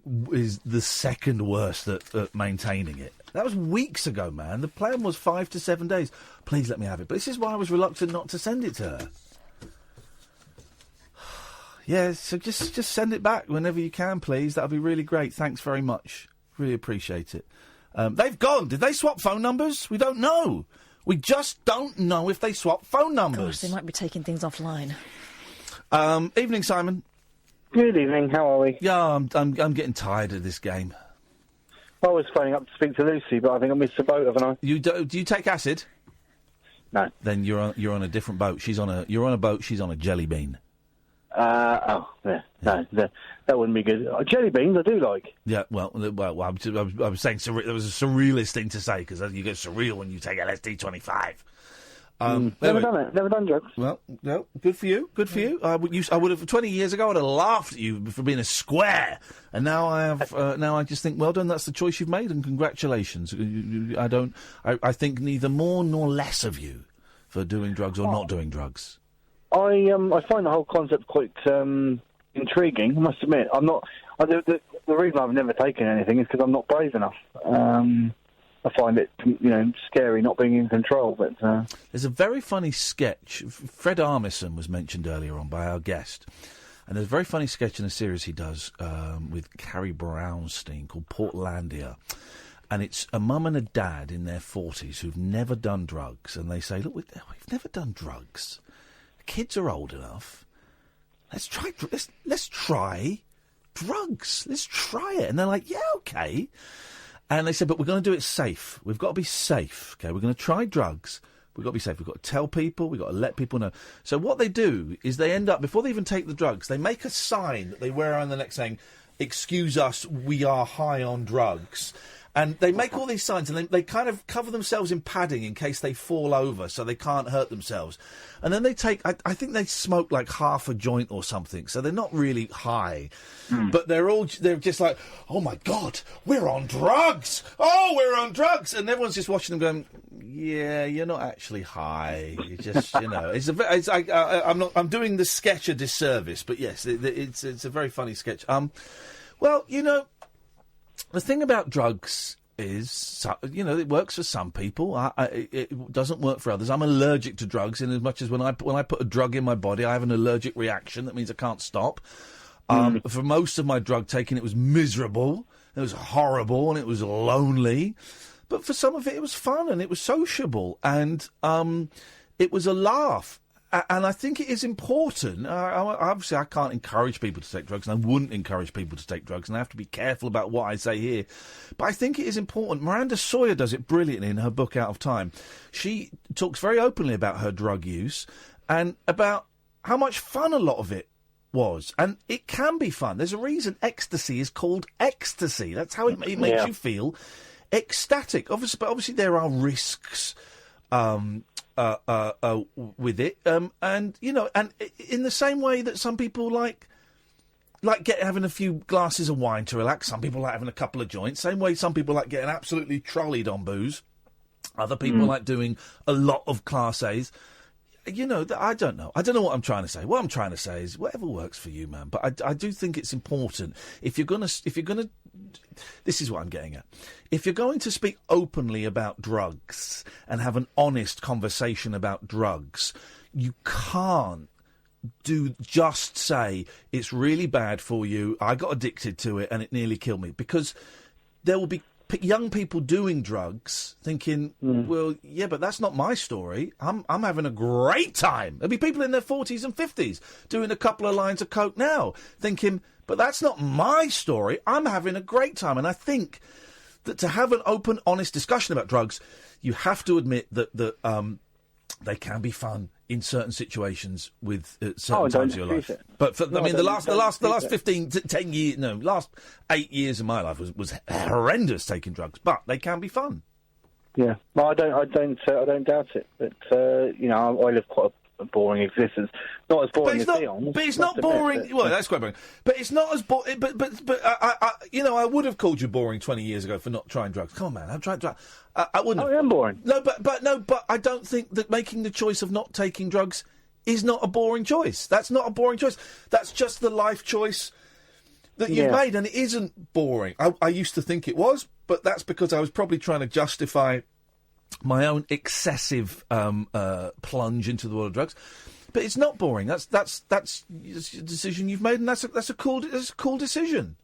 second worst at maintaining it. That was weeks ago, man. The plan was 5 to 7 days. Please let me have it. But this is why I was reluctant not to send it to her. Yeah, so just send it back whenever you can, please. That would be really great. Thanks very much. Really appreciate it. They've gone. Did they swap phone numbers? We don't know. We just don't know if they swap phone numbers. Gosh, they might be taking things offline. Evening, Simon. Good evening. How are we? Yeah, I'm getting tired of this game. I was phoning up to speak to Lucy, but I think I missed the boat, haven't I? Do you take acid? No. Then you're on a different boat. You're on a boat. She's on a jelly bean. No, that wouldn't be good. Jelly beans, I do like. Yeah, well, I was saying that was a surrealist thing to say, because you get surreal when you take LSD-25. Never done it. Never done drugs. Well, no, good for you. Good for you. I would have 20 years ago. I'd have laughed at you for being a square, and now I have. Now I just think, well done. That's the choice you've made, and congratulations. I think neither more nor less of you for doing drugs or not doing drugs. I find the whole concept quite intriguing. I must admit, I'm not. The reason I've never taken anything is because I'm not brave enough. I find it, scary not being in control. But there's a very funny sketch. Fred Armisen was mentioned earlier on by our guest, and there's a very funny sketch in a series he does with Carrie Brownstein called Portlandia. And it's a mum and a dad in their 40s who've never done drugs, and they say, "Look, we've never done drugs. Kids are old enough. Let's try drugs. Let's try it." And they're like, "Yeah, okay." And they said, "But we're going to do it safe. We've got to be safe. Okay, we're going to try drugs. We've got to be safe. We've got to tell people. We've got to let people know." So what they do is they end up, before they even take the drugs, they make a sign that they wear around the neck saying, "Excuse us, we are high on drugs." And they make all these signs, and they kind of cover themselves in padding in case they fall over, so they can't hurt themselves. And then they take, I think they smoke like half a joint or something, so they're not really high. But they're just like, "Oh my God, we're on drugs! Oh, we're on drugs!" And everyone's just watching them going, "Yeah, you're not actually high. You just, I'm doing the sketch a disservice, but yes, it's a very funny sketch. Well, the thing about drugs is, it works for some people. It doesn't work for others. I'm allergic to drugs in as much as when I put a drug in my body, I have an allergic reaction. That means I can't stop. For most of my drug taking, it was miserable. It was horrible, and it was lonely. But for some of it, it was fun, and it was sociable, and it was a laugh. And I think it is important. Obviously, I can't encourage people to take drugs, and I wouldn't encourage people to take drugs, and I have to be careful about what I say here. But I think it is important. Miranda Sawyer does it brilliantly in her book Out of Time. She talks very openly about her drug use and about how much fun a lot of it was. And it can be fun. There's a reason ecstasy is called ecstasy. That's how it makes you feel ecstatic. Obviously, there are risks with it, and in the same way that some people like having a few glasses of wine to relax, some people like having a couple of joints. Same way, some people like getting absolutely trolleyed on booze. Other people like doing a lot of Class A's. I don't know. I don't know what I'm trying to say. What I'm trying to say is whatever works for you, man. But I do think it's important if you're gonna. This is what I'm getting at. If you're going to speak openly about drugs and have an honest conversation about drugs, you can't just say it's really bad for you. I got addicted to it and it nearly killed me, because there will be young people doing drugs thinking, well, yeah, but that's not my story. I'm having a great time. There'll be people in their 40s and 50s doing a couple of lines of coke now thinking, But that's not my story. I'm having a great time, and I think that to have an open, honest discussion about drugs, you have to admit that they can be fun in certain situations with certain times of your life. But the last 15 to 10 years, last 8 years of my life was horrendous taking drugs. But they can be fun. Yeah, well, I don't doubt it. But I live quite a boring existence. Not as boring as Dion. But it's not boring. Well, that's quite boring. But it's not as boring. But I would have called you boring 20 years ago for not trying drugs. Come on, man, I've tried drugs. I wouldn't. I am boring. No, but I don't think that making the choice of not taking drugs is not a boring choice. That's not a boring choice. That's just the life choice that you've made, and it isn't boring. I used to think it was, but that's because I was probably trying to justify my own excessive plunge into the world of drugs. But it's not boring. That's a decision you've made, and that's a cool decision.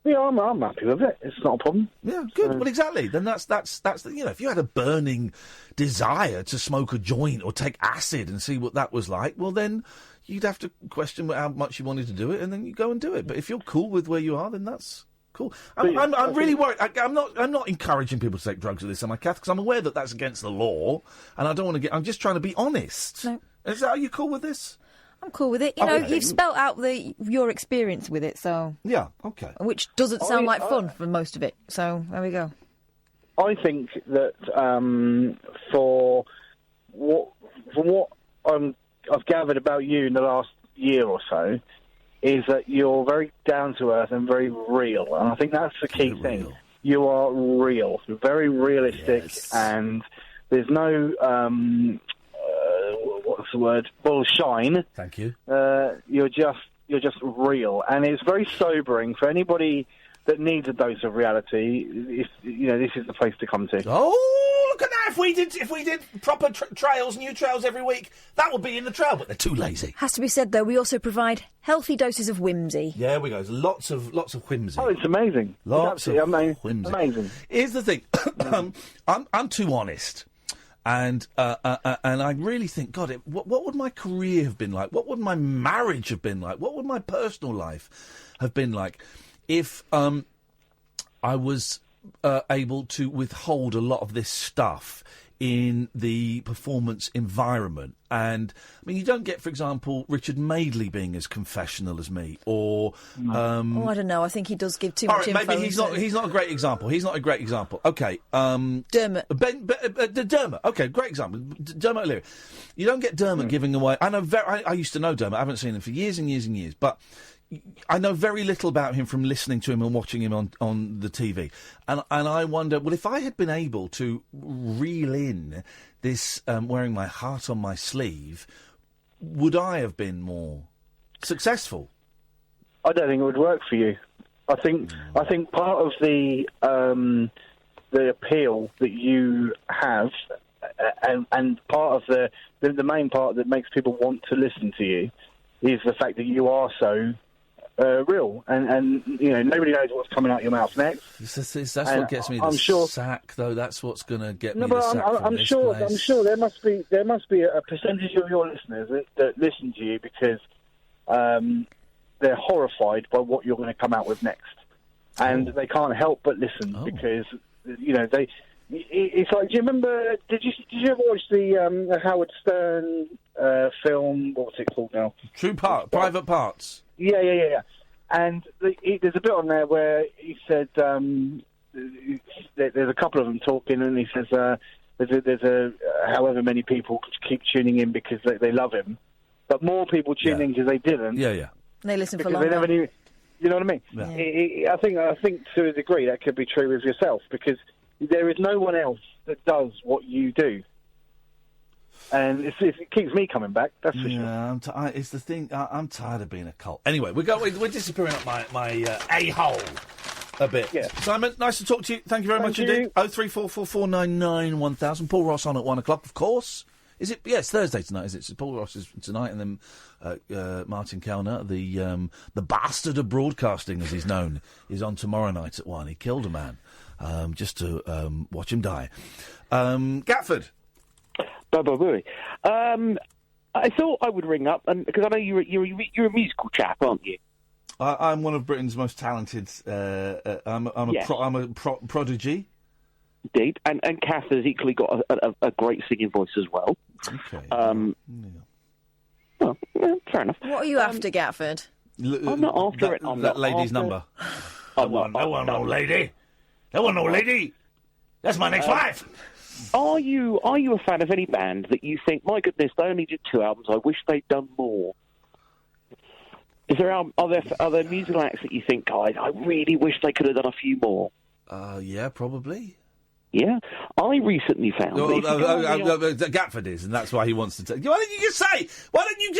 Yeah, I'm happy with it. It's not a problem. Yeah, good. Well, exactly. Then that's if you had a burning desire to smoke a joint or take acid and see what that was like, well, then you'd have to question how much you wanted to do it, and then you go and do it. But if you're cool with where you are, then that's cool. I'm really worried. I'm not encouraging people to take drugs at this time, Kath, because I'm aware that that's against the law, and I don't want to get. I'm just trying to be honest. No. Are you cool with this? I'm cool with it. You've spelt out your experience with it, so... Yeah, okay. Which doesn't sound like fun for most of it, so there we go. I think that from what I've gathered about you in the last year or so, is that you're very down-to-earth and very real, and I think that's the key thing. Real. You are real. You're very realistic, and there's no... what's the word? Bullshine. Thank you. You're just real, and it's very sobering for anybody that needs a dose of reality. If this is the place to come to. Oh, look at that! If we did proper new trails every week, that would be in the trail. But they're too lazy. Has to be said though, we also provide healthy doses of whimsy. Yeah, we go. There's lots of whimsy. Oh, it's amazing. Lots of whimsy. Amazing. Here's the thing. I'm too honest. And I really think, God, what would my career have been like? What would my marriage have been like? What would my personal life have been like if I was able to withhold a lot of this stuff in the performance environment? And I mean, you don't get, for example, Richard Madeley being as confessional as me, or I don't know. I think he does give too much info. Maybe he's not a great example. He's not a great example. Okay, Dermot. Dermot. Okay, great example. Dermot O'Leary. You don't get Dermot giving away. I used to know Dermot. I haven't seen him for years and years and years, but I know very little about him from listening to him and watching him on the TV. And I wonder, well, if I had been able to reel in this wearing my heart on my sleeve, would I have been more successful? I don't think it would work for you. I think part of the appeal that you have, and part of the main part that makes people want to listen to you, is the fact that you are so real, and nobody knows what's coming out your mouth next. That's what gets me the sack, though. That's what's going to get me the sack from this place. I'm sure there must be a percentage of your listeners that listen to you because they're horrified by what you're going to come out with next, and they can't help but listen because they. It's like, do you remember? Did you ever watch the Howard Stern film? What's it called now? Private Parts. Yeah. And there's a bit on there where he said there's a couple of them talking, and he says there's however many people keep tuning in because they love him, but more people tune in because they didn't. Yeah. They listen for because longer. They never knew. You know what I mean? Yeah. I think to a degree that could be true with yourself because there is no one else that does what you do. And it keeps me coming back, that's for sure. Yeah, it's the thing, I'm tired of being a cult. Anyway, we're disappearing up my a-hole a bit. Yeah. Simon, nice to talk to you. Thank you very much indeed. 03444991000. Paul Ross on at 1 o'clock, of course. Is it? Yeah, it's Thursday tonight, is it? So Paul Ross is tonight, and then Martin Kellner, the bastard of broadcasting, as he's known, is on tomorrow night at 1. He killed a man. Just to watch him die. Gatford. I thought I would ring up, and because I know you're a musical chap, aren't you? I'm one of Britain's most talented. I'm a prodigy. Indeed, and Kath has equally got a great singing voice as well. Okay. Well, fair enough. What are you after, Gatford? I'm not after it. That lady's number. I want no lady. I want no lady. That's my next wife. Are you a fan of any band that you think, my goodness, they only did 2 albums, I wish they'd done more? Are there musical acts that you think, guys, I really wish they could have done a few more? Yeah, probably. Yeah, I recently found. Gatford is, and that's why he wants to take. Why don't you just say? Why are you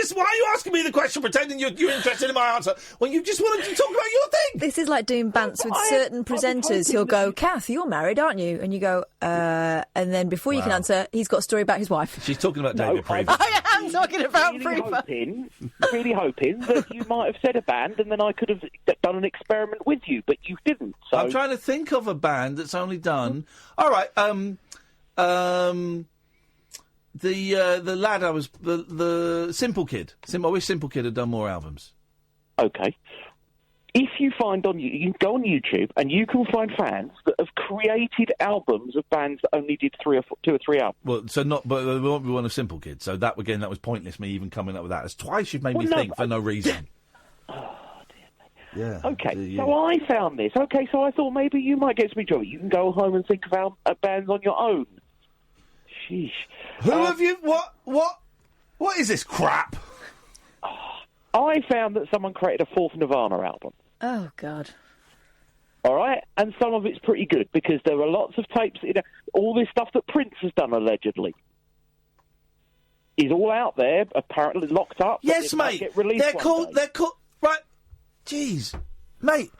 asking me the question, pretending you're interested in my answer when you just wanted to talk about your thing? This is like doing bants with certain presenters who'll go, Kath, you're married, aren't you? And you go, and then before you can answer, he's got a story about his wife. She's talking about David Prevost. I am talking about Prevost. Really hoping that you might have said a band, and then I could have done an experiment with you, but you didn't. So. I'm trying to think of a band that's only done. All right, the lad the Simple Kid. I wish Simple Kid had done more albums. Okay. If you find you can go on YouTube and you can find fans that have created albums of bands that only did 2 or 3 albums. Well, but there won't be one of Simple Kid. So that was pointless. Me even coming up with that. It's twice you've made me think for no reason. Yeah. Okay, so I found this. Okay, so I thought maybe you might get some joy. You can go home and think of bands on your own. Sheesh. Who have you... What is this crap? I found that someone created a 4th Nirvana album. Oh, God. All right? And some of it's pretty good, because there are lots of tapes, all this stuff that Prince has done, allegedly, is all out there, apparently locked up. Yes, mate. They're called... Right... Jeez, mate,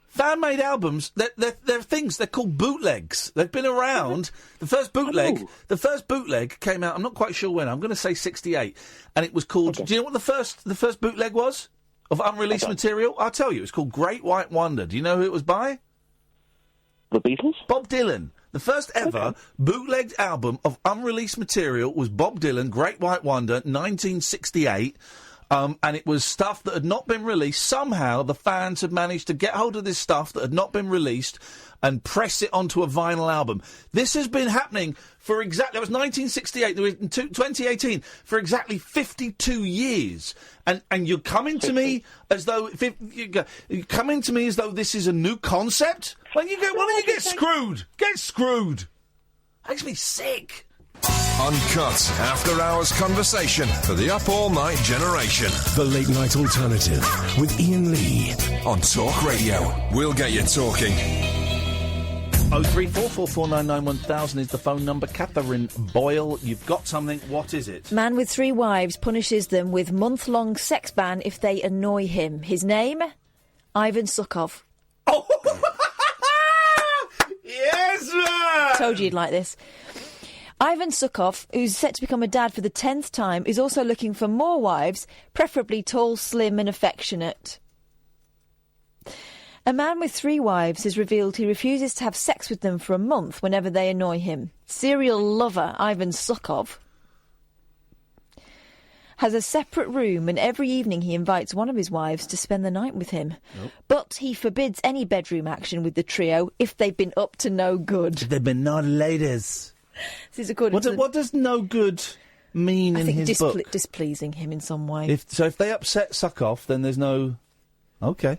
fan-made albums, they're things, they're called bootlegs. They've been around. The first bootleg came out, I'm not quite sure when, I'm going to say 68, and it was called, do you know what the first bootleg was of unreleased material? I'll tell you, it was called Great White Wonder. Do you know who it was by? The Beatles? Bob Dylan. The first ever bootlegged album of unreleased material was Bob Dylan, Great White Wonder, 1968. And it was stuff that had not been released. Somehow the fans had managed to get hold of this stuff that had not been released and press it onto a vinyl album. This has been happening for that was 1968, there was 2018, for exactly 52 years. And you're coming to me as though this is a new concept? Why don't you get screwed? Get screwed. Makes me sick. Uncut, after-hours conversation for the up-all-night generation. The Late Night Alternative with Iain Lee on Talk Radio. We'll get you talking. 03444991000 is the phone number. Catherine Boyle, you've got something. What is it? Man with 3 wives punishes them with month-long sex ban if they annoy him. His name? Ivan Sukov. Oh! Yes, man! Told you you'd like this. Ivan Sukov, who's set to become a dad for the 10th time, is also looking for more wives, preferably tall, slim and affectionate. A man with 3 wives has revealed he refuses to have sex with them for a month whenever they annoy him. Serial lover Ivan Sukov has a separate room, and every evening he invites one of his wives to spend the night with him. Nope. But he forbids any bedroom action with the trio if they've been up to no good. They've been naughty ladies. This is according to what does no good mean in his book? Displeasing him in some way. If they upset Sukov, then there's no... OK.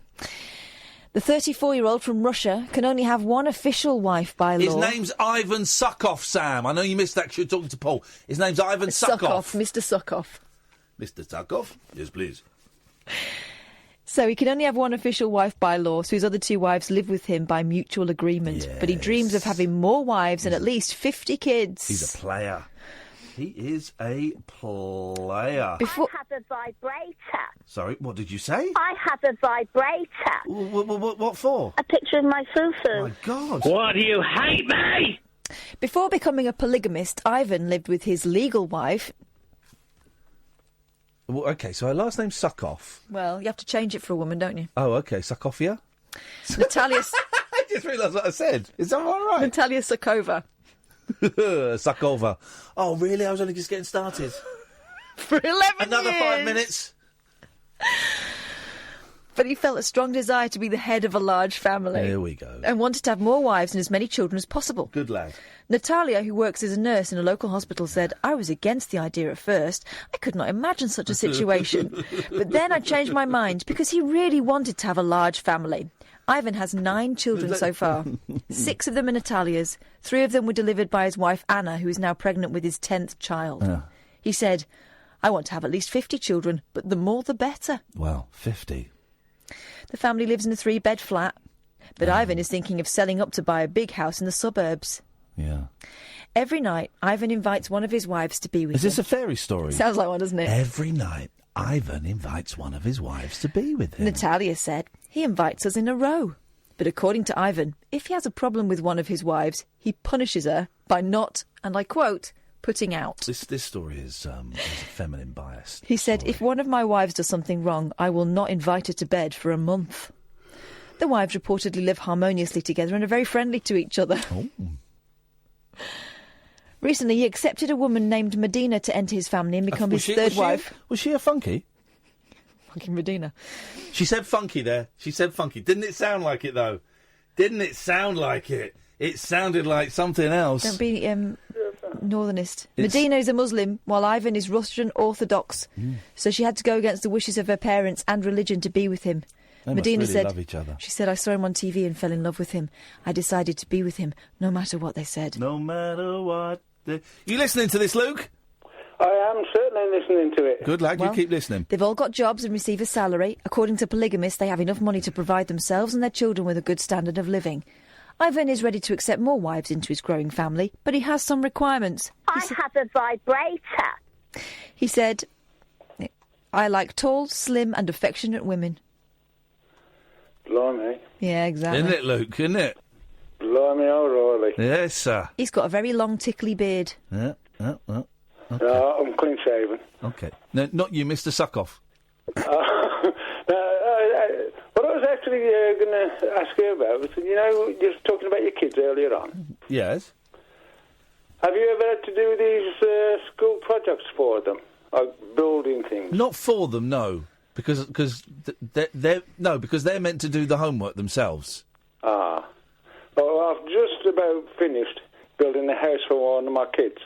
The 34-year-old from Russia can only have one official wife by law. His name's Ivan Sukov, Sam. I know you missed that because you were talking to Paul. His name's Ivan Sukov. Mr. Sukov. Mr. Sukov? Yes, please. So he can only have one official wife by law, so his other 2 wives live with him by mutual agreement. Yes. But he dreams of having more wives and at least 50 kids. He's a player. He is a player. I have a vibrator. Sorry, what did you say? I have a vibrator. What for? A picture of my fufu. My God. What, do you hate me? Before becoming a polygamist, Ivan lived with his legal wife. Well, OK, so her last name's Sukov. Well, you have to change it for a woman, don't you? Oh, OK, Sukovia? Natalia... I just realised what I said. Is that all right? Natalia Sukova. Sukova. Oh, really? I was only just getting started. For 11 Another years. 5 minutes. But he felt a strong desire to be the head of a large family. There we go. And wanted to have more wives and as many children as possible. Good lad. Natalia, who works as a nurse in a local hospital, said, I was against the idea at first. I could not imagine such a situation. But then I changed my mind because he really wanted to have a large family. Ivan has 9 children so far. 6 of them are Natalia's. 3 of them were delivered by his wife, Anna, who is now pregnant with his 10th child. He said, I want to have at least 50 children, but the more the better. Well, 50. The family lives in a 3-bed flat, but Ivan is thinking of selling up to buy a big house in the suburbs. Yeah. Every night, Ivan invites one of his wives to be with him. Is this a fairy story? Sounds like one, doesn't it? Every night, Ivan invites one of his wives to be with him. Natalia said, he invites us in a row. But according to Ivan, if he has a problem with one of his wives, he punishes her by not, and I quote, putting out. This story is a feminine bias. He said, if one of my wives does something wrong, I will not invite her to bed for a month. The wives reportedly live harmoniously together and are very friendly to each other. Oh. Recently, he accepted a woman named Medina to enter his family and become his third wife. Was she a funky? Fucking Medina. She said funky there. She said funky. Didn't it sound like it, though? Didn't it sound like it? It sounded like something else. Don't be northernist. Medina is a Muslim, while Ivan is Russian Orthodox. So she had to go against the wishes of her parents and religion to be with him. They Medina must really said, love each other. She said, I saw him on TV and fell in love with him. I decided to be with him, no matter what they said. No matter what. You listening to this, Luke? I am certainly listening to it. Good lad, you keep listening. They've all got jobs and receive a salary. According to polygamists, they have enough money to provide themselves and their children with a good standard of living. Ivan is ready to accept more wives into his growing family, but he has some requirements. I have a vibrator. He said, I like tall, slim and affectionate women. Blimey. Yeah, exactly. Isn't it, Luke? Isn't it? Blimey, O'Reilly. Yes, sir. He's got a very long, tickly beard. Yeah. Okay. No, I'm clean shaven. Okay. No, not you, Mr. Suckoff. What I was actually going to ask you about was, you know, you were talking about your kids earlier on. Yes. Have you ever had to do these school projects for them, like building things? Not for them, no, because they're meant to do the homework themselves. Ah. Well, I've just about finished building a house for one of my kids.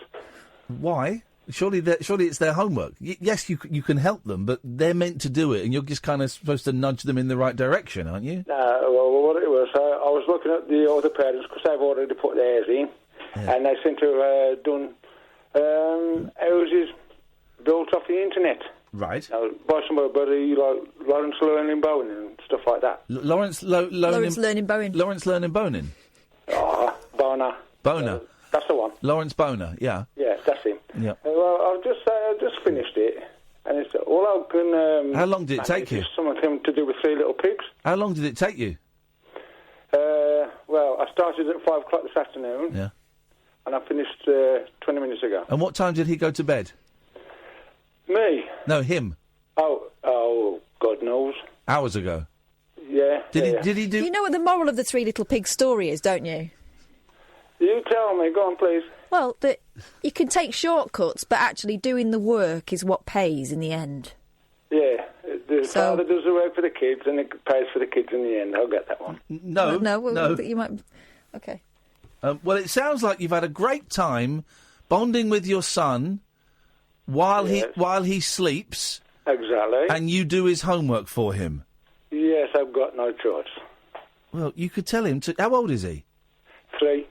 Why? Surely it's their homework. Yes, you can help them, but they're meant to do it, and you're just kind of supposed to nudge them in the right direction, aren't you? Well, what it was, I was looking at the other parents, because they've already put theirs in, and they seem to have done houses built off the internet. Right. By somebody like Lawrence Learning Bowen and stuff like that. Lawrence Learning Bowen. Lawrence Learning Bonin. Boner. Boner. That's the one. Lawrence Boner, yeah. Yeah, that's him. Yeah. Well, I've just finished it, and it's all I can... How long did it take you? Something to do with 3 little pigs. How long did it take you? Well, I started at 5 o'clock this afternoon. Yeah. And I finished 20 minutes ago. And what time did he go to bed? Me? No, him. Oh, God knows. Hours ago. Yeah. Did he do... You know what the moral of the 3 Little Pigs story is, don't you? You tell me. Go on, please. Well, that you can take shortcuts, but actually doing the work is what pays in the end. Yeah. The father does the work for the kids, and it pays for the kids in the end. I'll get that one. No. You might... Okay. Well, it sounds like you've had a great time bonding with your son while he sleeps. Exactly. And you do his homework for him. Yes, I've got no choice. Well, you could tell him to... How old is he? 3.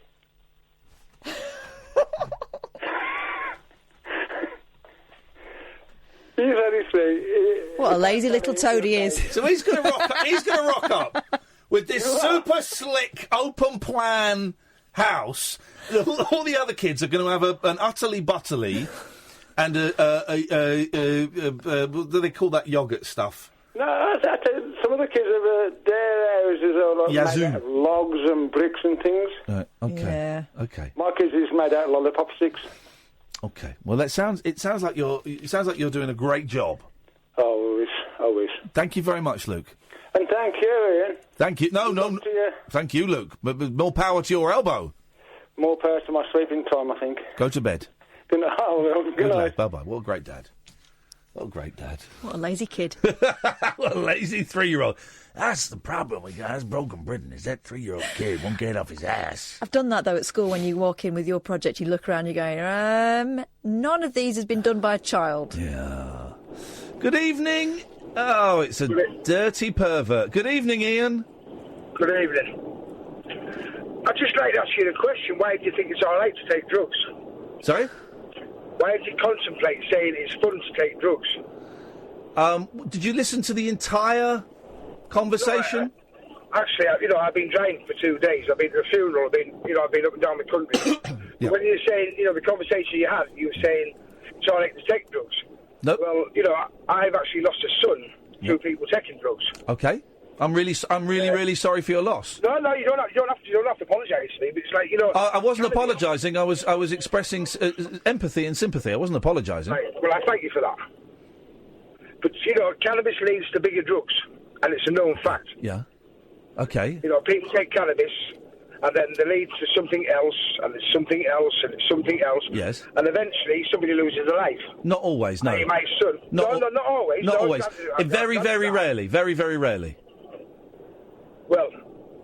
He's only 3. What a lazy little toad he is. So he's going to rock up. He's going to rock up with this super slick, open plan house. All the other kids are going to have an utterly butterly and what do they call that yoghurt stuff? No, some of the kids have their houses are like made out of logs and bricks and things. Right. Okay. Yeah. Okay. My kids is made out of lollipop sticks. Okay. Well, it sounds like you're doing a great job. I wish. Thank you very much, Luke. And thank you, Ian. Thank you. No. Thank you, Luke. But more power to your elbow. More power to my sleeping time, I think. Go to bed. Good night. Good night. Bye-bye. What a great dad. Oh, great dad. What a lazy kid. What a lazy 3-year-old. That's the problem we got. That's broken Britain, is that 3-year-old kid won't get off his ass. I've done that, though, at school. When you walk in with your project, you look around, you're going, none of these has been done by a child. Yeah. Good evening. Oh, it's a dirty pervert. Good evening, Ian. Good evening. I'd just like to ask you a question. Why do you think it's all right to take drugs? Sorry? Why do you contemplate saying it's fun to take drugs? Did you listen to the entire conversation? No, actually, I've been driving for 2 days. I've been to a funeral. I've been up and down the country. Yeah. When you were saying, the conversation you had, you were saying it's all right to take drugs. Nope. Well, I've actually lost a son through people taking drugs. Okay. I'm really sorry for your loss. No, you don't have to apologise to me. But it's like, I wasn't apologising. I was expressing empathy and sympathy. I wasn't apologising. Right. Well, I thank you for that. But cannabis leads to bigger drugs, and it's a known fact. Yeah. Okay. People take cannabis, and then they lead to something else, and it's something else, and it's something else. Yes. And eventually, somebody loses their life. Not always. No. Like my son. Not always. Not always. Very, very rarely. Very, very rarely. Well,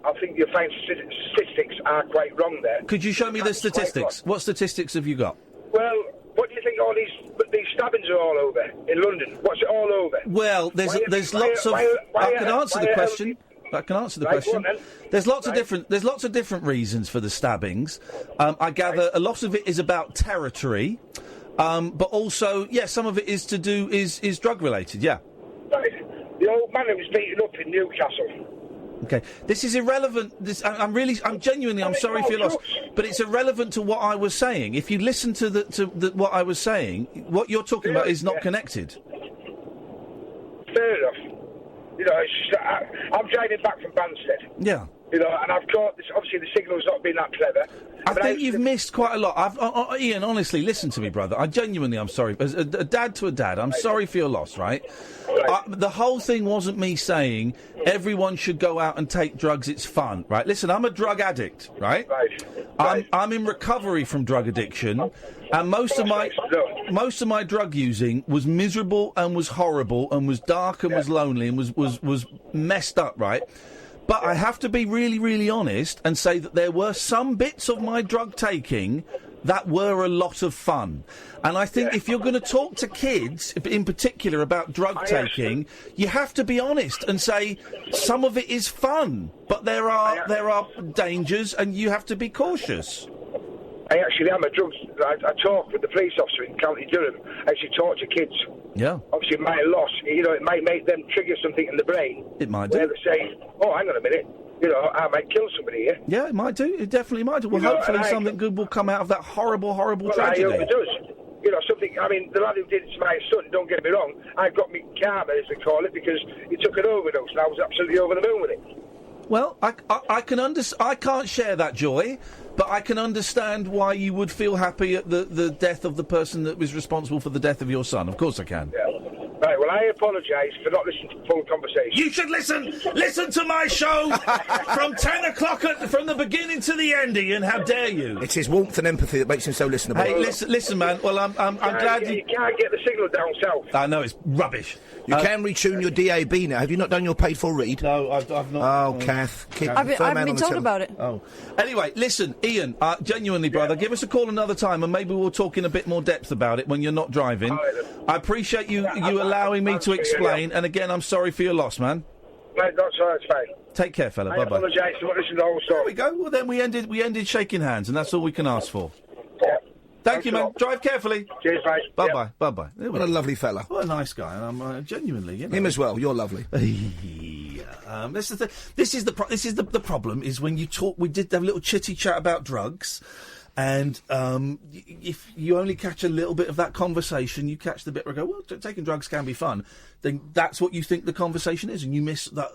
I think you'll find statistics are quite wrong there. Could you show me the statistics? What statistics have you got? Well, what do you think all these stabbings are all over in London? What's it all over? Well, there's lots of. I can answer the question. I can answer the question. There's lots of different reasons for the stabbings. I gather a lot of it is about territory, but also, yeah, some of it is to do is drug related. Yeah. Right. The old man who was beaten up in Newcastle. Okay, this is irrelevant. I'm genuinely sorry for your loss, but it's irrelevant to what I was saying. If you listen to what I was saying, what you're talking about is not connected. Fair enough. It's just, I'm driving back from Banstead. Yeah. And I've caught this. Obviously, the signal's not been that clever. I think you've missed quite a lot. Ian, honestly, listen to me, brother. I'm sorry. As a dad to a dad, I'm sorry for your loss, right? The whole thing wasn't me saying everyone should go out and take drugs, it's fun, right? Listen, I'm a drug addict, right? I'm in recovery from drug addiction, and most of my drug using was miserable and was horrible and was dark and was lonely and was messed up, right? But I have to be really, really honest and say that there were some bits of my drug taking that were a lot of fun. And I think if you're going to talk to kids, in particular, about drug taking, you have to be honest and say some of it is fun, but there are dangers and you have to be cautious. I actually am a drugs. I talk with the police officer in County Durham. I actually talk to kids. Yeah. Obviously, my loss, it might make them trigger something in the brain. It might do. Where they say, oh, hang on a minute, I might kill somebody here. Yeah, it might do. It definitely might do. Well, hopefully something good will come out of that horrible, horrible tragedy. I hope it does. Something, the lad who did it to my son, don't get me wrong, I got me karma, as they call it, because he took an overdose, and I was absolutely over the moon with it. Well, I can I can't share that joy, but I can understand why you would feel happy at the death of the person that was responsible for the death of your son. Of course I can. Yeah. Right, well, I apologise for not listening to the full conversation. You should listen to my show from 10 o'clock from the beginning to the end, Ian. How dare you? It's his warmth and empathy that makes him so listenable. Hey, listen, man. Well, I'm glad you can't get the signal down south. I know, it's rubbish. You can retune your DAB now. Have you not done your paid-for read? No, I've not. Oh, Kath. I've been told about it. Oh. Anyway, listen, Ian, genuinely, brother, give us a call another time and maybe we'll talk in a bit more depth about it when you're not driving. I appreciate you allowing me to explain, and again, I'm sorry for your loss, man. Right, that's all right, it's fine. Take care, fella. I apologise for not listening to the whole story. There we go. Well, then we ended shaking hands, and that's all we can ask for. Yeah. Thank you, man. Drive carefully. Cheers, mate. Bye-bye. Yeah. Bye-bye. What a lovely fella. What a nice guy, and I'm genuinely, Him as well. You're lovely. This is the problem. Is when you talk. We did have a little chitty chat about drugs. And if you only catch a little bit of that conversation, you catch the bit where I go, well, taking drugs can be fun, then that's what you think the conversation is, and you miss the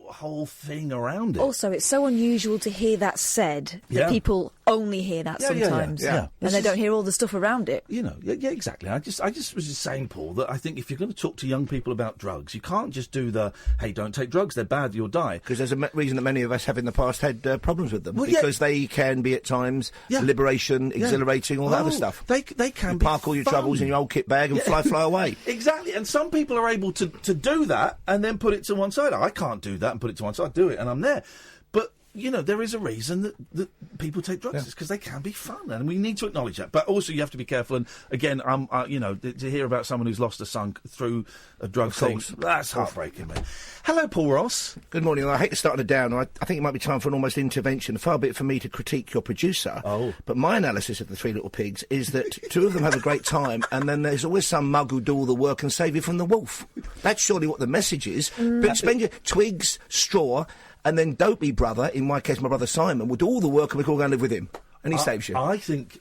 whole thing around it. Also, it's so unusual to hear that said, that people only hear that sometimes. Yeah. And they don't hear all the stuff around it. You know, yeah, exactly. I just was just saying, Paul, that I think if you're going to talk to young people about drugs, you can't just do hey, don't take drugs, they're bad, you'll die. Because there's a reason that many of us have in the past had problems with them. Well, because they can be at times liberation, exhilarating, all that other stuff. They can you be park all your fun. troubles in your old kit bag and fly away. Exactly, and some people are able to do that and then put it to one side. I can't do that and put it to one side. I do it and I'm there. But, you know, there is a reason that people take drugs. It's because they can be fun, and we need to acknowledge that. But also you have to be careful, and again, you know, to hear about someone who's lost a son through a drug thing, that's heartbreaking, man. Hello, Paul Ross. Good morning. I hate to start on a downer. I think it might be time for an almost intervention. Far be it for me to critique your producer. But my analysis of the Three Little Pigs is that two of them have a great time, and then there's always some mug who do all the work and save you from the wolf. That's surely what the message is. But spend your twigs, straw, and then Dopey brother, in my case my brother Simon, will do all the work and we can all go and live with him. And he saves you. I think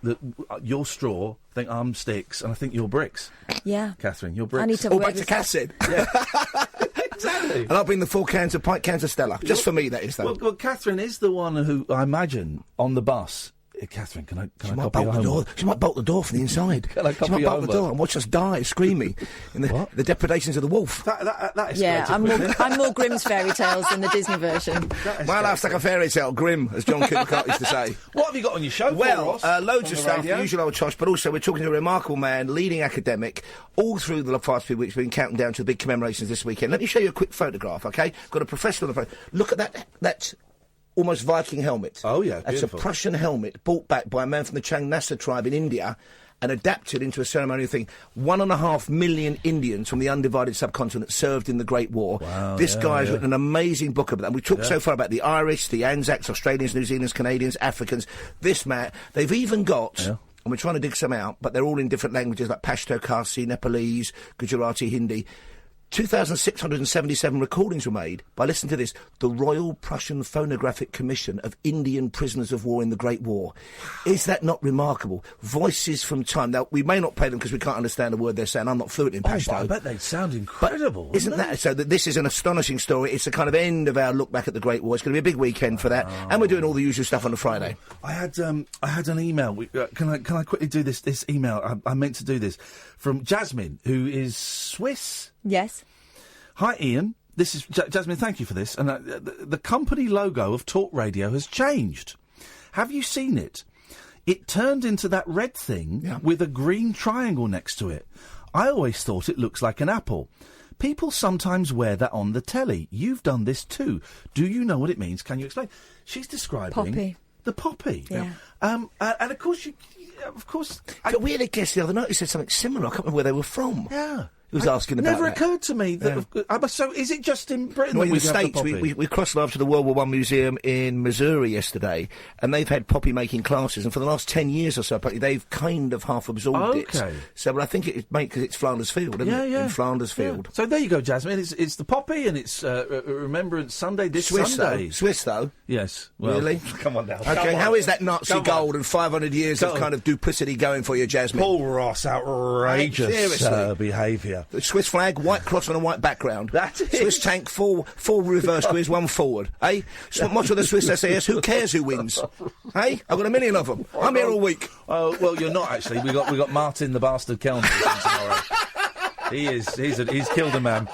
that you're straw, I think I'm sticks, and I think you're bricks. Yeah. Catherine, you're bricks. I need to back to Cassid. Exactly. And I'll bring the 4 cans of pint cans of Stella. Just for me, that is, though. Well, Catherine is the one who, I imagine, on the bus... Catherine, can I copy your homework? She might bolt the door from the inside. Can I copy she might your bolt the door and watch us die screaming in the depredations of the wolf. That is I'm more Grimm's fairy tales than the Disney version. My life's like a fairy tale, grim, as John Kilcott used to say. What have you got on your show? Well, loads of stuff, the usual old tosh, but also we're talking to a remarkable man, leading academic, all through the past few weeks. We've been counting down to the big commemorations this weekend. Let me show you a quick photograph, OK? Got a professional. Look at that almost Viking helmet. Oh, yeah, That's beautiful. a Prussian helmet brought back by a man from the Chang Nasa tribe in India and adapted into a ceremonial thing. 1.5 million Indians from the undivided subcontinent served in the Great War. Wow, this guy has written an amazing book about that. And we talked so far about the Irish, the Anzacs, Australians, New Zealanders, Canadians, Africans. This man, they've even got... And we're trying to dig some out, but they're all in different languages like Pashto, Khasi, Nepalese, Gujarati, Hindi. 2,677 recordings were made by, listen to this, the Royal Prussian Phonographic Commission of Indian Prisoners of War in the Great War. Is that not remarkable? Voices from time. Now, we may not play them because we can't understand a word they're saying. I'm not fluent in Pashto. I bet they sound incredible. Isn't that so? That this is an astonishing story. It's the kind of end of our look back at the Great War. It's going to be a big weekend for that, and we're doing all the usual stuff on a Friday. I had an email. Can I quickly do this email? I meant to do this from Jasmine, who is Swiss. Yes. Hi, Ian. This is Jasmine. Thank you for this. And the company logo of Talk Radio has changed. Have you seen it? It turned into that red thing with a green triangle next to it. I always thought it looks like an apple. People sometimes wear that on the telly. You've done this too. Do you know what it means? Can you explain? She's describing poppy. The poppy. Yeah. And of course we had a guest the other night who said something similar. I can't remember where they were from. Yeah. He was asking about never that. occurred to me that... So is it just in Britain No, that in we the States, we crossed over to the World War I Museum in Missouri yesterday, and they've had poppy-making classes, and for the last 10 years or so, apparently, they've kind of half-absorbed it. So, but I think it's because it's Flanders Field, isn't it? In Flanders Field. So there you go, Jasmine. It's the poppy, and it's Remembrance Sunday this Sunday. Swiss, though? Yes. Well, really? Come on now. Okay, how is that Nazi gold and 500 years of kind of duplicity going for you, Jasmine? Paul Ross, outrageous behaviour. The Swiss flag, white cross on a white background. That's it. Swiss tank, four reverse quiz, one forward. Hey, motto of the Swiss SAS, who cares who wins? Hey, I've got a million of them. I'm here all week. Oh, well, you're not, actually. We got Martin the Bastard Kellner tomorrow. He's killed a man.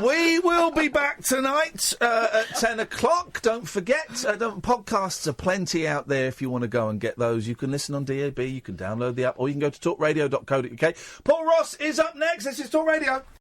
We will be back tonight at 10 o'clock. Don't forget, podcasts are plenty out there if you want to go and get those. You can listen on DAB, you can download the app, or you can go to talkradio.co.uk. Paul Ross is up next. This is Talk Radio.